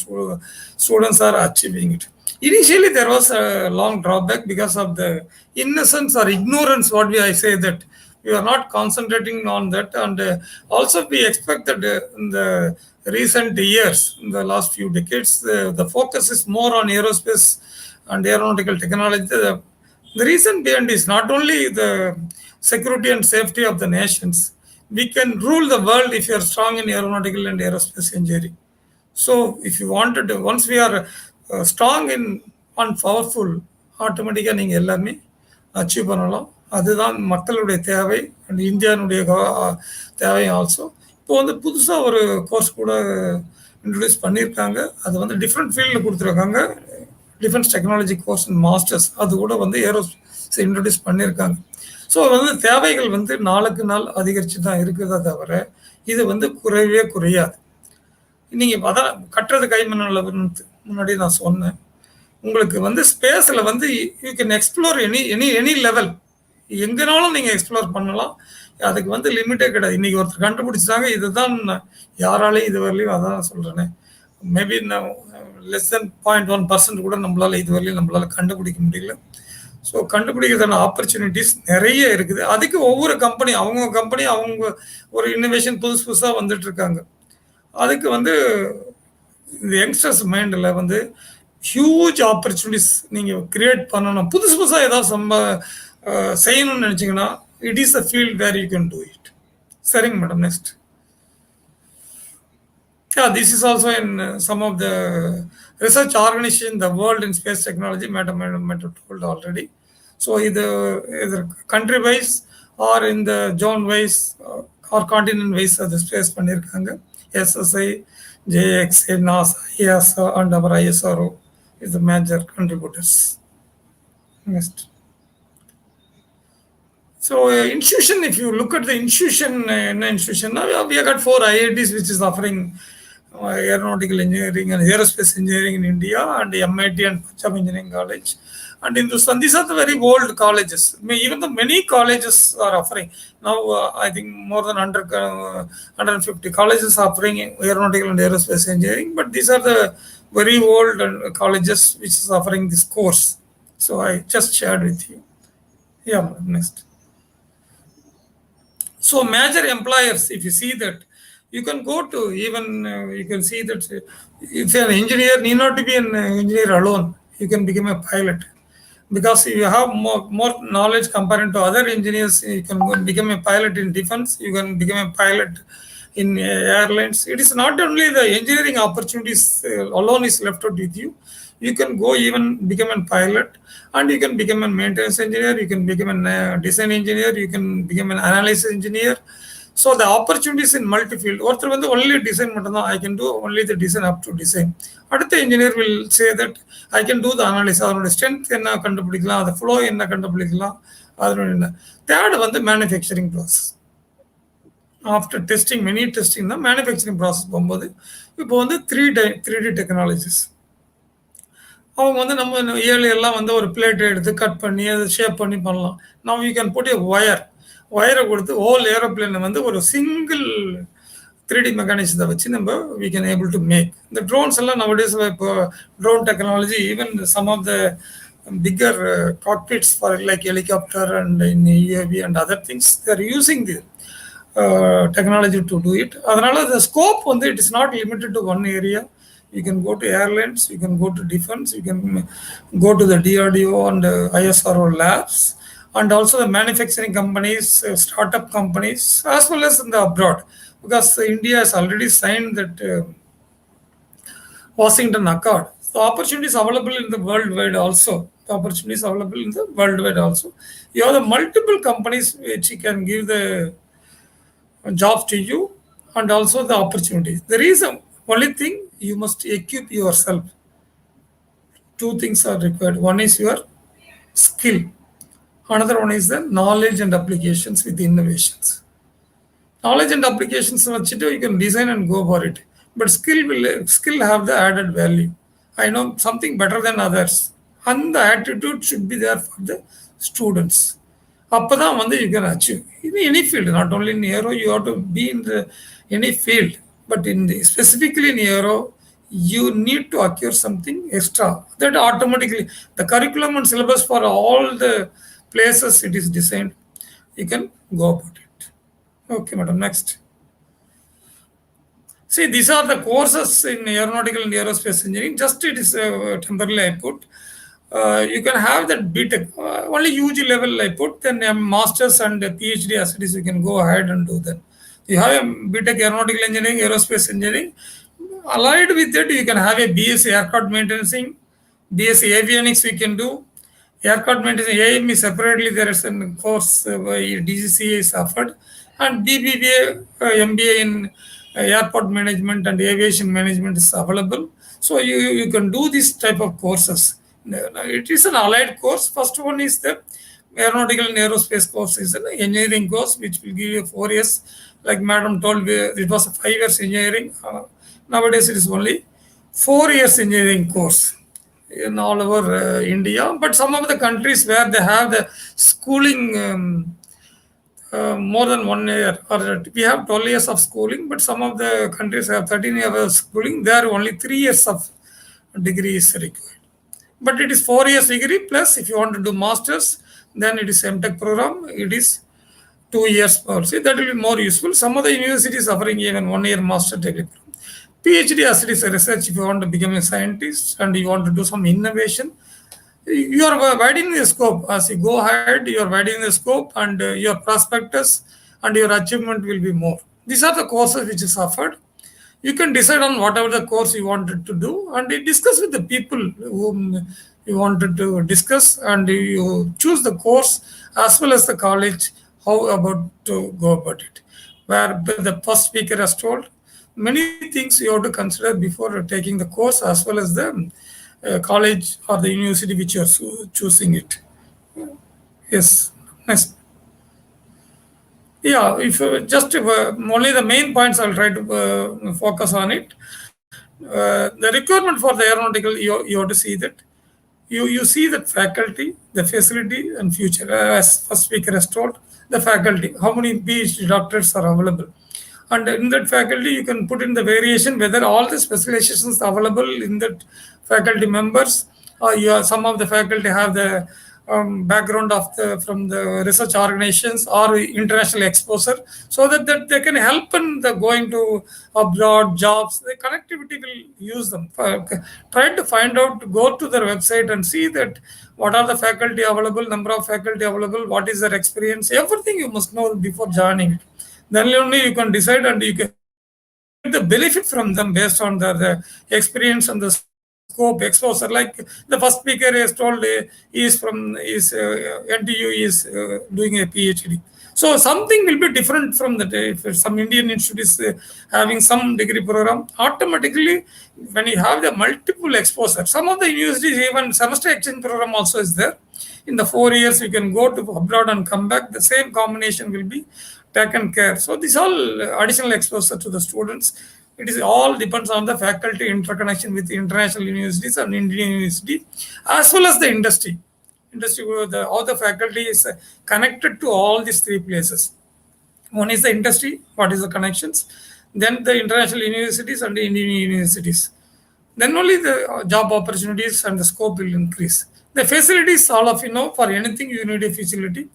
students are achieving it. Initially, there was a long drawback because of the innocence or ignorance, I say that we are not concentrating on that. And also we expect that in the recent years, in the last few decades, the focus is more on aerospace and aeronautical technology. The reason behind is not only the security and safety of the nations. We can rule the world if you are strong in aeronautical and aerospace engineering. So if you wanted to, once we are strong in and powerful, automatically நீங்கள் எல்லாமே achieve பண்ணலாம். அதுதான் மக்களுடைய தேவை and இந்தியானுடைய தேவை also. இப்போ புதுசாக ஒரு கோர்ஸ் கூட இன்ட்ரடியூஸ் பண்ணியிருக்காங்க. அது டிஃப்ரெண்ட் ஃபீல்டில் கொடுத்துருக்காங்க. Defence technology course and masters அது கூட வந்து ஏரோஸ்பேஸ் இன்ட்ரடியூஸ் பண்ணியிருக்காங்க. ஸோ வந்து தேவைகள் வந்து நாளுக்கு நாள் அதிகரித்து தான் இருக்குதா தவிர இது வந்து குறையவே குறையாது. நீங்கள் அதான் கட்டுறது கைமண் முன்னாடி நான் சொன்னேன். உங்களுக்கு வந்து ஸ்பேஸில் வந்து you can explore any level, எங்கேனாலும் நீங்கள் எக்ஸ்ப்ளோர் பண்ணலாம். அதுக்கு வந்து லிமிட்டே கிடையாது. இன்றைக்கி ஒருத்தர் கண்டுபிடிச்சாங்க, இதுதான் யாராலையும் இது வரலையும் அதான் சொல்கிறேனே, மேபி நான் லெஸ் தென் 0.1% கூட நம்மளால் இது வரலையும் நம்மளால் கண்டுபிடிக்க முடியல. ஸோ கண்டுபிடிக்கிறதான ஆப்பர்ச்சுனிட்டிஸ் நிறைய இருக்குது. அதுக்கு ஒவ்வொரு கம்பெனி அவங்க ஒரு இன்னோவேஷன் புதுசாக வந்துட்டு இருக்காங்க. அதுக்கு வந்து இந்த யங்ஸ்டர்ஸ் மைண்டில் வந்து ஹியூஜ் ஆப்பர்ச்சுனிட்டிஸ் நீங்கள் கிரியேட் பண்ணணும். புதுசாக ஏதாவது செய்யணும்னு நினச்சிங்கன்னா it is a field where you can do it. சரிங்க madam, next. Yeah, this is also in some of the research organization in the world in space technology, madam told already. So either country wise or in the zone wise or continent wise the space பண்ணிருக்காங்க. SSI, JXA, NASA, ESA and our ISRO is the major contributors. Next. So institution, if you look at the institution, now we have got 4 IITs which is offering aeronautical engineering and aerospace engineering in India, and MIT and Punjab Engineering College. And in Hindustan, these are the very old colleges. Even the many colleges are offering. Now, I think more than 150 colleges are offering aeronautical and aerospace engineering, but these are the very old colleges which is offering this course. So I just shared with you. Yeah, next. So major employers, if you see that, you can go to even, you can see that if an engineer need not to be an engineer alone, you can become a pilot. Because you have more knowledge compared to other engineers, you can become a pilot in defense, you can become a pilot in airlines. It is not only the engineering opportunities alone is left out with you. You can go even become a pilot, and you can become a maintenance engineer, you can become a design engineer, you can become an analysis engineer. So the opportunities in multi-field. ஒருத்தர் வந்து only design மட்டும்தான், I can do only the design up to design. அடுத்த engineer will say that I can do the analysis. அதனுடைய strength என்ன கண்டுபிடிக்கலாம், அது flow என்ன கண்டுபிடிக்கலாம், அதனுடைய என்ன. தேர்ட் வந்து manufacturing process. After testing, many testing தான் மேனுஃபேக்சரிங் ப்ராசஸ் போகும்போது இப்போ வந்து 3D டெக்னாலஜிஸ். அவங்க வந்து நம்ம எல்லாம் வந்து ஒரு பிளேட்டை எடுத்து கட் பண்ணி அதை ஷேப் பண்ணி பண்ணலாம். நம்ம யூ கேன் புட் ஒயரை கொடுத்து ஹோல் ஏரோப்ளேனை வந்து ஒரு சிங்கிள் 3D மெக்கானிசத்தை வச்சு நம்ம we can able to make. இந்த ட்ரோன்ஸ் எல்லாம் நவடேஸ் இப்போ drone technology, even some of the bigger cockpits for like helicopter and in UAV and other things, they are using the technology to do it. அதனால the scope வந்து it is not limited to one area. You can go to airlines, you can go to defense, you can go to the DRDO and ISRO labs, and also the manufacturing companies, startup companies, as well as in the abroad, because India has already signed that Washington Accord. The opportunities available in the worldwide also. You have the multiple companies which can give the jobs to you, and also the opportunities. There is only thing, you must equip yourself. 2 things are required. One is your skill. Another one is the knowledge and applications with innovations. Knowledge and applications, you can design and go for it. But skill have the added value. I know something better than others. And the attitude should be there for the students. அப்பதான் வந்து you can achieve. In any field, not only in aero, you have to be in any field. But specifically in aero, you need to acquire something extra. That automatically, the curriculum and syllabus for all the places it is designed, you can go about it. Okay, madam, next. See, these are the courses in aeronautical and aerospace engineering. Just it is temporarily I put. You can have that BTech, only UG level I put, then a master's and a PhD as it is, you can go ahead and do that. You have a BTech aeronautical engineering, aerospace engineering. Allied with that, you can have a BSc aircraft maintenance, BSc avionics we can do. Aircraft maintenance, AME separately there is a course by DGCA is offered, and BBA, MBA in airport management and aviation management is available. So you can do this type of courses. It is an allied course. First one is the aeronautical and aerospace course is an engineering course which will give you 4 years. Like Madam told, it was a 5 years engineering. Nowadays it is only 4 years engineering course in all over India. But some of the countries where they have the schooling more than 1 year, or we have 12 years of schooling, but some of the countries have 13 years of schooling. There are only 3 years of degree is required. But it is 4 years degree plus if you want to do masters, then it is MTech program. It is 2 years policy. That will be more useful. Some of the universities offering even 1 year master degree. PhD as it is a research. If you want to become a scientist and you want to do some innovation, you are widening the scope. As you go ahead, you are widening the scope and your prospectus and your achievement will be more. These are the courses which is offered. You can decide on whatever the course you wanted to do and you discuss with the people whom you wanted to discuss and you choose the course as well as the college how about to go about it. Where the first speaker has told, many things you have to consider before taking the course as well as the college or the university which you are choosing it. Yes, next. Yeah, if just only the main points I'll try to focus on it. The requirement for the aeronautical, you have to see that you see that faculty, the facility, and future. As first speaker has told, the faculty, how many PhD doctors are available, and in that faculty you can put in the variation whether all the specializations available in that faculty members, or some of the faculty have the background of from the research organizations or international exposure, so that they can help in the going to abroad jobs. The connectivity will use them. Try to find out, go to their website and see that what are the faculty available, number of faculty available, what is their experience, everything you must know before joining it. Then only you can decide and you can get the benefit from them based on the experience and the scope exposure. Like the first speaker has told, he is from NTU is doing a PhD. So something will be different from that. If some Indian institute is having some degree program, automatically when you have the multiple exposure, some of the universities even semester exchange program also is there. In the 4 years, you can go to abroad and come back. The same combination will be taken care. So this all additional exposure to the students. It is all depends on the faculty interconnection with international universities and Indian university, as well as the industry. Industry, all the faculty is connected to all these three places. One is the industry, what is the connections, then the international universities and the Indian universities. Then only the job opportunities and the scope will increase. The facilities, all of you know, for anything you need a facility.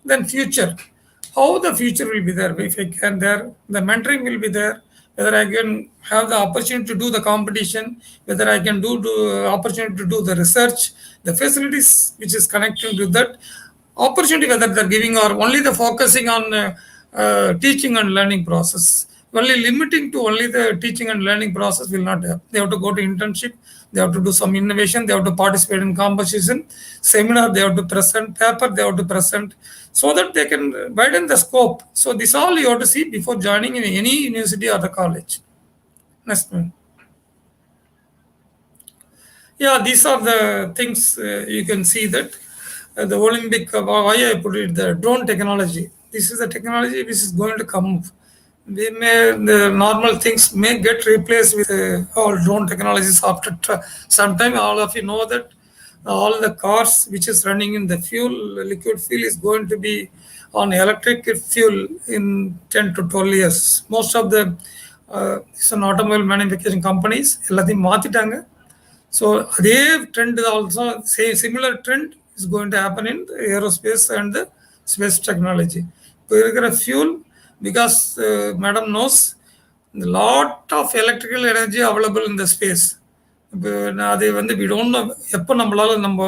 Then future, how the future will be there. If I can there, the mentoring will be there. Whether I can have the opportunity to do the competition, whether I can do opportunity to do the research, the facilities which is connected to that opportunity, whether they're giving or only the focusing on teaching and learning process. Only limiting to only the teaching and learning process will not help. They have to go to internship, they have to do some innovation, they have to participate in competition, seminar, they have to present, paper, they have to present, so that they can widen the scope. So this all you have to see before joining in any university or the college. Next one. Yeah, these are the things you can see that the Olympic, why I put it, the drone technology. This is the technology which is going to come. The normal things may get replaced with all drone technologies after some time. All of you know that all the cars which is running in the liquid fuel is going to be on electric fuel in 10 to 12 years. Most of the automobile manufacturing companies எல்லாத்தையும் மாத்திட்டாங்க. So அதே trend also, similar trend is going to happen in the aerospace and the space technology. இப்போ இருக்கிற fuel, because madam knows, a lot of electrical energy available in the space. இப்போ அதை we don't know எப்போ நம்மளால நம்ம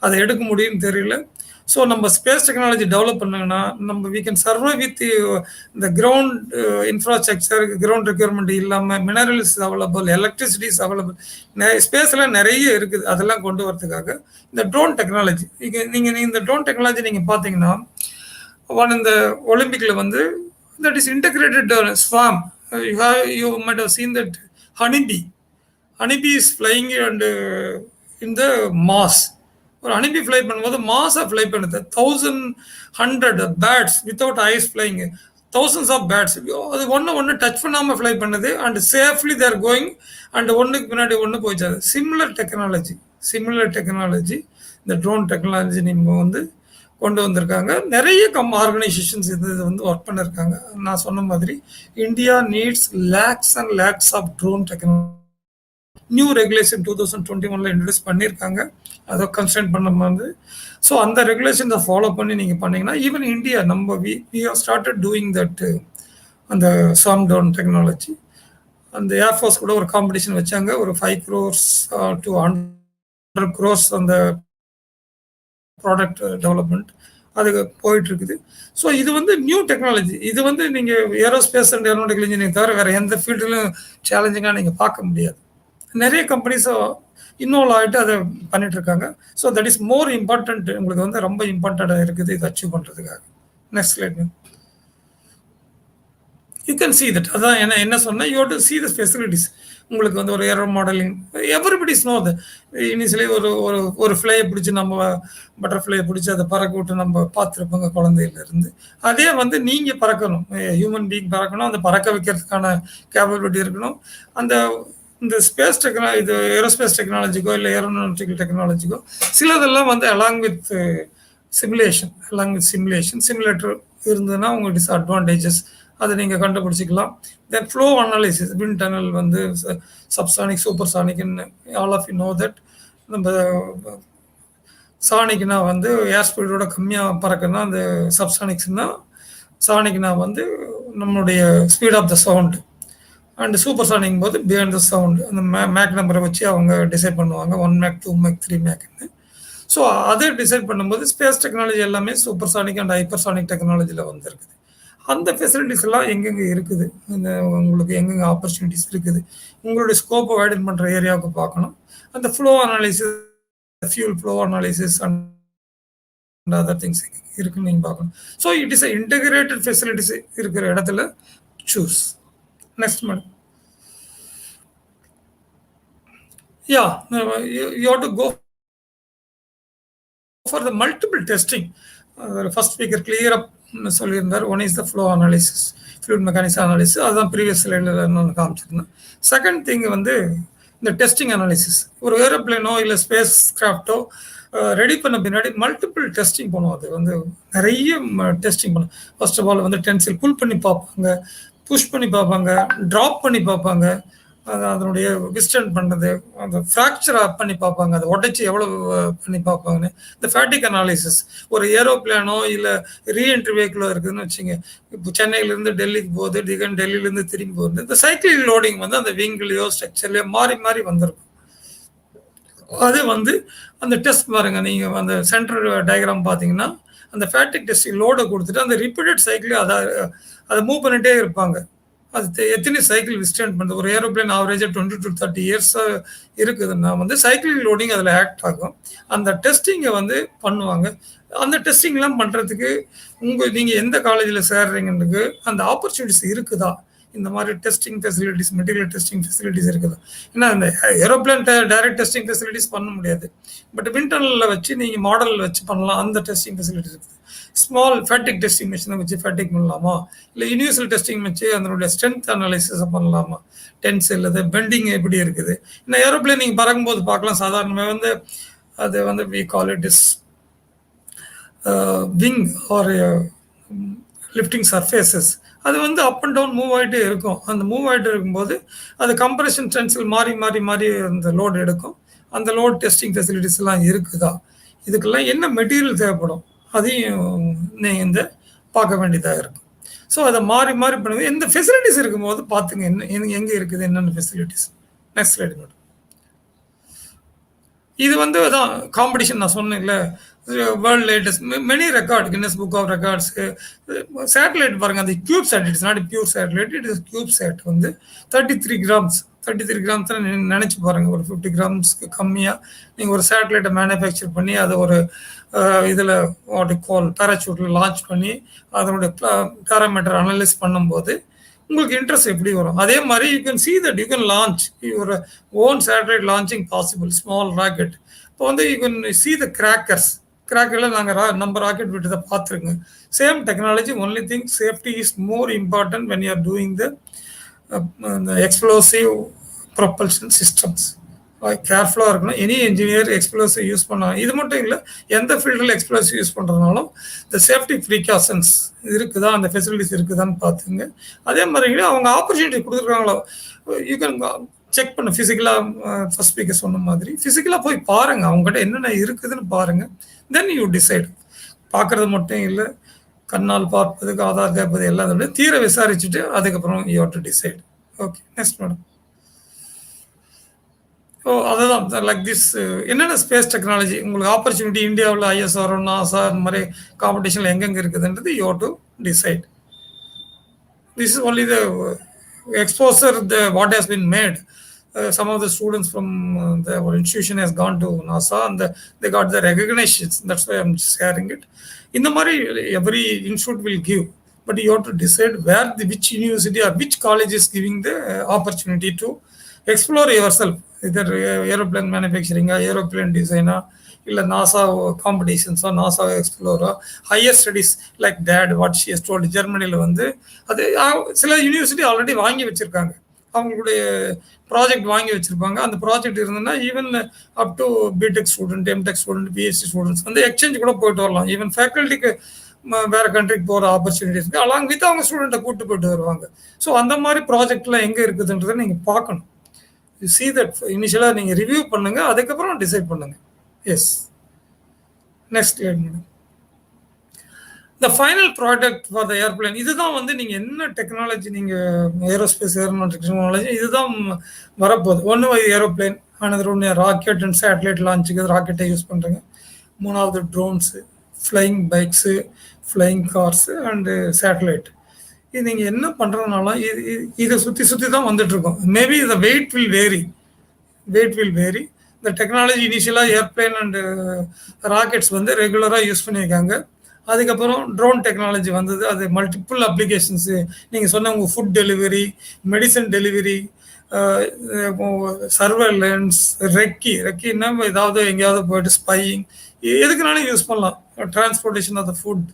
அதை எடுக்க முடியும்னு தெரியல. ஸோ நம்ம ஸ்பேஸ் டெக்னாலஜி டெவலப் பண்ணாங்கன்னா we can survive with the ground infrastructure, ground requirement இல்லாமல் minerals available, electricity is available, ஸ்பேஸில் நிறைய இருக்குது. அதெல்லாம் கொண்டு வரதுக்காக இந்த ட்ரோன் டெக்னாலஜி, நீங்கள் இந்த ட்ரோன் டெக்னாலஜி நீங்கள் பார்த்தீங்கன்னா இந்த ஒலிம்பிக்கில் that is integrated swarm. You might have seen that honeybee is flying and இந்த மாஸ் ஒரு அனுப்பி ஃப்ளை பண்ணும்போது மாஸாக ஃப்ளை பண்ணுது 1100 bats without eyes flying thousands of bats அது ஒன்று டச் பண்ணாமல் ஃப்ளை பண்ணுது and safely there going and ஒன்றுக்கு பின்னாடி ஒன்று போயிச்சாது. சிமிலர் டெக்னாலஜி இந்த ட்ரோன் டெக்னாலஜி நம்ம வந்து கொண்டு வந்திருக்காங்க. நிறைய ஆர்கனைசேஷன்ஸ் இது வந்து ஒர்க் பண்ணியிருக்காங்க. நான் சொன்ன மாதிரி India needs lakhs and lakhs of drone technology. New regulation 2021 introduce பண்ணியிருக்காங்க. அதை கன்ஸ்ட்ரக்ட் பண்ண வந்து ஸோ அந்த ரெகுலேஷனை ஃபாலோ பண்ணி நீங்கள் பண்ணீங்கன்னா ஈவன் இந்தியா நம்ம we have started doing that அந்த சாம் ட்ரோன் டெக்னாலஜி. அந்த ஏர்ஃபோர்ஸ் கூட ஒரு காம்படிஷன் வச்சாங்க. ஒரு 5 crores to 100 crores அந்த ப்ராடக்ட் டெவலப்மெண்ட் அதுக்கு போயிட்டு இருக்குது. ஸோ இது வந்து நியூ டெக்னாலஜி. இது வந்து நீங்கள் ஏரோஸ்பேஸ் அண்ட் ஏரோநாட்டிக்கல் இன்ஜினியரிங் தவிர வேறு எந்த ஃபீல்டிலும் சேலஞ்சிங்காக நீங்கள் பார்க்க முடியாது. நிறைய கம்பெனிஸும் இன்வால்வ் ஆகிட்டு அதை பண்ணிட்டு இருக்காங்க. So that is more important. உங்களுக்கு வந்து ரொம்ப இம்பார்ட்டண்ட்டாக இருக்குது இதை அச்சீவ் பண்ணுறதுக்காக. Next slide. You can see that. அதான் என்ன சொன்னேன், you have to see the facilities. உங்களுக்கு வந்து ஒரு aero modelling everybody's know the initially ஒரு ஃப்ளையை பிடிச்சி நம்ம பட்டர்ஃப்ளையை பிடிச்சி அதை பறக்க விட்டு நம்ம பார்த்துருப்போங்க குழந்தையிலேருந்து. அதே வந்து நீங்கள் பறக்கணும், ஹியூமன் பீங் பறக்கணும், அந்த பறக்க வைக்கிறதுக்கான கேப்பபிலிட்டி இருக்கணும். இந்த ஸ்பேஸ் டெக்னாலஜி, இது ஏரோஸ்பேஸ் டெக்னாலஜிக்கோ இல்லை ஏரோநாட்டிக்கல் டெக்னாலஜிக்கோ சிலதெல்லாம் வந்து அலாங் வித் சிமுலேட்டர் இருந்ததுன்னா உங்களுக்கு டிஸ்அட்வான்டேஜஸ் அதை நீங்கள் கண்டுபிடிச்சிக்கலாம். Then flow analysis, wind tunnel வந்து சப்சானிக் சூப்பர்சானிக்னு all of you know that. நம்ம சானிக்னா வந்து ஏர் ஸ்பீடோட கம்மியாக பறக்குன்னா அந்த சப்சானிக்ஸ்னா, சானிக்னா வந்து நம்மளுடைய speed of the sound, and supersonic போது பிஹைண்ட் த சவுண்டு. அந்த மேக் நம்பரை வச்சு அவங்க டிசைட் பண்ணுவாங்க, 1 மேக் 2 மேக் 3 மேக்னு. ஸோ அதை டிசைட் பண்ணும்போது ஸ்பேஸ் டெக்னாலஜி எல்லாமே சூப்பர் சானிக் அண்ட் ஹைப்பர்சானிக் டெக்னாலஜியில் வந்துருக்குது. அந்த ஃபெசிலிட்டிஸ் எல்லாம் எங்கெங்கே இருக்குது, இந்த உங்களுக்கு எங்கெங்கே ஆப்பர்ச்சுனிட்டிஸ் இருக்குது, உங்களுடைய ஸ்கோப்பை வைடன் பண்ணுற ஏரியாவுக்கு பார்க்கணும். அந்த flow analysis, fuel flow analysis and other things இருக்குன்னு நீங்கள் பார்க்கணும். So it is integrated facilities இருக்கிற இடத்துல choose. Next madam. You have to go for the multiple testing. First speaker கிளியராக சொல்லியிருந்தார். One is the flow analysis, fluid mechanics analysis. அதுதான் previous ஸ்லைடில் நான் காமிச்சிருந்தேன். செகண்ட் திங் வந்து இந்த டெஸ்டிங் அனாலிசிஸ். ஒரு ஏரோப்ளேனோ இல்லை ஸ்பேஸ் கிராஃப்டோ ரெடி பண்ண பின்னாடி மல்டிபிள் டெஸ்டிங் பண்ணுவோம். அது வந்து நிறைய டெஸ்டிங் பண்ணும். ஃபர்ஸ்ட் ஆஃப் ஆல் வந்து டென்சில் புல் பண்ணி பார்ப்பாங்க, புஷ் பண்ணி பார்ப்பாங்க, ட்ராப் பண்ணி பார்ப்பாங்க, அதனுடைய விஸ்டன் பண்ணுறது, அந்த ஃப்ராக்சர் பண்ணி பார்ப்பாங்க, அதை உடைச்சி எவ்வளோ பண்ணி பார்ப்பாங்கன்னு. இந்த ஃபேட்டிக் அனாலிசிஸ், ஒரு ஏரோப்ளேனோ இல்லை ரீஎன்ட்ரி வெஹிக்கிளோ இருக்குதுன்னு வச்சுங்க, இப்போ சென்னையிலேருந்து டெல்லிக்கு போகுது, டெல்லியிலேருந்து திரும்பி போகுது. இந்த சைக்கிள் லோடிங் வந்து அந்த விங்லேயோ ஸ்ட்ரக்சர்லையோ மாறி மாறி வந்திருக்கும். அது வந்து அந்த டெஸ்ட் பாருங்க, நீங்கள் அந்த சென்டர் டயக்ராம் பார்த்தீங்கன்னா அந்த ஃபேட்டிக் டெஸ்டிங் லோடை கொடுத்துட்டு அந்த ரிப்பீட்டட் சைக்கிளையும் அதை மூவ் பண்ணிகிட்டே இருப்பாங்க. அது எத்தனை சைக்கிள் விஸ்டேண்ட் பண்ணுறது. ஒரு ஏரோப்ளேன் ஆவரேஜாக 20 to 30 years இருக்குதுன்னா வந்து சைக்கிள் லோடிங் அதில் ஆக்ட் ஆகும். அந்த டெஸ்டிங்கை வந்து பண்ணுவாங்க. அந்த டெஸ்டிங்லாம் பண்ணுறதுக்கு நீங்கள் எந்த காலேஜில் சேர்றீங்கன்னு அந்த ஆப்பர்ச்சுனிட்டிஸ் இருக்குதா, இந்த மாதிரி testing facilities, material testing facilities இருக்குதா. ஏன்னா இந்த ஏரோப்ளேன் டைரக்ட் டெஸ்டிங் ஃபெசிலிட்டிஸ் பண்ண முடியாது, பட் விண்ட் டனலில் வச்சு நீங்கள் மாடல் வச்சு பண்ணலாம். அந்த டெஸ்டிங் ஃபெசிலிட்டிஸ் இருக்குது. ஸ்மால் ஃபேட்டிக் டெஸ்டிங் மிஷினை வச்சு ஃபேட்டிக் பண்ணலாமா, இல்லை யூனிவர்சல் டெஸ்டிங் வச்சு அதனுடைய ஸ்ட்ரென்த் அனாலிசிஸை பண்ணலாமா, டென்சில் அது பெண்டிங் எப்படி இருக்குது. இந்த ஏரோப்ளேன் நீங்கள் பறக்கும்போது பார்க்கலாம். சாதாரணமாக வந்து அது வந்து we call it is wing or lifting surfaces. அது வந்து அப் அண்ட் டவுன் மூவ் ஆகிட்டே இருக்கும். அந்த மூவ் ஆகிட்டு இருக்கும்போது அது கம்ப்ரெஷன் டென்சில் மாறி மாறி மாறி அந்த லோடு எடுக்கும். அந்த லோட் டெஸ்டிங் ஃபெசிலிட்டிஸ் எல்லாம் இருக்குதா, இதுக்கெல்லாம் என்ன மெட்டீரியல் தேவைப்படும், அதையும் நீங்கள் பார்க்க வேண்டியதாக இருக்கும். ஸோ அதை மாறி மாறி பண்ணுங்க. எந்த ஃபெசிலிட்டிஸ் இருக்கும்போது பார்த்துங்க எங்கே இருக்குது, என்னென்ன ஃபெசிலிட்டிஸ். Next slide madam. இது வந்து அதான் காம்படிஷன் நான் சொன்னேன்ல, world latest many record, Guinness book of records. Satellite பாருங்க, அந்த cube sat, it's not pure satellite, it is cube sat வந்து 33 grams நினைச்சு பாருங்க. ஒரு 50 grams கம்மியாக நீங்கள் ஒரு சேட்டலைட்டை மேனுஃபேக்சர் பண்ணி அதை ஒரு இதில் வாட் கால் பேராசூட்டில் லான்ச் பண்ணி அதனுடைய பேராமீட்டர் அனலைஸ் பண்ணும்போது உங்களுக்கு இன்ட்ரெஸ்ட் எப்படி வரும். அதே மாதிரி you can see that you can launch your own satellite launching possible small rocket. இப்போ வந்து you can see the crackers. கிராக்கர்ல நாங்கள் நம்ம ராக்கெட் விட்டதை பார்த்துருங்க. Same technology, only thing safety is more important when you are doing the explosive propulsion systems. கேர்ஃபுல்லாக இருக்கணும். Any engineer explosive use பண்ணாங்க. இது மட்டும் இல்லை, எந்த ஃபீல்டில் எக்ஸ்ப்ளோசிவ் யூஸ் பண்ணுறதுனாலும் இந்த சேஃப்டி ப்ரிகாஷன்ஸ் இருக்குதா, அந்த ஃபெசிலிட்டிஸ் இருக்குதான்னு பார்த்துங்க. அதே மாதிரி அவங்க ஆப்பர்ச்சுனிட்டி கொடுத்துருக்காங்களோ யூ கேன் செக் பண்ண. ஃபிசிக்கலாக ஃபர்ஸ்ட் ஸ்பீக்கர் சொன்ன மாதிரி ஃபிசிக்கலாக போய் பாருங்கள், அவங்ககிட்ட என்னென்ன இருக்குதுன்னு பாருங்கள். Then you decide. பார்க்குறது மட்டும் இல்லை, கண்ணால் பார்ப்பதுக்கு ஆதார் கேட்பது எல்லாத்தையும் தீர விசாரிச்சுட்டு அதுக்கப்புறம் you have to decide. Okay, next madam. So அதுதான் லைக் திஸ். என்னென்ன ஸ்பேஸ் டெக்னாலஜி உங்களுக்கு ஆப்பர்ச்சுனிட்டி இந்தியாவில் ஐஎஸ்ஆர்ஓ, நாசா இந்த மாதிரி காம்படிஷனில் எங்கெங்கே இருக்குதுன்றது you have to decide. This is only the exposure, what has been made. Some of the students from our institution has gone to NASA and they got the recognitions. That's why I'm sharing it. In the Mari, every institute will give, but you have to decide which university or which college is giving the opportunity to explore yourself, either aeroplane manufacturing, aeroplane designer, இல்லை NASA competitions, NASA explorer, higher studies like that what she has told. ஜெர்மனியில் வந்து அது சில university already வாங்கி வச்சுருக்காங்க, அவங்களுடைய project வாங்கி வச்சுருப்பாங்க. அந்த ப்ராஜெக்ட் இருந்ததுன்னா even up to B Tech student, M Tech student, B Sc students வந்து எக்ஸ்சேஞ்ச் கூட போயிட்டு வரலாம். ஈவன் ஃபேக்கல்ட்டிக்கு வேறு கண்ட்ரிக்கு போகிற ஆப்பர்ச்சுனிட்டிஸ் இருக்குது. அலாங் வித் அவங்க ஸ்டூடெண்ட்டை கூப்பிட்டு போயிட்டு வருவாங்க. ஸோ அந்த மாதிரி ப்ராஜெக்ட்லாம் எங்கே இருக்குதுன்றதை நீங்கள் பார்க்கணும். யூ see that இனிஷியலாக நீங்கள் ரிவ்யூ பண்ணுங்கள், அதுக்கப்புறம் டிசைட் பண்ணுங்கள். Yes, next madam. The final product for the airplane. இதுதான் வந்து நீங்கள் என்ன டெக்னாலஜி, நீங்கள் ஏரோஸ்பேஸ் ஏரோநாட்டிக் டெக்னாலஜி இதுதான் வரப்போகுது. ஒன்று ஏரோப்ளேன், ஆனது ஒன்று ராக்கெட் அண்ட் சேட்டலைட் லான்ச்சுக்கு ராக்கெட்டை யூஸ் பண்ணுறேங்க. மூணாவது drones, flying bikes, flying cars and satellite. இது நீங்கள் என்ன பண்ணுறதுனால இதை சுற்றி தான் வந்துட்டுருக்கோம். Maybe the weight will vary. இந்த டெக்னாலஜி இனிஷியலாக ஏர்பிளேன் அண்டு ராக்கெட்ஸ் வந்து ரெகுலராக யூஸ் பண்ணியிருக்காங்க. அதுக்கப்புறம் ட்ரோன் டெக்னாலஜி வந்தது. அது மல்டிபிள் அப்ளிகேஷன்ஸு, நீங்கள் சொன்ன உங்கள் food delivery, medicine delivery, surveillance, ரெக்கின்னா ஏதாவது எங்கேயாவது போயிட்டு ஸ்பையிங், எதுக்குனாலும் யூஸ் பண்ணலாம். Transportation of the food,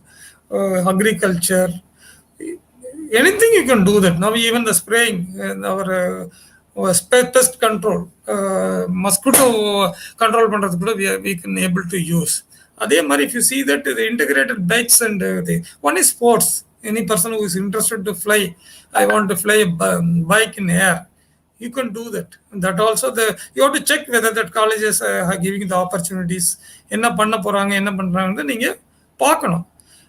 agriculture, anything you can do that. Now even the spraying, our pest control, mosquito control பண்றது கூட we can able to use. அதே மாதிரி if you see that the integrated bikes and one is sports. Any person who is interested to fly, I want to fly a bike in air, you can do that. That also you have to check whether that colleges are giving the opportunities. என்ன பண்ண போறாங்க, என்ன பண்றாங்கன்னு நீங்க பார்க்கணும்.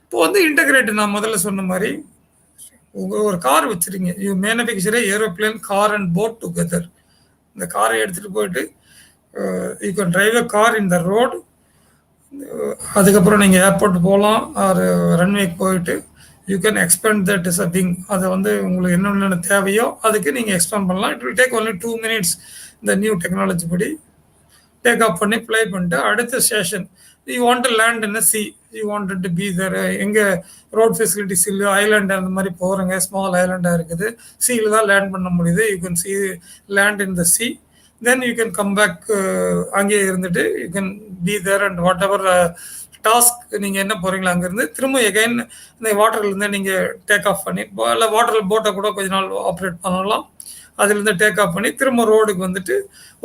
இப்போ வந்து integrate, நான் முதல்ல சொன்ன மாதிரி ஒரு கார் வச்சுருங்க, you manufacture aeroplane, car and boat together. இந்த காரை எடுத்துகிட்டு போயிட்டு you can drive a car in the road. அதுக்கப்புறம் நீங்கள் ஏர்போர்ட் போகலாம், ஆர் ரன்வேக்கு போயிட்டு you can expand that is a wing. அதை வந்து உங்களுக்கு என்னென்ன தேவையோ அதுக்கு நீங்கள் எக்ஸ்பேண்ட் பண்ணலாம். It will take only 2 minutes. இந்த நியூ டெக்னாலஜி படி டேக் ஆஃப் பண்ணி ஃப்ளை பண்ணிட்டு அடுத்த station you want to land in C, you wanted to be there. எங்கே ரோட் ஃபெசிலிட்டிஸ் இல்லை, ஐலாண்டு அந்த மாதிரி போகிறங்க, ஸ்மால் ஐலாண்டாக இருக்குது, சீயில் தான் லேண்ட் பண்ண முடியுது. You can see land in the sea, then you can come back. அங்கேயே இருந்துட்டு you can be there and whatever task நீங்கள் என்ன போகிறீங்களோ அங்கேருந்து திரும்ப எகைன் இந்த வாட்டர்லேருந்து நீங்கள் டேக் ஆஃப் பண்ணி, இல்லை வாட்டரில் போட்டை கூட கொஞ்ச நாள் ஆப்ரேட் பண்ணலாம். அதுலேருந்து டேக் ஆஃப் பண்ணி திரும்ப ரோடுக்கு வந்துட்டு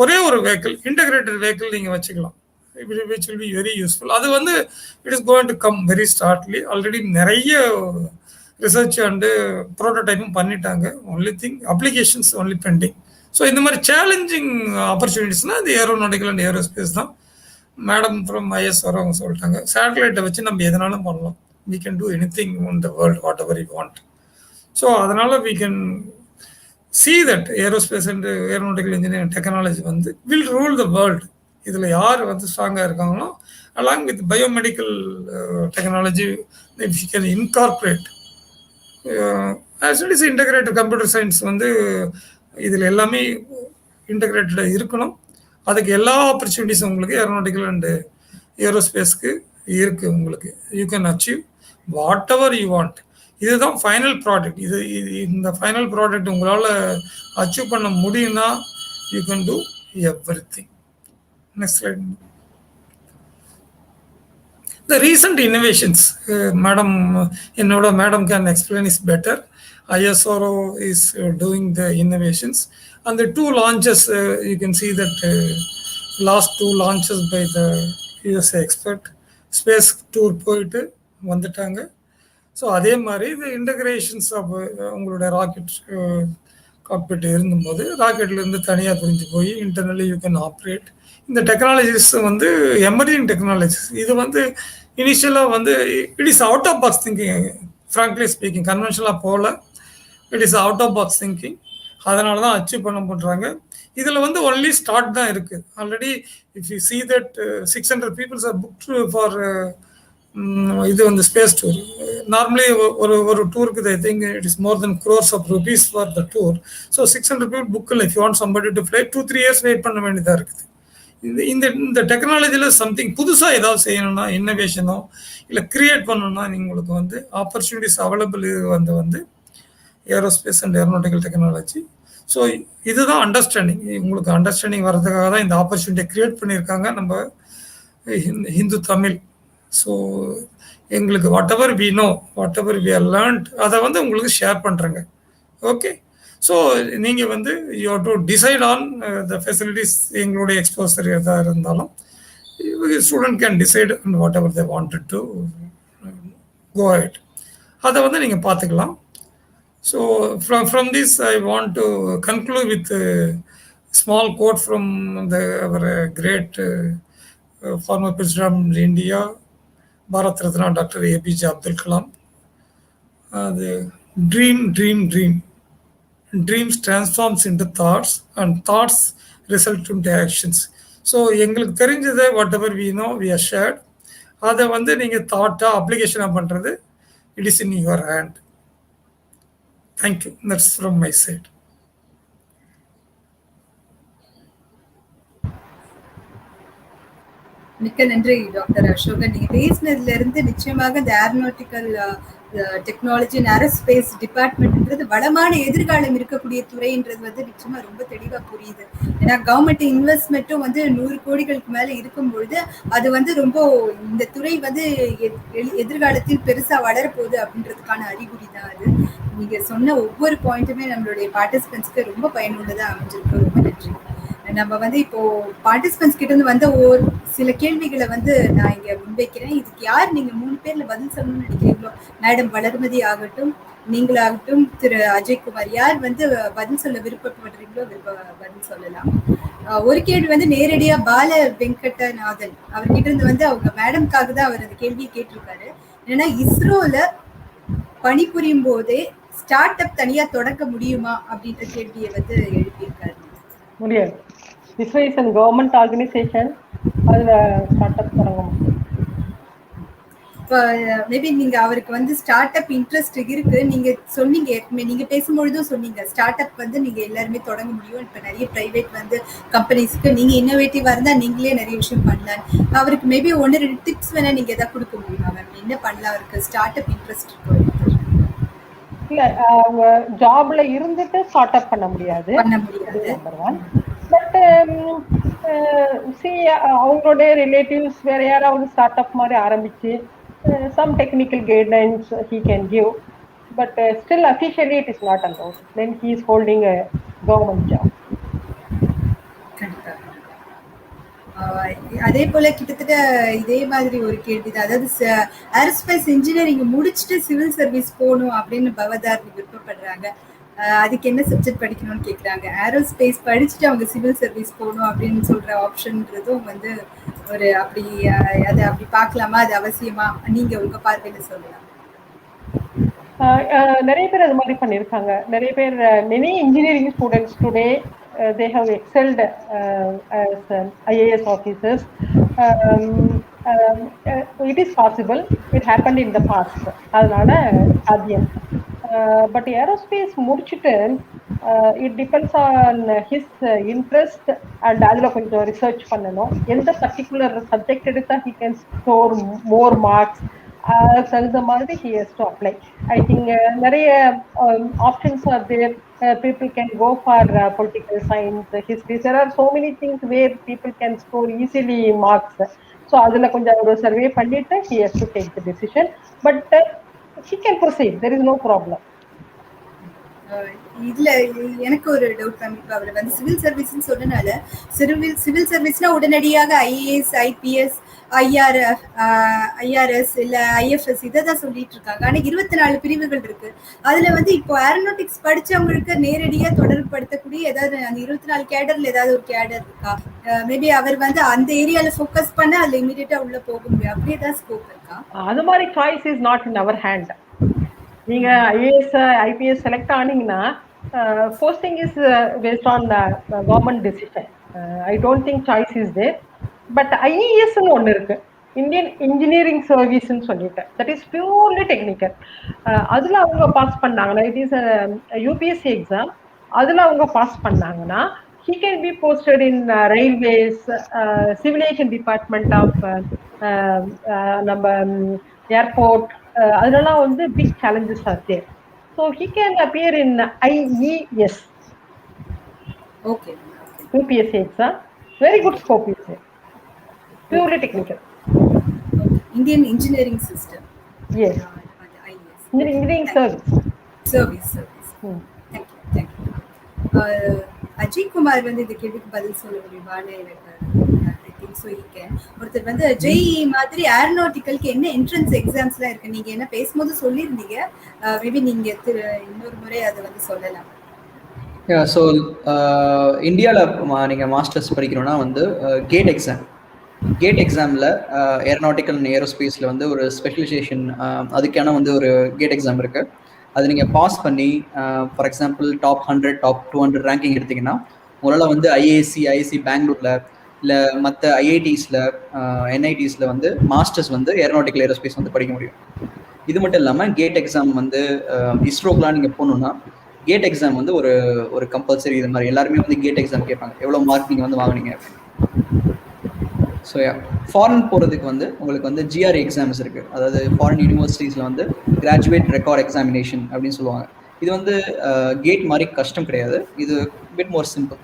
ஒரே ஒரு வெஹிக்கிள், இன்டகிரேட்டட் வெஹிக்கிள் நீங்கள் வச்சுக்கலாம், which will be very useful. அது வந்து it is going to come very shortly. Already நிறைய ரிசர்ச் அண்டு ப்ரோட்டோடைப்பும் பண்ணிட்டாங்க. Only thing applications only pending. So இந்த மாதிரி சேலஞ்சிங் ஆப்பர்ச்சுனிட்டிஸ்னால் இது ஏரோநாட்டிக்கல் அண்ட் ஏரோஸ்பேஸ் தான். மேடம் ஃப்ரம் ஐஎஸ்ஆர் அவங்க சொல்லிட்டாங்க, சேட்டலைட்டை வச்சு நம்ம எதனாலும் பண்ணலாம். we can do anything in the world whatever you want. So அதனால் we can see that aerospace and aeronautical engineering technology வந்து will rule the world. இதில் யார் வந்து ஸ்ட்ராங்காக இருக்காங்களோ along with biomedical technology if you can incorporate as it is integrated computer science வந்து இதில் எல்லாமே இன்டகிரேட்டடாக இருக்கணும். அதுக்கு எல்லா ஆப்பர்ச்சுனிட்டிஸும் உங்களுக்கு ஏரோநாட்டிக்கல் அண்டு ஏரோஸ்பேஸ்க்கு இருக்குது. உங்களுக்கு you can achieve whatever you want. இதுதான் ஃபைனல் ப்ராடக்ட். இந்த ஃபைனல் ப்ராடக்ட் உங்களால் அச்சீவ் பண்ண முடியும்னா you can do everything. Next slide. The recent innovations, madam, madam can explain is better. ISRO is doing the innovations, and the two launches, you can see that last two launches by the USA expert space tour போயிட்டு வந்துட்டாங்க. So அதே மாதிரி இந்த integrations of உங்களோட rocket cockpit இருந்தபோது ராக்கெட்லேருந்து தனியாக பிரிஞ்சு போய் இன்டர்னலி யூ கேன் ஆப்ரேட். இந்த டெக்னாலஜிஸ் வந்து எமர்ஜிங் டெக்னாலஜிஸ். இது வந்து இனிஷியலாக வந்து it is out of box thinking. Frankly speaking கன்வென்ஷனலாக போகல, it is out of box thinking. அதனால தான் அச்சீவ் பண்ண பண்ணுறாங்க. இதில் வந்து ஒன்லி ஸ்டார்ட் தான் இருக்குது. Already if you see that 600 peoples are booked for இது வந்து ஸ்பேஸ் டூர். நார்மலி ஒரு டூருக்கு I think it is more then crores of rupees for the tour. So 600 people புக்கில் if you want somebody to fly 2-3 years wait பண்ண வேண்டியதாக இருக்குது. இந்த டெக்னாலஜியில் சம்திங் புதுசாக ஏதாவது செய்யணும்னா, இன்னோவேஷனோ இல்லை கிரியேட் பண்ணணும்னா உங்களுக்கு வந்து ஆப்பர்ச்சுனிட்டிஸ் அவைலபிள் வந்து aerospace and aeronautical technology. So இதுதான் அண்டர்ஸ்டாண்டிங். உங்களுக்கு அண்டர்ஸ்டாண்டிங் வர்றதுக்காக தான் இந்த ஆப்பர்ச்சுனிட்டியை கிரியேட் பண்ணியிருக்காங்க நம்ம ஹிந்து தமிழ். ஸோ எங்களுக்கு whatever we know, whatever we are learnt, அதை வந்து உங்களுக்கு ஷேர் பண்ணுறேங்க. ஓகே, ஸோ நீங்கள் வந்து you have to decide on the facilities. எங்களுடைய எக்ஸ்போசர் எதாக இருந்தாலும் student can decide on whatever they wanted to go head. அதை வந்து நீங்கள் பார்த்துக்கலாம். So from this I want to conclude with small quote from our great former President of India, Bharat Ratna Dr. APJ Abdul Kalam. The dream. Dreams transforms into thoughts and thoughts result into actions. So எங்களுக்கு தெரிஞ்சதை whatever we know we are shared. அதை வந்து நீங்கள் தாட்டாக அப்ளிகேஷனாக பண்ணுறது it is in your hand. Thank you. That's from my side. மிக்க நன்றி டாக்டர் அசோகன். நீங்க பேசினதுல இருந்து நிச்சயமாக இந்த ஏரோநாட்டிக்கல் டெக்னாலஜி அண்ட் ஏரோஸ்பேஸ் டிபார்ட்மெண்ட்ன்றது வளமான எதிர்காலம் இருக்கக்கூடிய துறைன்றது வந்து நிச்சயமா ரொம்ப தெளிவா புரியுது. ஏன்னா கவர்மெண்ட் இன்வெஸ்ட்மெண்ட்டும் வந்து 100 கோடிகளுக்கு மேல இருக்கும் பொழுது அது வந்து ரொம்ப இந்த துறை வந்து எதிர்காலத்தில் பெருசா வளரப்போகுது அப்படின்றதுக்கான அறிகுறி தான் அது. நீங்க சொன்ன ஒவ்வொரு பாயிண்ட்டுமே நம்மளுடைய பார்ட்டிசிபென்ட்ஸ்க்கு ரொம்ப பயனுள்ளதா அமைஞ்சிருக்கு. ரொம்ப நன்றி. நம்ம வந்து இப்போ பார்ட்டிசிபென்ட்ஸ் கிட்ட இருந்து வந்த ஒரு சில கேள்விகளை வந்து நான் இங்க முன்வைக்கிறேன். இதுக்கு யார் நீங்க 3 பேர்ல பதில் சொல்லணும்னு நினைக்கிறீங்களோ, மேடம் வளர்மதி ஆகட்டும், நீங்களாகட்டும், திரு அஜய்குமார், யார் வந்து பதில் சொல்ல விருப்பப்படுறீங்களோ பதில் சொல்லலாம். ஒரு கேள்வி வந்து நேரடியா பால வெங்கடநாதன் அவர்கிட்ட இருந்து வந்து அவங்க மேடம்காக தான் அவர் அந்த கேள்வியை கேட்டிருக்காரு. ஏன்னா இஸ்ரோல பணிபுரியும் போதே ஸ்டார்ட் அப் தனியா தொடங்க முடியுமா அப்படின்ற கேள்வியை வந்து எழுப்பியிருக்காரு. முடியாது. ISRO is a government organization. அதுல ஸ்டார்ட் அப் தொடங்க முடியும். இப்போ மேபி நீங்க அவருக்கு வந்து ஸ்டார்ட் அப் இன்ட்ரெஸ்ட் இருக்கு நீங்க சொன்னீங்க, நீங்க பேசும்பொழுதும் சொன்னீங்க ஸ்டார்ட் அப் வந்து நீங்க எல்லாருமே தொடங்க முடியும். இப்போ நிறைய பிரைவேட் வந்து கம்பெனிஸ்க்கு நீங்க இன்னோவேட்டிவா இருந்தா நீங்களே நிறைய விஷயம் பண்ணலாம். அவருக்கு மேபி 1-2 டிப்ஸ் வேணா நீங்க எதாவது கொடுக்க முடியுமா மேம்? என்ன பண்ணலாம் அவருக்கு ஸ்டார்ட் அப் இன்ட்ரெஸ்ட் இருக்கும்? இல்ல, அவங்க ஜாப்ல இருந்துட்டு ஸ்டார்ட் அப் பண்ண முடியாது. நம்பர் 1. பட் அவங்களோட ரிலேட்டிவ்ஸ் வேற யாராவது ஸ்டார்ட் அப் மாதிரி ஆரம்பிச்சு some technical guidelines he can give, but still officially it is not allowed. Then he is holding a government job. அதே போல கிட்டத்தட்ட இதே மாதிரி ஒரு கேள்விதான். அதாவது ஏரோஸ்பேஸ் இன்ஜினியரிங் முடிச்சுட்டு சிவில் சர்வீஸ் போகணும் அப்படின்னு பவதார் விருப்பப்படுறாங்க. அதுக்கு என்ன சப்ஜெக்ட் படிக்கணும்னு கேட்குறாங்க. ஏரோஸ்பேஸ் படிச்சுட்டு அவங்க சிவில் சர்வீஸ் போகணும் அப்படின்னு சொல்ற ஆப்ஷன்றதும் வந்து ஒரு அப்படி அதை அப்படி பார்க்கலாமா, அது அவசியமா, நீங்க உங்க பார்வையில சொல்லலாம். நிறைய பேர் அது மாதிரி பண்ணியிருக்காங்க. நிறைய பேர் many engineering students today they have excelled as IAS officers. It is possible, it happened in the past. அதனால சாத்தியம். பட் ஏரோஸ்பேஸ் முடிச்சுட்டு it depends on his interest and அதுல கொஞ்சம் ரிசர்ச் பண்ணணும். எந்த பர்டிகுலர் சப்ஜெக்ட் எடுத்தா he can score more marks தகுந்த மாதிரி he has to apply. I think நிறைய options are there. People can go for political science, history. There are so many things where people can score easily marks. So அதுல கொஞ்சம் ஒரு survey பண்ணிட்டு he has to take the decision. But he can proceed. There is no problem. இதுல எனக்கு ஒரு doubt ma'am. இப்போ அவர் வந்து civil சர்வீஸ்ன்னு சொன்னனால சிவில் சர்வீஸ்னா உடனடியாக ஐஏஎஸ், ஐபிஎஸ், ஐஆர்எஸ் இல்ல ஐஎஃப்எஸ் இதை தான் சொல்லிட்டு இருக்காங்க. ஆனா 24 பிரிவுகள் இருக்கு. அதுல வந்து இப்போ ஏரோநாட்டிக்ஸ் படிச்சவங்களுக்கு நேரடியா தொடர்புபடுத்தக்கூடிய ஏதாவது அந்த 24 கேடர்ல ஏதாவது ஒரு கேடர் இருக்கா? மேபி அவர் வந்து அந்த ஏரியால ஃபோக்கஸ் பண்ண அதுல இமீடியட்டா உள்ள போக முடியும், அப்படி ஏதாவது ஸ்கோப் இருக்கா? அது மாதிரி choice is not in our hand. நீங்க ஐஏஎஸ் ஐபிஎஸ் செலக்ட் ஆனீங்கன்னா posting is based on government decision. I don't think choice is there. But ஐஇஎஸ்ன்னு ஒன்று இருக்கு, இந்தியன் இன்ஜினியரிங் சர்வீஸ்ன்னு சொல்லிட்டு, தட் இஸ் பியூர்லி டெக்னிக்கல். அதில் அவங்க பாஸ் பண்ணாங்கன்னா, இட் இஸ் யூபிஎஸ்சி எக்ஸாம், அதில் அவங்க பாஸ் பண்ணாங்கன்னா he can be posted in railways, civil aviation department of நம்ம airport. அதெல்லாம் வந்து big challenges are there. So he can appear in IES. Okay. UPSC exam. Very good scope is there. Purely technical. Indian engineering system. Yes. Engineering service. Service. Thank you. Ajay Kumar வந்து இந்த கேள்விக்கு பதில் சொல்ல முடியுமான்னு எனக்கு I think so he can. ஒருத்தர் வந்து ஜெய்இ மாதிரி ஏரோநாட்டிக்கலுக்கு என்ன என்ட்ரன்ஸ் எக்ஸாம்ஸ்லாம் இருக்கு, நீங்க என்ன பேசும்போது சொல்லியிருந்தீங்க, மேபி நீங்க இன்னொரு முறை அதை வந்து சொல்லலாம். ஸோ இந்தியாவில் நீங்கள் மாஸ்டர்ஸ் படிக்கணும்னா வந்து கேட் எக்ஸாமில் ஏரோநாட்டிக்கல் அண்ட் ஏரோஸ்பேஸில் வந்து ஒரு ஸ்பெஷலைசேஷன், அதுக்கான வந்து ஒரு கேட் எக்ஸாம் இருக்குது. அது நீங்கள் பாஸ் பண்ணி for example top 100 top 200 ranking எடுத்திங்கன்னா உங்களால் வந்து ஐஐசி பெங்களூரில் இல்லை மற்ற ஐஐடிஸில் என்ஐடிஸில் வந்து மாஸ்டர்ஸ் வந்து ஏரோநாட்டிக்கல் ஏரோஸ்பேஸ் வந்து படிக்க முடியும். இது மட்டும் இல்லாமல் கேட் எக்ஸாம் வந்து இஸ்ரோக்கெலாம் நீங்கள் போகணுன்னா கேட் எக்ஸாம் வந்து ஒரு கம்பல்சரி. இது மாதிரி எல்லாருமே வந்து கேட் எக்ஸாம் கேட்பாங்க, எவ்வளோ மார்க் நீங்கள் வந்து வாங்கினீங்க அப்படின்னு. ஸோ ஃபாரின் போகிறதுக்கு வந்து உங்களுக்கு வந்து ஜிஆர்இ எக்ஸாம்ஸ் இருக்குது. அதாவது ஃபாரின் யூனிவர்சிட்டிஸில் வந்து கிராஜுவேட் ரெக்கார்ட் எக்ஸாமினேஷன் அப்படின்னு சொல்லுவாங்க. இது வந்து கேட் மாதிரி கஷ்டம் கிடையாது, இது பிட் மோர் சிம்பிள்.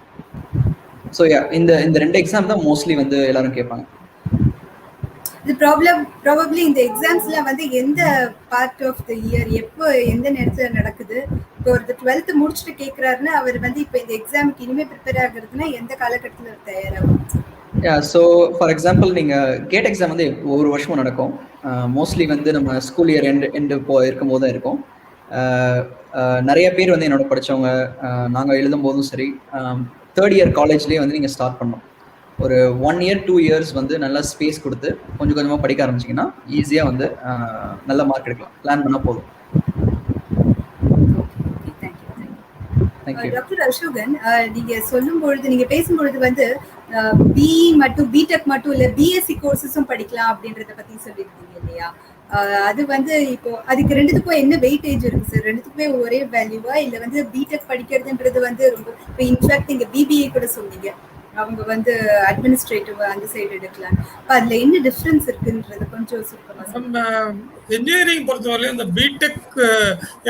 ஸோ இந்த 2 எக்ஸாம் தான் மோஸ்ட்லி வந்து எல்லாரும் கேட்பாங்க. இது ப்ராபப்ளி இந்த எக்ஸாம்ஸ்லாம் வந்து எந்த பார்ட் ஆஃப் த இயர், எப்போ எந்த நேரத்தில் நடக்குது? இப்போ ஒரு 12th முடிச்சுட்டு கேட்குறாருன்னா அவர் வந்து இப்போ இந்த எக்ஸாமுக்கு இனிமேல் ப்ரிப்பேர் ஆகுறதுன்னா எந்த காலகட்டத்தில் தயாராகும்? ஸோ ஃபார் எக்ஸாம்பிள் நீங்கள் கேட் எக்ஸாம் வந்து ஒவ்வொரு வருஷமும் நடக்கும். மோஸ்ட்லி வந்து நம்ம ஸ்கூல் இயர் எண்டு இருக்கும் போது தான் இருக்கும். நிறைய பேர் வந்து என்னோட படித்தவங்க நாங்கள் எழுதும் போதும் சரி, 3rd இயர் காலேஜ்லேயே வந்து நீங்கள் ஸ்டார்ட் பண்ணோம். ஒரு 1 year 2 years வந்து நல்லா ஸ்பேஸ் கொடுத்து கொஞ்சம் கொஞ்சமாக படிக்க ஆரம்பிச்சிங்கன்னா ஈஸியாக வந்து நல்ல மார்க் எடுக்கலாம். பிளான் பண்ணால் போதும். டாக்டர் அசோகன், நீங்க சொல்லும்பொழுது, நீங்க பேசும்பொழுது வந்து பிஇ மட்டும் பிடெக் மட்டும் இல்ல பிஎஸ்சி கோர்சஸும் படிக்கலாம் அப்படின்றத பத்தி சொல்லியிருந்தீங்க இல்லையா? அது வந்து இப்போ அதுக்கு ரெண்டுத்துக்கும் என்ன வெயிட்டேஜ் இருக்கு சார்? ரெண்டுத்துக்குமே ஒரே வேல்யூவா இல்ல வந்து பிடெக் படிக்கிறதுன்றது வந்து ரொம்ப, இப்போ இன்ஃபேக்ட் நீங்க பிபிஏ கூட சொன்னீங்க, அவங்க வந்து அட்மினிஸ்ட்ரேட்டிவ் அந்த சைடு எடுக்கலாம். அதுல என்ன டிஃபரன்ஸ் இருக்குன்றது கொஞ்சம் சுருக்கமா. இன்ஜினியரிங் பொறுத்தவரையிலும் இந்த B Tech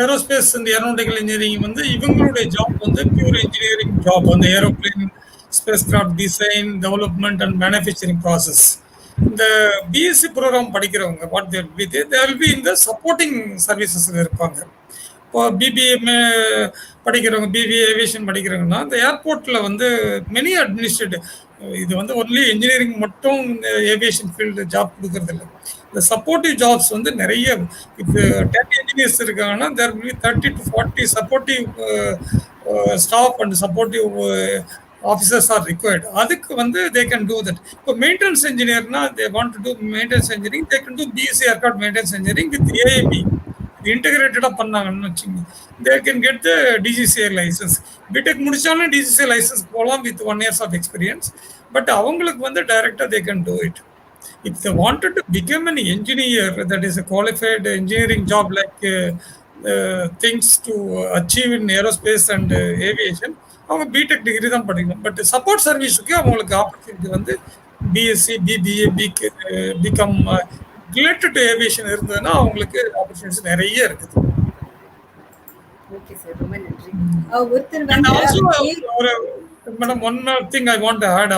aerospace and aeronautical engineering வந்து இவங்களுடைய ஜாப் வந்து பியூர் இன்ஜினியரிங் ஜாப். அந்த aeroplane spacecraft design, development and manufacturing process. இந்த பிஎஸ்சி ப்ரோக்ராம் படிக்கிறவங்க வாட் தேர் வில் பி இந்த சப்போர்ட்டிங் சர்வீசஸ்ல இருப்பாங்க. இப்போ பிபிஏ படிக்கிறவங்க, பிபிஏ ஏவியேஷன் படிக்கிறவங்கன்னா இந்த ஏர்போர்ட்டில் வந்து மெனி அட்மினிஸ்ட்ரேட்டிவ், இது வந்து ஒன்லி இன்ஜினியரிங் மட்டும் இந்த ஏவியேஷன் ஃபீல்டு ஜாப் கொடுக்கறது இல்லை. இந்த சப்போர்ட்டிவ் ஜாப்ஸ் வந்து நிறைய, இப்போ 10 இன்ஜினியர்ஸ் இருக்காங்கன்னா there will be 30 to 40 supportive staff and supportive officers are required. அதுக்கு வந்து தே கேன் டூ தட். இப்போ மெயின்டெனன்ஸ் இன்ஜினியர்னா they want to do maintenance engineering, they can do BSc aircraft maintenance engineering with AAP. இன்டகிரேட்டடாக பண்ணாங்கன்னு வச்சுங்க, they can get the DGCA licence. BTech முடிச்சாலும் DGCA licence போகலாம் with 1 years of experience. But அவங்களுக்கு வந்து டைரக்டாக they can do it. If they wanted to become an engineer, that is a qualified engineering job like things to achieve in aerospace and aviation, அவங்க B Tech degree தான் படிக்கணும். But support சர்வீஸுக்கு அவங்களுக்கு opportunity வந்து B Sc, BBA, B Com, related to aviation இருந்ததுன்னா அவங்களுக்கு opportunities நிறைய இருக்குது. ஓகே சார், ரொம்ப நன்றி. ஒருத்தர் And also, வந்து madam, one more thing I want to add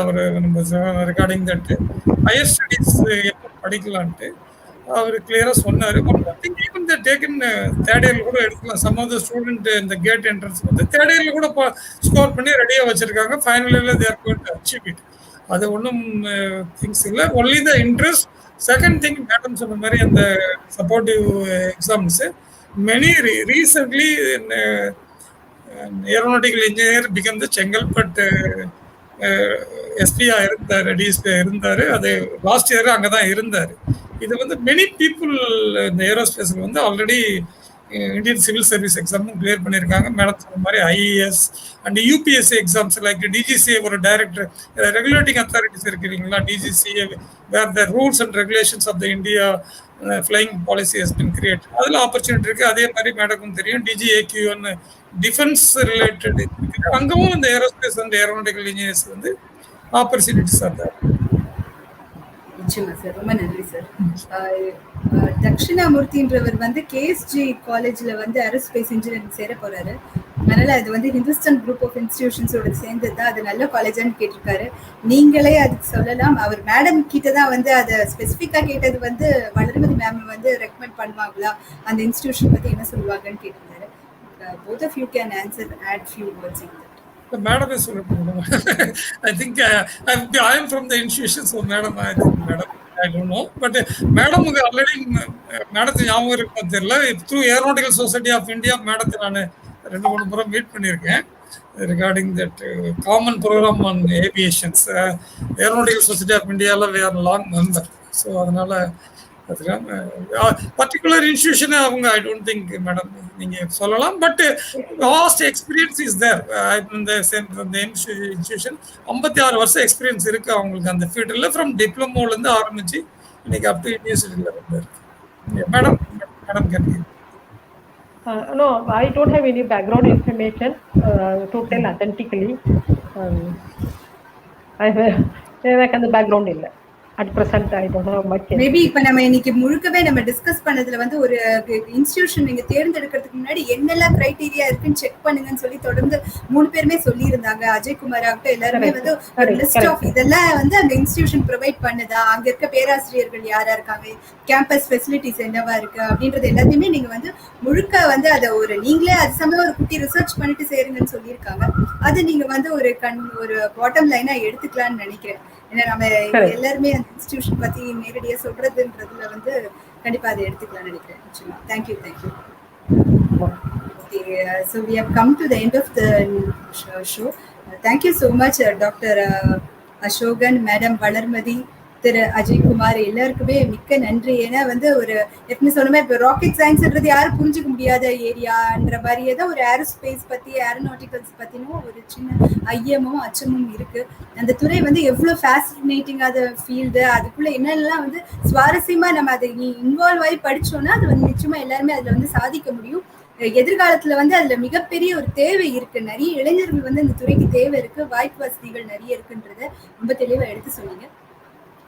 regarding that higher studies எப்போ படிக்கலான்ட்டு அவர் கிளியரா சொன்னாரு. One more thing, even the taken third இயர்ல கூட எடுக்கலாம். சம் ஆஃப் த ஸ்டூடெண்ட் இந்த கேட் என்ட்ரன்ஸ் வந்து தேர்ட் இயர்ல கூட ஸ்கோர் பண்ணி ரெடியா வச்சிருக்காங்க. ஃபைனல் இயர்ல they're going to achieve it. அது ஒன்றும் திங்ஸ் இல்லை. Only the interest. Second thing, madam சொன்ன மாதிரி அந்த supportive exams many recently aeronautical engineer become the Chengalpattu எஸ்பியா இருந்தார், டிஎஸ்பியா இருந்தார். அது லாஸ்ட் இயர் அங்கே தான் இருந்தார். இது வந்து மெனி பீப்புள் இந்த ஏரோஸ்பேஸில் வந்து ஆல்ரெடி இந்தியன் சிவில் சர்வீஸ் எக்ஸாமும் கிளியர் பண்ணியிருக்காங்க. மேடம் சொன்ன மாதிரி IAS and UPSC exams like DGCA ஒரு டைரக்டர் ரெகுலேட்டிங் அத்தாரிட்டிஸ் இருக்கிறீங்களா, DGCA where the rules and regulations of the India flying policy has been create. அதில் ஆப்பர்ச்சுனிட்டி இருக்குது. அதே மாதிரி மேடக்கும் தெரியும் டிஜிஏக்யூன்னு டிஃபென்ஸ் ரிலேட்டட் இருக்குது. அங்கவும் இந்த ஏரோஸ்பேஸ் அண்ட் ஏரோநாட்டிக்கல் இன்ஜினியர்ஸ் வந்து ஆப்பர்ச்சுனிட்டிஸ் ஆர் தேர். நிச்சயமா சார், ரொம்ப நன்றி சார். தட்சிணாமூர்த்தின்றவர் வந்து கேஎஸ்ஜி காலேஜ்ல வந்து ஏரோஸ்பேஸ் இன்ஜினியரிங் சேர போறாரு. அதனால அது வந்து ஹிந்துஸ்தான் குரூப் ஆஃப் இன்ஸ்டிடியூஷன்ஸோட சேர்ந்தது தான். அது நல்ல காலேஜான்னு கேட்டிருக்காரு. நீங்களே அதுக்கு சொல்லலாம். அவர் மேடம் கிட்ட தான் வந்து அதை ஸ்பெசிஃபிக்கா கேட்டது வந்து வளர்மதி மேம் வந்து ரெக்கமெண்ட் பண்ணுவாங்களா, அந்த இன்ஸ்டிடியூஷன் பத்தி என்ன சொல்லுவாங்கன்னு கேட்டிருந்தாரு. both of you can answer, add few words in that. The madam is I think I am from the institution, so madam, I don't know. But madam already, madam ஞாபகம் இருக்குன்னு தெரியல. Through Aeronautical Society of India, madam நான் 2-3 முறை meet பண்ணியிருக்கேன் regarding that common program on aviations. Aeronautical Society of India we are long member. So அதனால particular institution அவங்க I don't think madam நீங்க சொல்லலாம். But vast experience is there. In the institution 56 வருஷம் experience இருக்கு அவங்களுக்கு அந்த ஃபீல்டில். ஃப்ரம் டிப்ளமோல இருந்து ஆரம்பிச்சு இன்னைக்கு அப் டு யூனிவர்சிட்டி லெவல்ல இருக்கு. Madam can No, I don't have any background information to tell authentically. எனக்கு அந்த பேக்ரவுண்ட் இல்லை. At present, I don't know much. Maybe இப்ப நம்ம இன்னைக்கு முழுக்கவே நம்ம டிஸ்கஸ் பண்ணதுல வந்து ஒரு இன்ஸ்டிடியூஷன் நீங்க தேர்ந்தெடுக்கிறதுக்கு முன்னாடி என்னெல்லாம் கிரைட்டீரியா இருக்குன்னு செக் பண்ணுங்கன்னு சொல்லி தொடர்ந்து 3 பேருமே சொல்லி இருந்தாங்க. அஜய் குமார் ஆகட்டும் எல்லாருமே வந்து ஒரு லிஸ்ட் ஆஃப் இதெல்லாம் வந்து அந்த இன்ஸ்டிடியூஷன் ப்ரொவைட் பண்ணுதா, அங்க இருக்க பேராசிரியர்கள் யாரா இருக்காங்க, கேம்பஸ் ஃபெசிலிட்டிஸ் என்னவா இருக்கு அப்படின்றது எல்லாத்தையுமே நீங்க வந்து முழுக்க வந்து அதை ஒரு நீங்களே அது சமயம் ஒரு குட்டி ரிசர்ச் பண்ணிட்டு சேருங்கன்னு சொல்லியிருக்காங்க. அது நீங்க வந்து ஒரு பாட்டம் லைனா எடுத்துக்கலாம்னு நினைக்கிறேன். ஏன்னா நம்ம எல்லாருமே அந்த இன்ஸ்டிடியூஷன் பத்தி நேரடியா சொல்றதுன்றதுல வந்து கண்டிப்பா அதை எடுத்துக்கலாம்னு நினைக்கிறேன். நிச்சயமா. Thank you. So we have come to the end of the show. Thank you so much, Dr. Ashokan, Madam Valarmadi, திரு அஜய்குமார், எல்லாருக்குமே மிக்க நன்றி. ஏன்னா வந்து ஒரு எப்படி சொன்னோமே, இப்போ ராக்கெட் சயின்ஸ்ன்றது யாரும் புரிஞ்சுக்க முடியாத ஏரியான்ற மாதிரியே தான் ஒரு ஏரோஸ்பேஸ் பத்தி ஏரோநாட்டிக்கல்ஸ் பத்தினும் ஒரு சின்ன ஐயமும் அச்சமும் இருக்கு. அந்த துறை வந்து எவ்வளவு ஃபேசினேட்டிங்கான ஃபீல்டு, அதுக்குள்ள என்னெல்லாம் வந்து சுவாரஸ்யமா நம்ம அதை இன்வால்வ் ஆகி படிச்சோம்னா அது வந்து நிச்சயமா எல்லாருமே அதுல வந்து சாதிக்க முடியும். எதிர்காலத்துல வந்து அதுல மிகப்பெரிய ஒரு தேவை இருக்கு. நிறைய இளைஞர்கள் வந்து இந்த துறைக்கு தேவை இருக்கு, வாய்ப்பு வசதிகள் நிறைய இருக்குன்றத ரொம்ப தெளிவா எடுத்து சொன்னீங்க.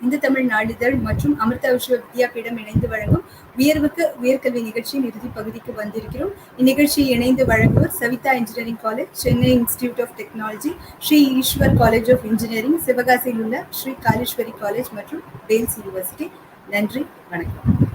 இந்து தமிழ் நாளிதழ் மற்றும் அமிர்தா விஸ்வ வித்யாபீடம் இணைந்து வழங்கும் உயர்வுக்கு உயர்கல்வி நிகழ்ச்சியின் இறுதி பகுதிக்கு வந்திருக்கிறோம். இந்நிகழ்ச்சியை இணைந்து வழங்குவோர் Saveetha engineering college, Chennai institute of technology, Sri Eshwar college of engineering, சிவகாசியில் உள்ள ஸ்ரீ காலேஸ்வரி காலேஜ் மற்றும் வேல்ஸ் யூனிவர்சிட்டி. நன்றி, வணக்கம்.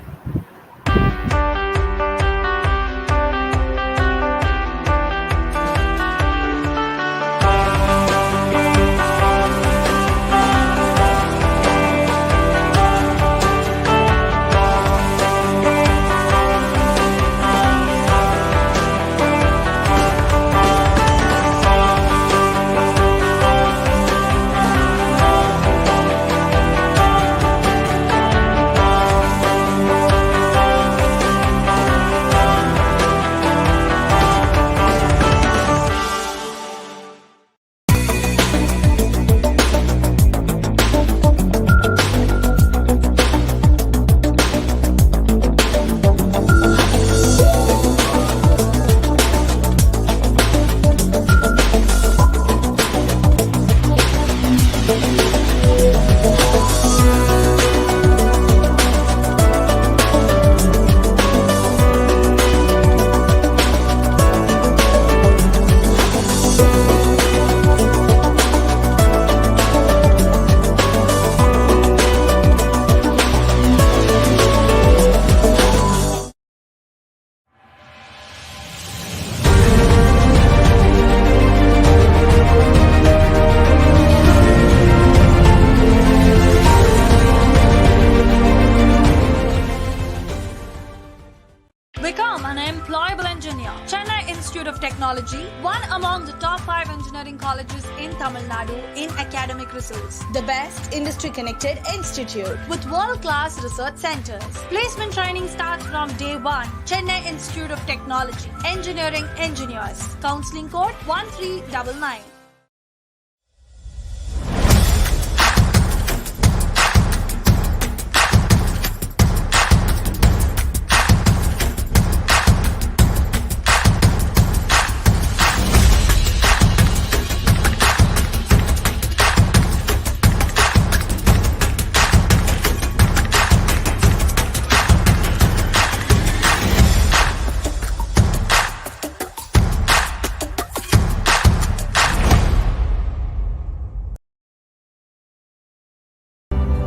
Technology, one among the top 5 engineering colleges in Tamil Nadu in academic results. The best industry connected institute. With world-class research centers. Placement training starts from day 1. Chennai Institute of Technology, Engineering Engineers. Counseling code 1399.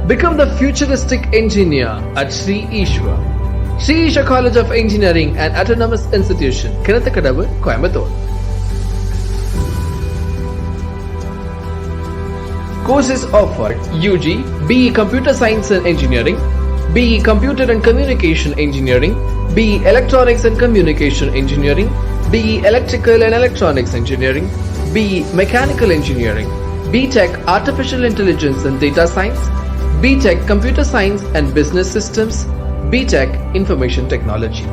Become the futuristic engineer at Sri Ishwa. Sri Isha College of Engineering and Autonomous Institution, Kinathakadavu, Coimbatore. Courses offered: UG, BE Computer Science and Engineering, BE Computer and Communication Engineering, BE Electronics and Communication Engineering, BE Electrical and Electronics Engineering, BE Mechanical Engineering, BTech Artificial Intelligence and Data Science, BTech Computer Science and Business Systems, BTech Information Technology.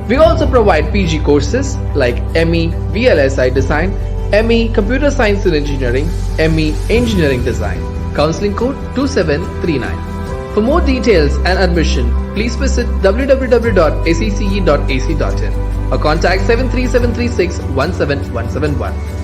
We also provide PG courses like ME VLSI Design, ME Computer Science and Engineering, ME Engineering Design. Counseling code 2739. For more details and admission, please visit www.acce.ac.in or contact 73736 17171.